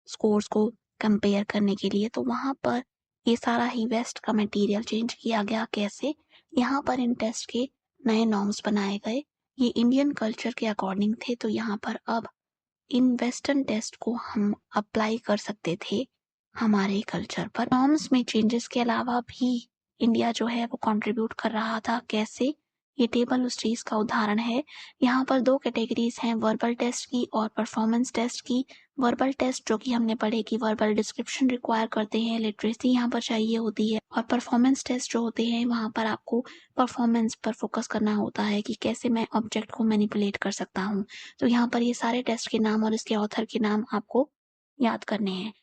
स्कोर्स को कंपेयर करने के लिए, तो वहां पर ये सारा ही वेस्ट का मटेरियल चेंज किया गया। कैसे? यहाँ पर इन टेस्ट के नए नॉर्म्स बनाए गए, ये इंडियन कल्चर के अकॉर्डिंग थे। तो यहाँ पर अब इन वेस्टर्न टेस्ट को हम अप्लाई कर सकते थे हमारे कल्चर पर। नॉर्म्स में चेंजेस के अलावा भी इंडिया जो है वो कंट्रीब्यूट कर रहा था। कैसे? ये टेबल उस चीज़ का उदाहरण है। यहाँ पर 2 कैटेगरीज़ हैं, वर्बल टेस्ट की और परफॉर्मेंस टेस्ट की। वर्बल टेस्ट जो कि हमने पढ़े कि वर्बल डिस्क्रिप्शन रिक्वायर करते हैं, लिटरेसी यहाँ पर चाहिए होती है, और परफॉर्मेंस टेस्ट जो होते हैं वहाँ पर आपको परफॉर्मेंस पर फोकस करना होता है कि कैसे मैं ऑब्जेक्ट को मैनिपुलेट कर सकता हूँ। तो यहाँ पर ये सारे टेस्ट के नाम और इसके ऑथर के नाम आपको याद करने हैं।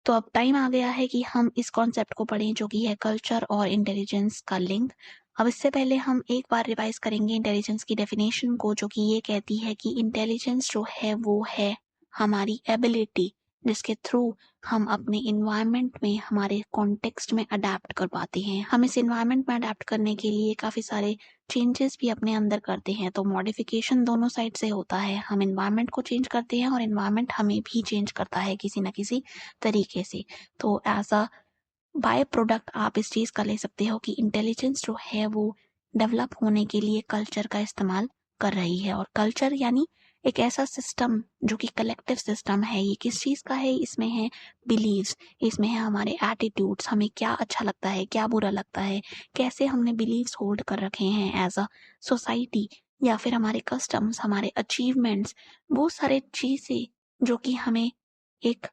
तो अब टाइम आ गया है कि हम इस कॉन्सेप्ट को पढ़ें जो कि है कल्चर और इंटेलिजेंस का लिंक। अब इससे पहले हम एक बार रिवाइज करेंगे इंटेलिजेंस की डेफिनेशन को, जो कि ये कहती है कि इंटेलिजेंस जो है वो है हमारी एबिलिटी जिसके थ्रू हम अपने इन्वायरमेंट में, हमारे कॉन्टेक्स्ट में अडेप्ट कर पाते हैं। हम इस इन्वायरमेंट में अडेप्ट करने के लिए काफ़ी सारे चेंजेस भी अपने अंदर करते हैं। तो मॉडिफिकेशन दोनों साइड से होता है, हम इन्वायरमेंट को चेंज करते हैं और इन्वायरमेंट हमें भी चेंज करता है किसी न किसी तरीके से। तो एज अ बाय प्रोडक्ट आप इस चीज़ का ले सकते हो कि इंटेलिजेंस जो है वो डेवलप होने के लिए कल्चर का इस्तेमाल कर रही है। और कल्चर यानी एक ऐसा सिस्टम जो कि कलेक्टिव सिस्टम है। ये किस चीज़ का है? इसमें है बिलीव्स, इसमें है हमारे एटीट्यूड्स, हमें क्या अच्छा लगता है, क्या बुरा लगता है, कैसे हमने बिलीव्स होल्ड कर रखे हैं एज अ सोसाइटी, या फिर हमारे कस्टम्स, हमारे अचीवमेंट्स, वो सारे चीज़ें जो कि हमें एक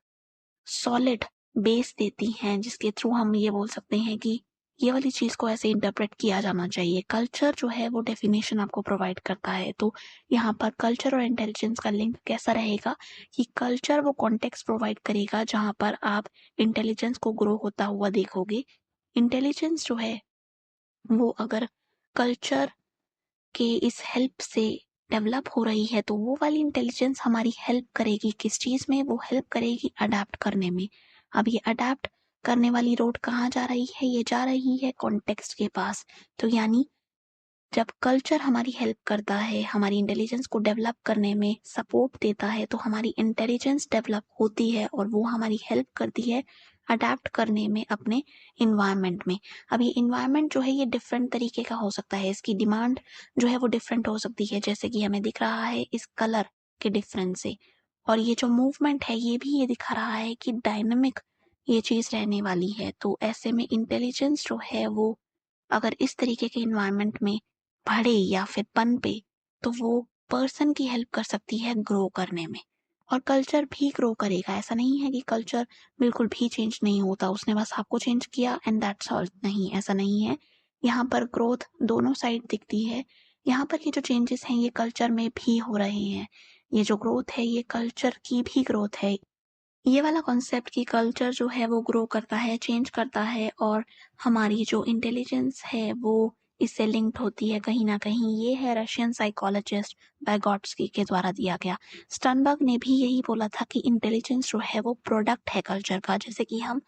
सॉलिड बेस देती हैं, जिसके थ्रू हम ये बोल सकते हैं कि ये वाली चीज़ को ऐसे इंटरप्रेट किया जाना चाहिए। कल्चर जो है वो डेफिनेशन आपको प्रोवाइड करता है। तो यहाँ पर कल्चर और इंटेलिजेंस का लिंक कैसा रहेगा कि कल्चर वो कॉन्टेक्स्ट प्रोवाइड करेगा जहाँ पर आप इंटेलिजेंस को ग्रो होता हुआ देखोगे। इंटेलिजेंस जो है वो अगर कल्चर के इस हेल्प से डेवलप हो रही है तो वो वाली इंटेलिजेंस हमारी हेल्प करेगी। किस चीज़ में? वो हेल्प करेगी अडेप्ट करने में। अब ये अडेप्ट करने वाली रोड कहाँ जा रही है? ये जा रही है कॉन्टेक्स्ट के पास। तो यानी जब कल्चर हमारी हेल्प करता है, हमारी इंटेलिजेंस को डेवलप करने में सपोर्ट देता है, तो हमारी इंटेलिजेंस डेवलप होती है और वो हमारी हेल्प करती है अडेप्ट करने में अपने इन्वायरमेंट में। अब ये इन्वायरमेंट जो है ये डिफरेंट तरीके का हो सकता है, इसकी डिमांड जो है वो डिफरेंट हो सकती है, जैसे कि हमें दिख रहा है इस कलर के डिफरेंस से। और ये जो मूवमेंट है ये भी ये दिखा रहा है कि डायनामिक ये चीज़ रहने वाली है। तो ऐसे में इंटेलिजेंस जो है वो अगर इस तरीके के इन्वायरमेंट में बढ़े या फिर पनपे तो वो पर्सन की हेल्प कर सकती है ग्रो करने में। और कल्चर भी ग्रो करेगा। ऐसा नहीं है कि कल्चर बिल्कुल भी चेंज नहीं होता, उसने बस आपको चेंज किया एंड दैट्स ऑल। नहीं, ऐसा नहीं है। यहाँ पर ग्रोथ दोनों साइड दिखती है। यहाँ पर ये जो चेंजेस हैं ये कल्चर में भी हो रहे हैं। ये जो ग्रोथ है ये कल्चर की भी ग्रोथ है। ये वाला कॉन्सेप्ट कि कल्चर जो है वो ग्रो करता है, चेंज करता है, और हमारी जो इंटेलिजेंस है वो इससे लिंक्ड होती है कहीं न कहीं। ये है रशियन साइकोलॉजिस्ट वाइगॉट्स्की के द्वारा दिया गया। स्टर्नबर्ग ने भी यही बोला था कि इंटेलिजेंस जो है वो प्रोडक्ट है कल्चर का, जैसे कि हम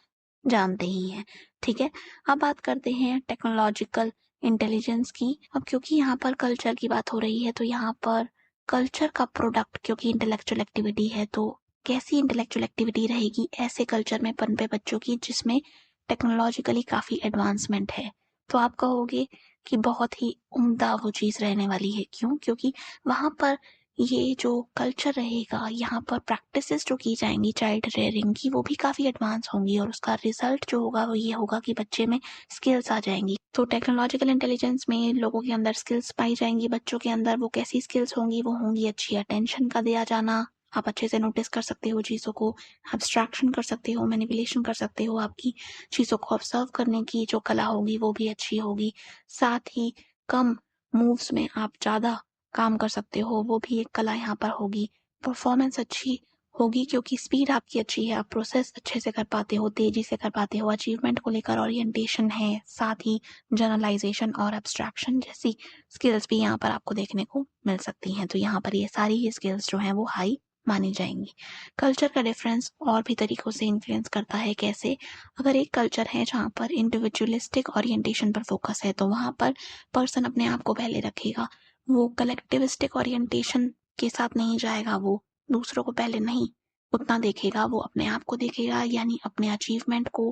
जानते ही हैं। ठीक है? अब बात करते हैं टेक्नोलॉजिकल इंटेलिजेंस की। अब क्योंकि यहाँ पर कल्चर की बात हो रही है तो यहाँ पर कल्चर का प्रोडक्ट क्योंकि इंटेलेक्चुअल एक्टिविटी है, तो कैसी इंटेलेक्चुअल एक्टिविटी रहेगी ऐसे कल्चर में पनपे बच्चों की जिसमें टेक्नोलॉजिकली काफ़ी एडवांसमेंट है? तो आप कहोगे कि बहुत ही उम्दा वो चीज़ रहने वाली है। क्यों? क्योंकि वहाँ पर ये जो कल्चर रहेगा, यहाँ पर प्रैक्टिसेस जो की जाएँगी चाइल्ड रेयरिंग की वो भी काफ़ी एडवांस होंगी, और उसका रिज़ल्ट जो होगा वो ये होगा कि बच्चे में स्किल्स आ जाएँगी। तो टेक्नोलॉजिकल इंटेलिजेंस में लोगों के अंदर स्किल्स पाई जाएँगी, बच्चों के अंदर वो कैसी स्किल्स होंगी? वो होंगी अच्छी अटेंशन का दिया जाना, आप अच्छे से नोटिस कर सकते हो चीज़ों को, एब्स्ट्रैक्शन कर सकते हो, मैनिपुलेशन कर सकते हो, आपकी चीज़ों को ऑब्जर्व करने की जो कला होगी वो भी अच्छी होगी। साथ ही कम मूव्स में आप ज़्यादा काम कर सकते हो, वो भी एक कला यहाँ पर होगी। परफॉर्मेंस अच्छी होगी क्योंकि स्पीड आपकी अच्छी है, आप प्रोसेस अच्छे से कर पाते हो, तेज़ी से कर पाते हो, अचीवमेंट को लेकर ओरिएंटेशन है, साथ ही जनरलाइज़ेशन और एब्स्ट्रैक्शन जैसी स्किल्स भी यहाँ पर आपको देखने को मिल सकती हैं। तो यहाँ पर ये सारी ही स्किल्स जो हैं वो हाई मानी जाएँगी। कल्चर का डिफरेंस और भी तरीकों से इन्फ्लुएंस करता है। कैसे? अगर एक कल्चर है जहाँ पर इंडिविजुअलिस्टिक ओरिएंटेशन पर फोकस है तो वहाँ पर पर्सन अपने आप को पहले रखेगा। वो कलेक्टिविस्टिक ओरिएंटेशन के साथ नहीं जाएगा, वो दूसरों को पहले नहीं उतना देखेगा, वो अपने आप को देखेगा, यानी अपने अचीवमेंट को,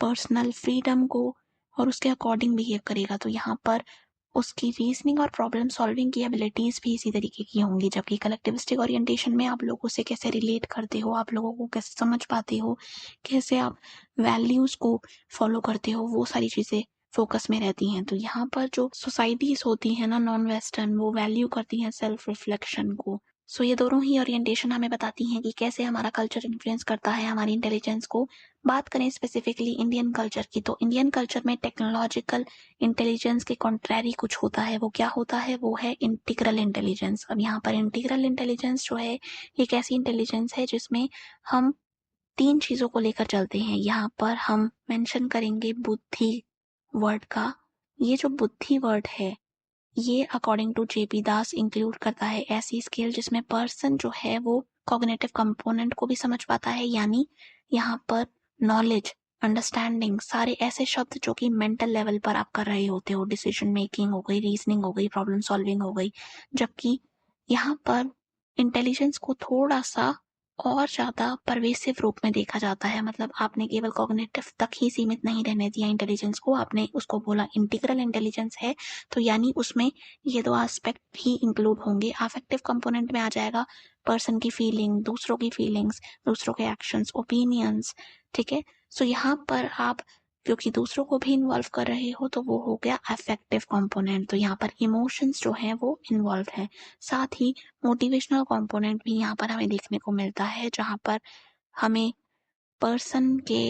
पर्सनल फ्रीडम को, और उसके अकॉर्डिंग बिहेव करेगा। तो यहाँ पर उसकी रीजनिंग और प्रॉब्लम सॉल्विंग की एबिलिटीज़ भी इसी तरीके की होंगी। जबकि कलेक्टिविस्टिक ओरिएंटेशन में आप लोगों से कैसे रिलेट करते हो, आप लोगों को कैसे समझ पाते हो, कैसे आप वैल्यूज़ को फॉलो करते हो, वो सारी चीज़ें फोकस में रहती हैं। तो यहाँ पर जो सोसाइटीज होती हैं ना नॉन वेस्टर्न, वो वैल्यू करती हैं सेल्फ रिफ्लेक्शन को। सो ये दोनों ही ओरिएंटेशन हमें बताती हैं कि कैसे हमारा कल्चर इन्फ्लुएंस करता है हमारी इंटेलिजेंस को। बात करें स्पेसिफिकली इंडियन कल्चर की, तो इंडियन कल्चर में टेक्नोलॉजिकल इंटेलिजेंस के कॉन्ट्रैरी कुछ होता है। वो क्या होता है? वो है इंटीग्रल इंटेलिजेंस। अब यहाँ पर इंटीग्रल इंटेलिजेंस जो है, एक ऐसी इंटेलिजेंस है जिसमें हम 3 चीज़ों को लेकर चलते हैं। यहाँ पर हम मेंशन करेंगे बुद्धि वर्ड का। ये जो बुद्धि वर्ड है, ये according to JP Das include करता है ऐसी स्किल जिसमें पर्सन जो है वो कॉग्निटिव कंपोनेंट को भी समझ पाता है। यानी यहाँ पर नॉलेज, अंडरस्टैंडिंग, सारे ऐसे शब्द जो कि मेंटल लेवल पर आप कर रहे होते हो, डिसीजन मेकिंग हो गई, रीजनिंग हो गई, प्रॉब्लम सॉल्विंग हो गई। जबकि यहाँ पर इंटेलिजेंस को थोड़ा सा और ज़्यादा परवेसिव रूप में देखा जाता है। मतलब आपने केवल कॉग्निटिव तक ही सीमित नहीं रहने दिया इंटेलिजेंस को, आपने उसको बोला इंटीग्रल इंटेलिजेंस है। तो यानी उसमें ये 2 एस्पेक्ट भी इंक्लूड होंगे। अफेक्टिव कंपोनेंट में आ जाएगा पर्सन की फीलिंग, दूसरों की फीलिंग्स, दूसरों के एक्शंस, ओपिनियंस, ठीक है? सो यहाँ पर आप क्योंकि दूसरों को भी इन्वॉल्व कर रहे हो तो वो हो गया अफेक्टिव कंपोनेंट। तो यहाँ पर इमोशंस जो हैं वो इन्वॉल्व है। साथ ही मोटिवेशनल कंपोनेंट भी यहाँ पर हमें देखने को मिलता है, जहाँ पर हमें पर्सन के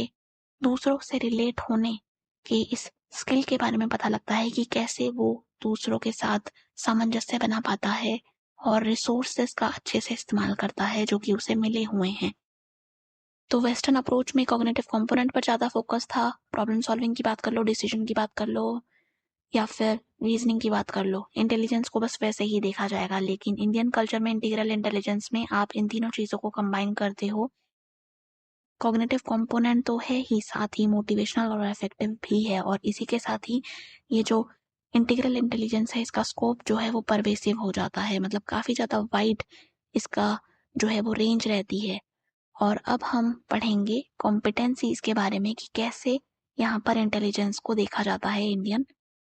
दूसरों से रिलेट होने के इस स्किल के बारे में पता लगता है कि कैसे वो दूसरों के साथ सामंजस्य बना पाता है और रिसोर्सेस का अच्छे से इस्तेमाल करता है जो कि उसे मिले हुए हैं। तो वेस्टर्न अप्रोच में कॉग्निटिव कंपोनेंट पर ज़्यादा फोकस था। प्रॉब्लम सॉल्विंग की बात कर लो, डिसीजन की बात कर लो या फिर रीजनिंग की बात कर लो, इंटेलिजेंस को बस वैसे ही देखा जाएगा। लेकिन इंडियन कल्चर में इंटीग्रल इंटेलिजेंस में आप इन तीनों चीज़ों को कंबाइन करते हो। कॉग्निटिव कंपोनेंट तो है ही, साथ ही मोटिवेशनल और अफेक्टिव भी है। और इसी के साथ ही ये जो इंटीग्रल इंटेलिजेंस है, इसका स्कोप जो है वो परवेसिव हो जाता है। मतलब काफ़ी ज़्यादा वाइड इसका जो है वो रेंज रहती है। और अब हम पढ़ेंगे कॉम्पिटेंसीज के बारे में कि कैसे यहाँ पर इंटेलिजेंस को देखा जाता है इंडियन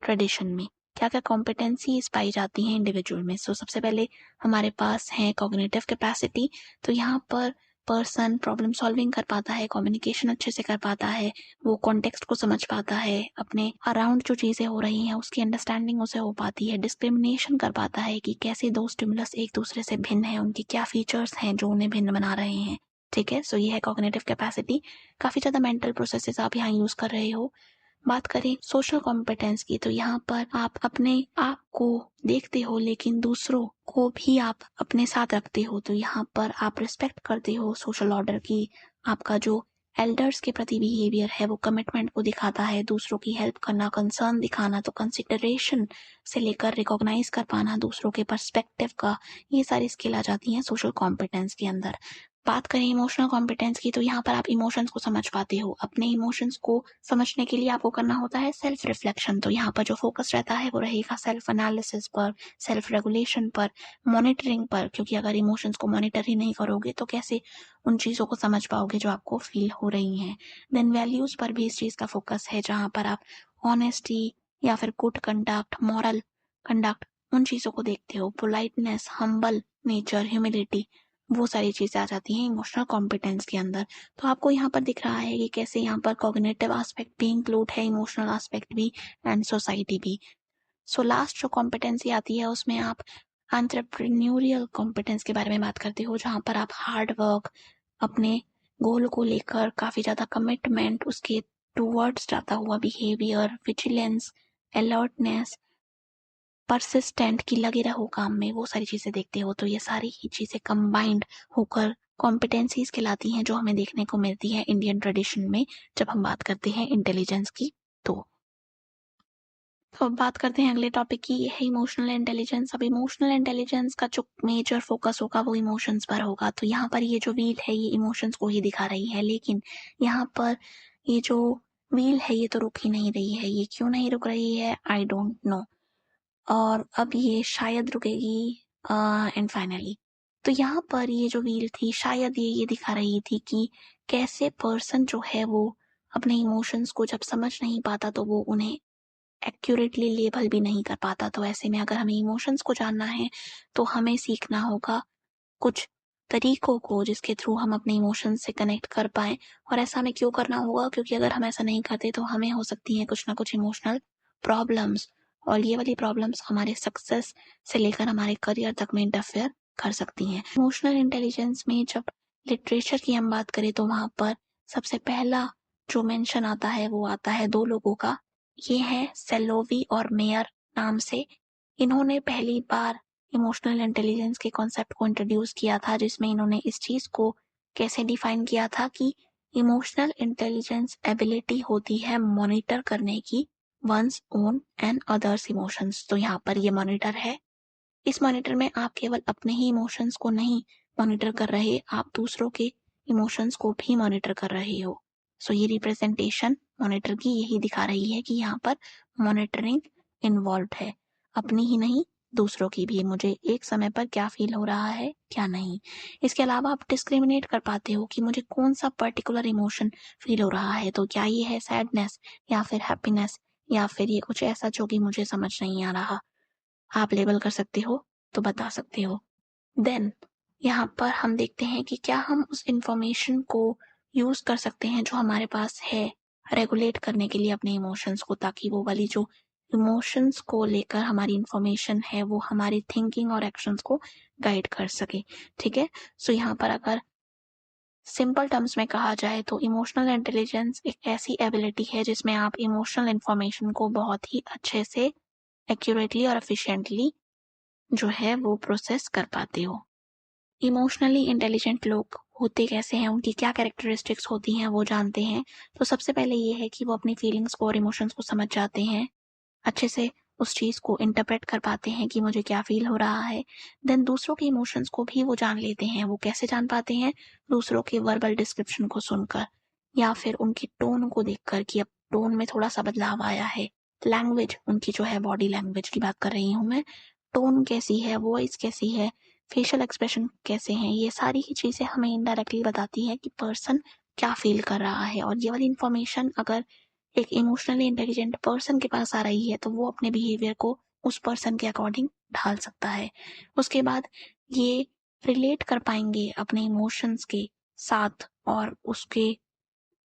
ट्रेडिशन में। क्या क्या कॉम्पिटेंसीज पाई जाती हैं इंडिविजुअल में। सो सबसे पहले हमारे पास है कॉग्निटिव कैपेसिटी। तो यहाँ पर पर्सन प्रॉब्लम सॉल्विंग कर पाता है, कम्युनिकेशन अच्छे से कर पाता है, वो कॉन्टेक्स्ट को समझ पाता है, अपने अराउंड जो चीज़ें हो रही हैं उसकी अंडरस्टैंडिंग उसे हो पाती है, डिस्क्रिमिनेशन कर पाता है कि कैसे 2 स्टिमुलस एक दूसरे से भिन्न हैं, उनके क्या फीचर्स हैं जो उन्हें भिन्न बना रहे हैं। ठीक है, सो ये है कॉग्निटिव कैपेसिटी। काफ़ी ज़्यादा मेंटल प्रोसेसेस आप यहाँ यूज़ कर रहे हो। बात करें सोशल कॉम्पिटेंस की, तो यहाँ पर आप अपने आप को देखते हो लेकिन दूसरों को भी आप अपने साथ रखते हो। तो यहाँ पर आप रिस्पेक्ट करते हो सोशल ऑर्डर की। आपका जो एल्डर्स के प्रति बिहेवियर है वो कमिटमेंट को दिखाता है, दूसरों की हेल्प करना, कंसर्न दिखाना, तो कंसिडरेशन से लेकर रिकॉग्नाइज कर पाना दूसरों के पर्सपेक्टिव का, ये सारी स्किल आ जाती हैं सोशल कॉम्पिटेंस के अंदर। बात करें इमोशनल कॉम्पिटेंस की, तो यहाँ पर आप इमोशंस को समझ पाते हो। अपने इमोशंस को समझने के लिए आपको करना होता है सेल्फ रिफ्लेक्शन। तो यहाँ पर जो फोकस रहता है वो रहेगा सेल्फ एनालिसिस पर, सेल्फ रेगुलेशन पर, मॉनिटरिंग पर। क्योंकि अगर इमोशंस को मॉनिटर ही नहीं करोगे तो कैसे उन चीज़ों को समझ पाओगे जो आपको फील हो रही हैं। देन वैल्यूज़ पर भी इस चीज़ का फोकस है, जहाँ पर आप ऑनेस्टी या फिर गुड कंडक्ट, मॉरल कंडक्ट, उन चीज़ों को देखते हो। पोलाइटनेस, हम्बल नेचर, ह्यूमिलिटी, वो सारी चीज़ें आ जाती हैं इमोशनल कॉम्पिटेंस के अंदर। तो आपको यहाँ पर दिख रहा है कि कैसे यहाँ पर कॉग्निटिव एस्पेक्ट भी इंक्लूड है, इमोशनल एस्पेक्ट भी एंड सोसाइटी भी। सो लास्ट जो कॉम्पिटेंसी आती है उसमें आप एंटरप्रेन्योरियल कॉम्पिटेंस के बारे में बात करते हो, जहाँ पर आप हार्ड वर्क, अपने गोल को लेकर काफ़ी ज़्यादा कमिटमेंट, उसके टूवर्ड्स जाता हुआ बिहेवियर, विजिलेंस, अलर्टनेस, परसिस्टेंट की लगे रहो काम में, वो सारी चीज़ें देखते हो। तो ये सारी ही चीज़ें कंबाइंड होकर कॉम्पिटेंसीज कहलाती हैं जो हमें देखने को मिलती है इंडियन ट्रेडिशन में जब हम बात करते हैं इंटेलिजेंस की। तो अब बात करते हैं अगले टॉपिक की, ये है इमोशनल इंटेलिजेंस। अब इमोशनल इंटेलिजेंस का जो मेजर फोकस होगा वो इमोशंस पर होगा। तो यहाँ पर ये जो व्हील है ये इमोशंस को ही दिखा रही है, लेकिन यहाँ पर ये जो व्हील है ये तो रुक ही नहीं रही है। ये क्यों नहीं रुक रही है, आई डोंट नो। और अब ये शायद रुकेगी एंड फाइनली। तो यहाँ पर ये जो व्हील थी शायद ये दिखा रही थी कि कैसे पर्सन जो है वो अपने इमोशंस को जब समझ नहीं पाता तो वो उन्हें एक्यूरेटली लेबल भी नहीं कर पाता। तो ऐसे में अगर हमें इमोशंस को जानना है तो हमें सीखना होगा कुछ तरीकों को जिसके थ्रू हम अपने इमोशंस से कनेक्ट कर पाएँ। और ऐसा हमें क्यों करना होगा? क्योंकि अगर हम ऐसा नहीं करते तो हमें हो सकती हैं कुछ ना कुछ इमोशनल प्रॉब्लम्स, और ये वाली प्रॉब्लम्स हमारे सक्सेस से लेकर हमारे करियर तक में इंटरफेयर कर सकती हैं। इमोशनल इंटेलिजेंस में जब लिटरेचर की हम बात करें तो वहाँ पर सबसे पहला जो मेंशन आता है वो आता है 2 लोगों का। ये हैं सेलोवी और मेयर नाम से। इन्होंने पहली बार इमोशनल इंटेलिजेंस के कॉन्सेप्ट को इंट्रोड्यूस किया था, जिसमें इन्होंने इस चीज़ को कैसे डिफाइन किया था कि इमोशनल इंटेलिजेंस एबिलिटी होती है मॉनिटर करने की one's own and others emotions. तो यहाँ पर ये मॉनिटर है। इस मॉनिटर में आप केवल अपने ही इमोशंस को नहीं मॉनिटर कर रहे, आप दूसरों के इमोशंस को भी मॉनिटर कर रहे हो। सो ये रिप्रेजेंटेशन मॉनिटर की यही दिखा रही है कि यहाँ पर मॉनिटरिंग इन्वॉल्व है, अपनी ही नहीं दूसरों की भी। मुझे एक समय पर क्या फील हो रहा है क्या नहीं। इसके अलावा आप डिस्क्रिमिनेट कर पाते हो कि मुझे कौन सा पर्टिकुलर इमोशन फील हो रहा है। तो क्या ये है सैडनेस या फिर हैप्पीनेस या फिर ये कुछ ऐसा जो कि मुझे समझ नहीं आ रहा। आप लेबल कर सकते हो तो बता सकते हो। देन यहाँ पर हम देखते हैं कि क्या हम उस इंफॉर्मेशन को यूज कर सकते हैं जो हमारे पास है रेगुलेट करने के लिए अपने इमोशंस को, ताकि वो वाली जो इमोशंस को लेकर हमारी इंफॉर्मेशन है वो हमारी थिंकिंग और एक्शंस को गाइड कर सके। ठीक है। सो यहाँ पर अगर सिंपल टर्म्स में कहा जाए तो इमोशनल इंटेलिजेंस एक ऐसी एबिलिटी है जिसमें आप इमोशनल इंफॉर्मेशन को बहुत ही अच्छे से एक्यूरेटली और एफिशिएंटली जो है वो प्रोसेस कर पाते हो। इमोशनली इंटेलिजेंट लोग होते कैसे हैं, उनकी क्या कैरेक्टरिस्टिक्स होती हैं वो जानते हैं। तो सबसे पहले ये है कि वो अपनी फीलिंग्स को और इमोशंस को समझ जाते हैं, अच्छे से उस चीज़ को इंटरप्रेट कर पाते हैं कि मुझे क्या फील हो रहा है। देन दूसरों के इमोशंस को भी वो जान लेते हैं। वो कैसे जान पाते हैं? दूसरों के वर्बल डिस्क्रिप्शन को सुनकर या फिर उनकी टोन को देखकर कि अब टोन में थोड़ा सा बदलाव आया है। लैंग्वेज उनकी जो है, बॉडी लैंग्वेज की बात कर रही हूँ मैं। टोन कैसी है, वॉइस कैसी है, फेशियल एक्सप्रेशन कैसे हैं, ये सारी ही चीज़ें हमें इनडायरेक्टली बताती है कि पर्सन क्या फील कर रहा है। और ये वाली इन्फॉर्मेशन अगर एक इमोशनली इंटेलिजेंट पर्सन के पास आ रही है तो वो अपने बिहेवियर को उस पर्सन के अकॉर्डिंग ढाल सकता है। उसके बाद ये रिलेट कर पाएंगे अपने इमोशंस के साथ और उसके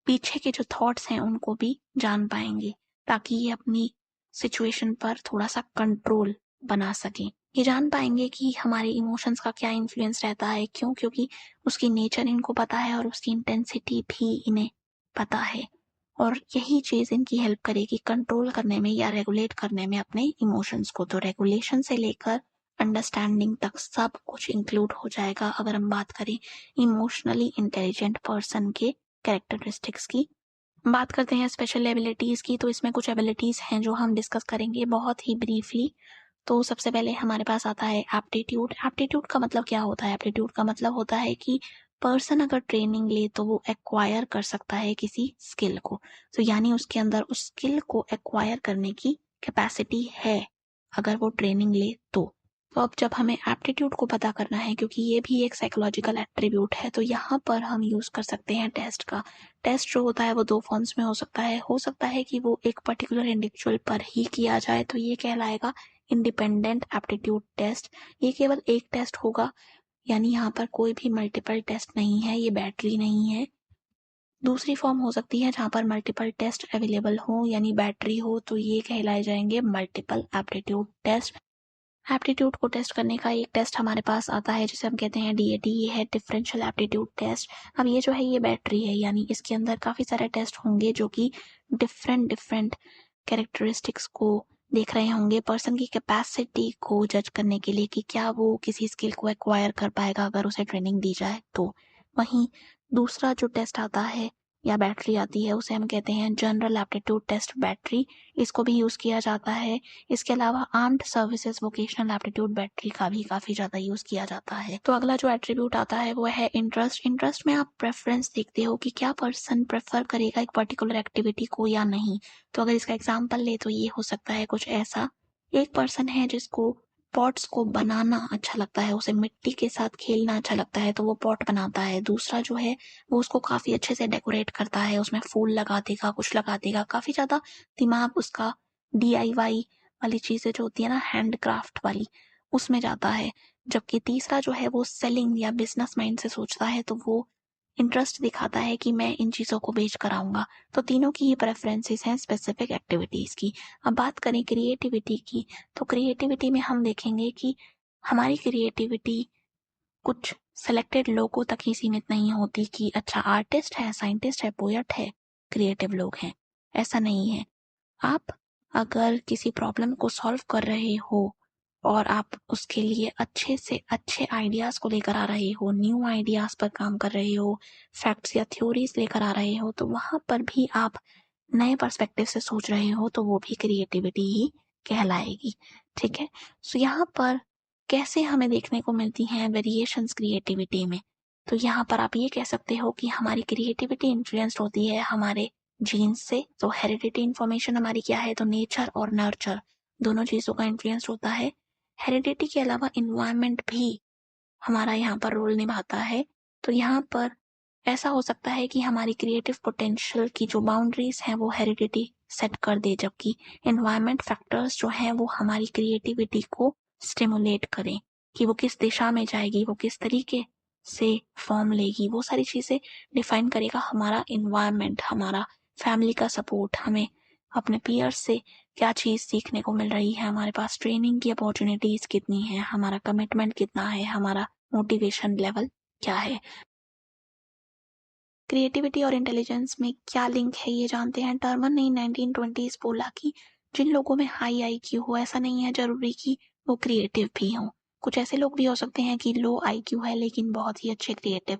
पीछे के जो थॉट्स हैं उनको भी जान पाएंगे, ताकि ये अपनी सिचुएशन पर थोड़ा सा कंट्रोल बना सकें। ये जान पाएंगे कि हमारे इमोशंस का क्या इन्फ्लुएंस रहता है। क्यों? क्योंकि उसकी नेचर इनको पता है और उसकी इंटेंसिटी भी इन्हें पता है। और यही चीज़ इनकी हेल्प करेगी कंट्रोल करने में या रेगुलेट करने में अपने इमोशंस को। तो रेगुलेशन से लेकर अंडरस्टैंडिंग तक सब कुछ इंक्लूड हो जाएगा अगर हम बात करें इमोशनली इंटेलिजेंट पर्सन के कैरेक्टरिस्टिक्स की। बात करते हैं स्पेशल एबिलिटीज़ की, तो इसमें कुछ एबिलिटीज़ हैं जो हम डिस्कस करेंगे बहुत ही ब्रीफली। तो सबसे पहले हमारे पास आता है एप्टीट्यूड। एप्टीट्यूड का मतलब क्या होता है? एप्टीट्यूड का मतलब होता है कि पर्सन अगर ट्रेनिंग ले तो वो एक्वायर कर सकता है किसी स्किल को। तो यानी उसके अंदर उस स्किल को एक्वायर करने की कैपेसिटी है अगर वो ट्रेनिंग ले तो। तो अब जब हमें एप्टीट्यूड को पता करना है, क्योंकि ये भी एक साइकोलॉजिकल एट्रीब्यूट है, तो यहाँ पर हम यूज़ कर सकते हैं टेस्ट का। टेस्ट जो होता है वो 2 फॉर्म्स में हो सकता है कि वो एक पर्टिकुलर इंडिविजुअल पर ही किया जाए, तो ये कहलाएगा इंडिपेंडेंट एप्टीट्यूड टेस्ट। ये केवल एक टेस्ट होगा, यानी यहाँ पर कोई भी मल्टीपल टेस्ट नहीं है, ये बैटरी नहीं है। दूसरी फॉर्म हो सकती है जहाँ पर मल्टीपल टेस्ट अवेलेबल हो यानी बैटरी हो, तो ये कहलाए जाएंगे मल्टीपल एप्टीट्यूड टेस्ट। एप्टीट्यूड को टेस्ट करने का एक टेस्ट हमारे पास आता है जिसे हम कहते हैं डीएटी, ये है डिफरेंशियल एप्टीट्यूड टेस्ट। अब ये जो है ये बैटरी है, यानी इसके अंदर काफ़ी सारे टेस्ट होंगे जो कि डिफरेंट कैरेक्टरिस्टिक्स को देख रहे होंगे, पर्सन की कैपेसिटी को जज करने के लिए कि क्या वो किसी स्किल को एक्वायर कर पाएगा अगर उसे ट्रेनिंग दी जाए तो। वहीं दूसरा जो टेस्ट आता है या बैटरी आती है उसे हम कहते हैं जनरल एप्टीट्यूड टेस्ट बैटरी। इसको भी यूज़ किया जाता है। इसके अलावा armed services vocational aptitude battery का भी काफ़ी ज़्यादा यूज़ किया जाता है। तो अगला जो एट्रीब्यूट आता है वो है इंटरेस्ट। इंटरेस्ट में आप प्रेफरेंस देखते हो कि क्या पर्सन प्रेफर करेगा एक पर्टिकुलर एक्टिविटी को या नहीं। तो अगर इसका एग्जाम्पल ले तो ये हो सकता है कुछ ऐसा। एक पर्सन है जिसको पॉट्स को बनाना अच्छा लगता है, उसे मिट्टी के साथ खेलना अच्छा लगता है तो वो पॉट बनाता है। दूसरा जो है वो उसको काफ़ी अच्छे से डेकोरेट करता है, उसमें फूल लगा देगा, कुछ लगा देगा, काफ़ी ज़्यादा दिमाग उसका डीआईवाई वाली चीज़ें जो होती है ना, हैंडक्राफ्ट वाली, उसमें जाता है। जबकि तीसरा जो है वो सेलिंग या बिजनेस माइंड से सोचता है, तो वो इंटरेस्ट दिखाता है कि मैं इन चीज़ों को बेच कर आऊँगा। तो तीनों की ही प्रेफरेंसेस हैं स्पेसिफिक एक्टिविटीज़ की। अब बात करें क्रिएटिविटी की, तो क्रिएटिविटी में हम देखेंगे कि हमारी क्रिएटिविटी कुछ सेलेक्टेड लोगों तक ही सीमित नहीं होती कि अच्छा आर्टिस्ट है, साइंटिस्ट है, पोएट है, क्रिएटिव लोग हैं। ऐसा नहीं है। आप अगर किसी प्रॉब्लम को सॉल्व कर रहे हो और आप उसके लिए अच्छे से अच्छे आइडियाज़ को लेकर आ रहे हो, न्यू आइडियाज़ पर काम कर रहे हो, फैक्ट्स या थ्योरीज लेकर आ रहे हो, तो वहाँ पर भी आप नए पर्सपेक्टिव से सोच रहे हो, तो वो भी क्रिएटिविटी ही कहलाएगी। ठीक है? सो यहाँ पर कैसे हमें देखने को मिलती हैं वेरिएशंस क्रिएटिविटी में? तो यहाँ पर आप ये कह सकते हो कि हमारी क्रिएटिविटी इन्फ्लुएंस्ड होती है हमारे जीन्स से। तो हेरिडिटी इन्फॉर्मेशन हमारी क्या है? तो नेचर और नर्चर दोनों चीज़ों का इन्फ्लुएंस होता है। हेरिडिटी के अलावा एनवायरनमेंट भी हमारा यहाँ पर रोल निभाता है। तो यहाँ पर ऐसा हो सकता है कि हमारी क्रिएटिव पोटेंशियल की जो बाउंड्रीज हैं वो हेरिडिटी सेट कर दे, जबकि एनवायरनमेंट फैक्टर्स जो हैं वो हमारी क्रिएटिविटी को स्टिमुलेट करें कि वो किस दिशा में जाएगी, वो किस तरीके से फॉर्म लेगी। वो सारी चीज़ें डिफाइन करेगा हमारा एनवायरनमेंट, हमारा फैमिली का सपोर्ट, हमें अपने पीयर्स से क्या चीज़ सीखने को मिल रही है, हमारे पास ट्रेनिंग की अपॉर्चुनिटीज़ कितनी है, हमारा कमिटमेंट कितना है, हमारा मोटिवेशन लेवल क्या है। क्रिएटिविटी और इंटेलिजेंस में क्या लिंक है ये जानते हैं। टर्मन ने 1920s बोला कि जिन लोगों में हाई आईक्यू हो, ऐसा नहीं है जरूरी कि वो क्रिएटिव भी हों। कुछ ऐसे लोग भी हो सकते हैं कि लो आईक्यू है लेकिन बहुत ही अच्छे क्रिएटिव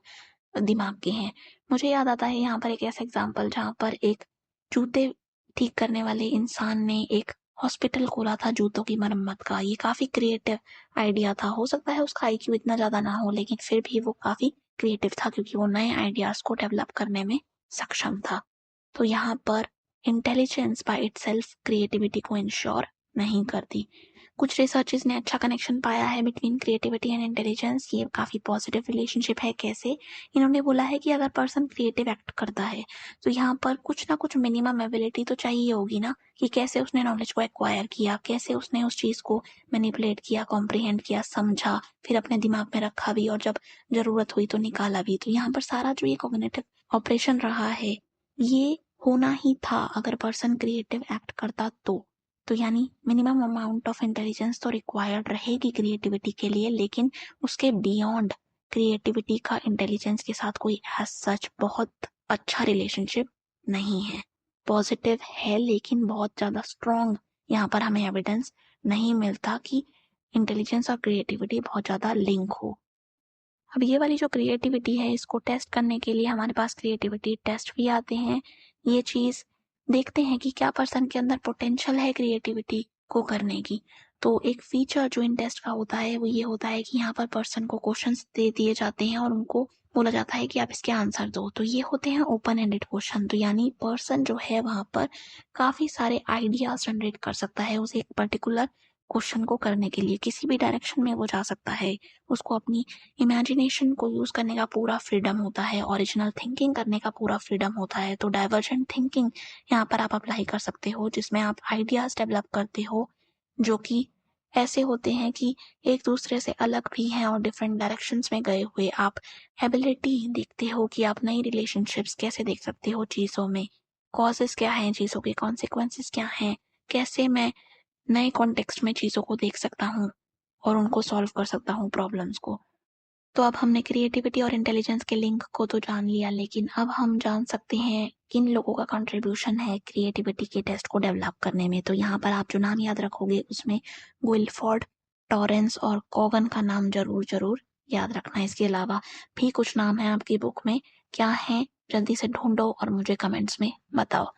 दिमाग के हैं। मुझे याद आता है यहाँ पर एक ऐसा एग्जाम्पल जहाँ पर एक जूते ठीक करने वाले इंसान ने एक हॉस्पिटल खोला था जूतों की मरम्मत का। ये काफी क्रिएटिव आइडिया था। हो सकता है उसका आईक्यू इतना ज्यादा ना हो, लेकिन फिर भी वो काफी क्रिएटिव था क्योंकि वो नए आइडियाज को डेवलप करने में सक्षम था। तो यहाँ पर इंटेलिजेंस बाय इटसेल्फ क्रिएटिविटी को इंश्योर नहीं करती। कुछ रिसर्चेस ने अच्छा कनेक्शन पाया है बिटवीन क्रिएटिविटी एंड इंटेलिजेंस। ये काफी पॉजिटिव रिलेशनशिप है। कैसे? इन्होंने बोला है कि अगर पर्सन क्रिएटिव एक्ट करता है तो यहाँ पर कुछ ना कुछ मिनिमम एबिलिटी तो चाहिए होगी ना, कि कैसे उसने नॉलेज को एक्वायर किया, कैसे उसने उस चीज को मैनिपुलेट किया, कॉम्प्रिहेंड किया, समझा, फिर अपने दिमाग में रखा भी और जब जरूरत हुई तो निकाला भी। तो यहाँ पर सारा जो ये कॉग्निटिव ऑपरेशन रहा है ये होना ही था अगर पर्सन क्रिएटिव एक्ट करता तो यानी मिनिमम अमाउंट ऑफ इंटेलिजेंस तो रिक्वायर्ड रहेगी क्रिएटिविटी के लिए, लेकिन उसके बियॉन्ड क्रिएटिविटी का इंटेलिजेंस के साथ कोई एज सच बहुत अच्छा रिलेशनशिप नहीं है। पॉजिटिव है लेकिन बहुत ज्यादा स्ट्रॉन्ग यहाँ पर हमें एविडेंस नहीं मिलता कि इंटेलिजेंस और क्रिएटिविटी बहुत ज्यादा लिंक हो। अब ये वाली जो क्रिएटिविटी है इसको टेस्ट करने के लिए हमारे पास क्रिएटिविटी टेस्ट भी आते हैं। ये चीज देखते हैं कि क्या पर्सन के अंदर पोटेंशियल है क्रिएटिविटी को करने की। तो एक फीचर जो इन टेस्ट का होता है वो ये होता है कि यहाँ पर पर्सन को क्वेश्चंस दे दिए जाते हैं और उनको बोला जाता है कि आप इसके आंसर दो। तो ये होते हैं ओपन एंडेड क्वेश्चन। तो यानी पर्सन जो है वहां पर काफी सारे आइडियाज जनरेट कर सकता है उसे एक पर्टिकुलर क्वेश्चन को करने के लिए। किसी भी डायरेक्शन में वो जा सकता है। उसको अपनी इमेजिनेशन को यूज करने का पूरा फ्रीडम होता है, ओरिजिनल थिंकिंग करने का पूरा फ्रीडम होता है। तो डाइवर्जेंट थिंकिंग यहाँ पर आप अप्लाई कर सकते हो जिसमें आप आइडियाज डेवलप करते हो जो कि ऐसे होते हैं कि एक दूसरे से अलग भी हैं और डिफरेंट डायरेक्शंस में गए हुए। आप एबिलिटी देखते हो कि आप नई रिलेशनशिप्स कैसे देख सकते हो चीज़ों में, कॉजेस क्या हैं चीज़ों के, कॉन्सिक्वेंसेस क्या हैं, कैसे मैं नए कॉन्टेक्स्ट में चीज़ों को देख सकता हूँ और उनको सॉल्व कर सकता हूँ प्रॉब्लम्स को। तो अब हमने क्रिएटिविटी और इंटेलिजेंस के लिंक को तो जान लिया, लेकिन अब हम जान सकते हैं किन लोगों का कंट्रीब्यूशन है क्रिएटिविटी के टेस्ट को डेवलप करने में। तो यहाँ पर आप जो नाम याद रखोगे उसमें गुइलफोर्ड, टॉरेंस और कोगन का नाम जरूर जरूर याद रखना। इसके अलावा भी कुछ नाम है आपकी बुक में, क्या है जल्दी से ढूंढो और मुझे कमेंट्स में बताओ।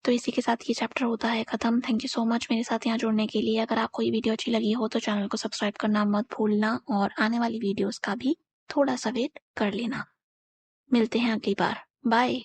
तो इसी के साथ ये चैप्टर होता है खत्म। थैंक यू सो मच मेरे साथ यहाँ जुड़ने के लिए। अगर आपको ये वीडियो अच्छी लगी हो तो चैनल को सब्सक्राइब करना मत भूलना और आने वाली वीडियोस का भी थोड़ा सा वेट कर लेना। मिलते हैं अगली बार। बाय।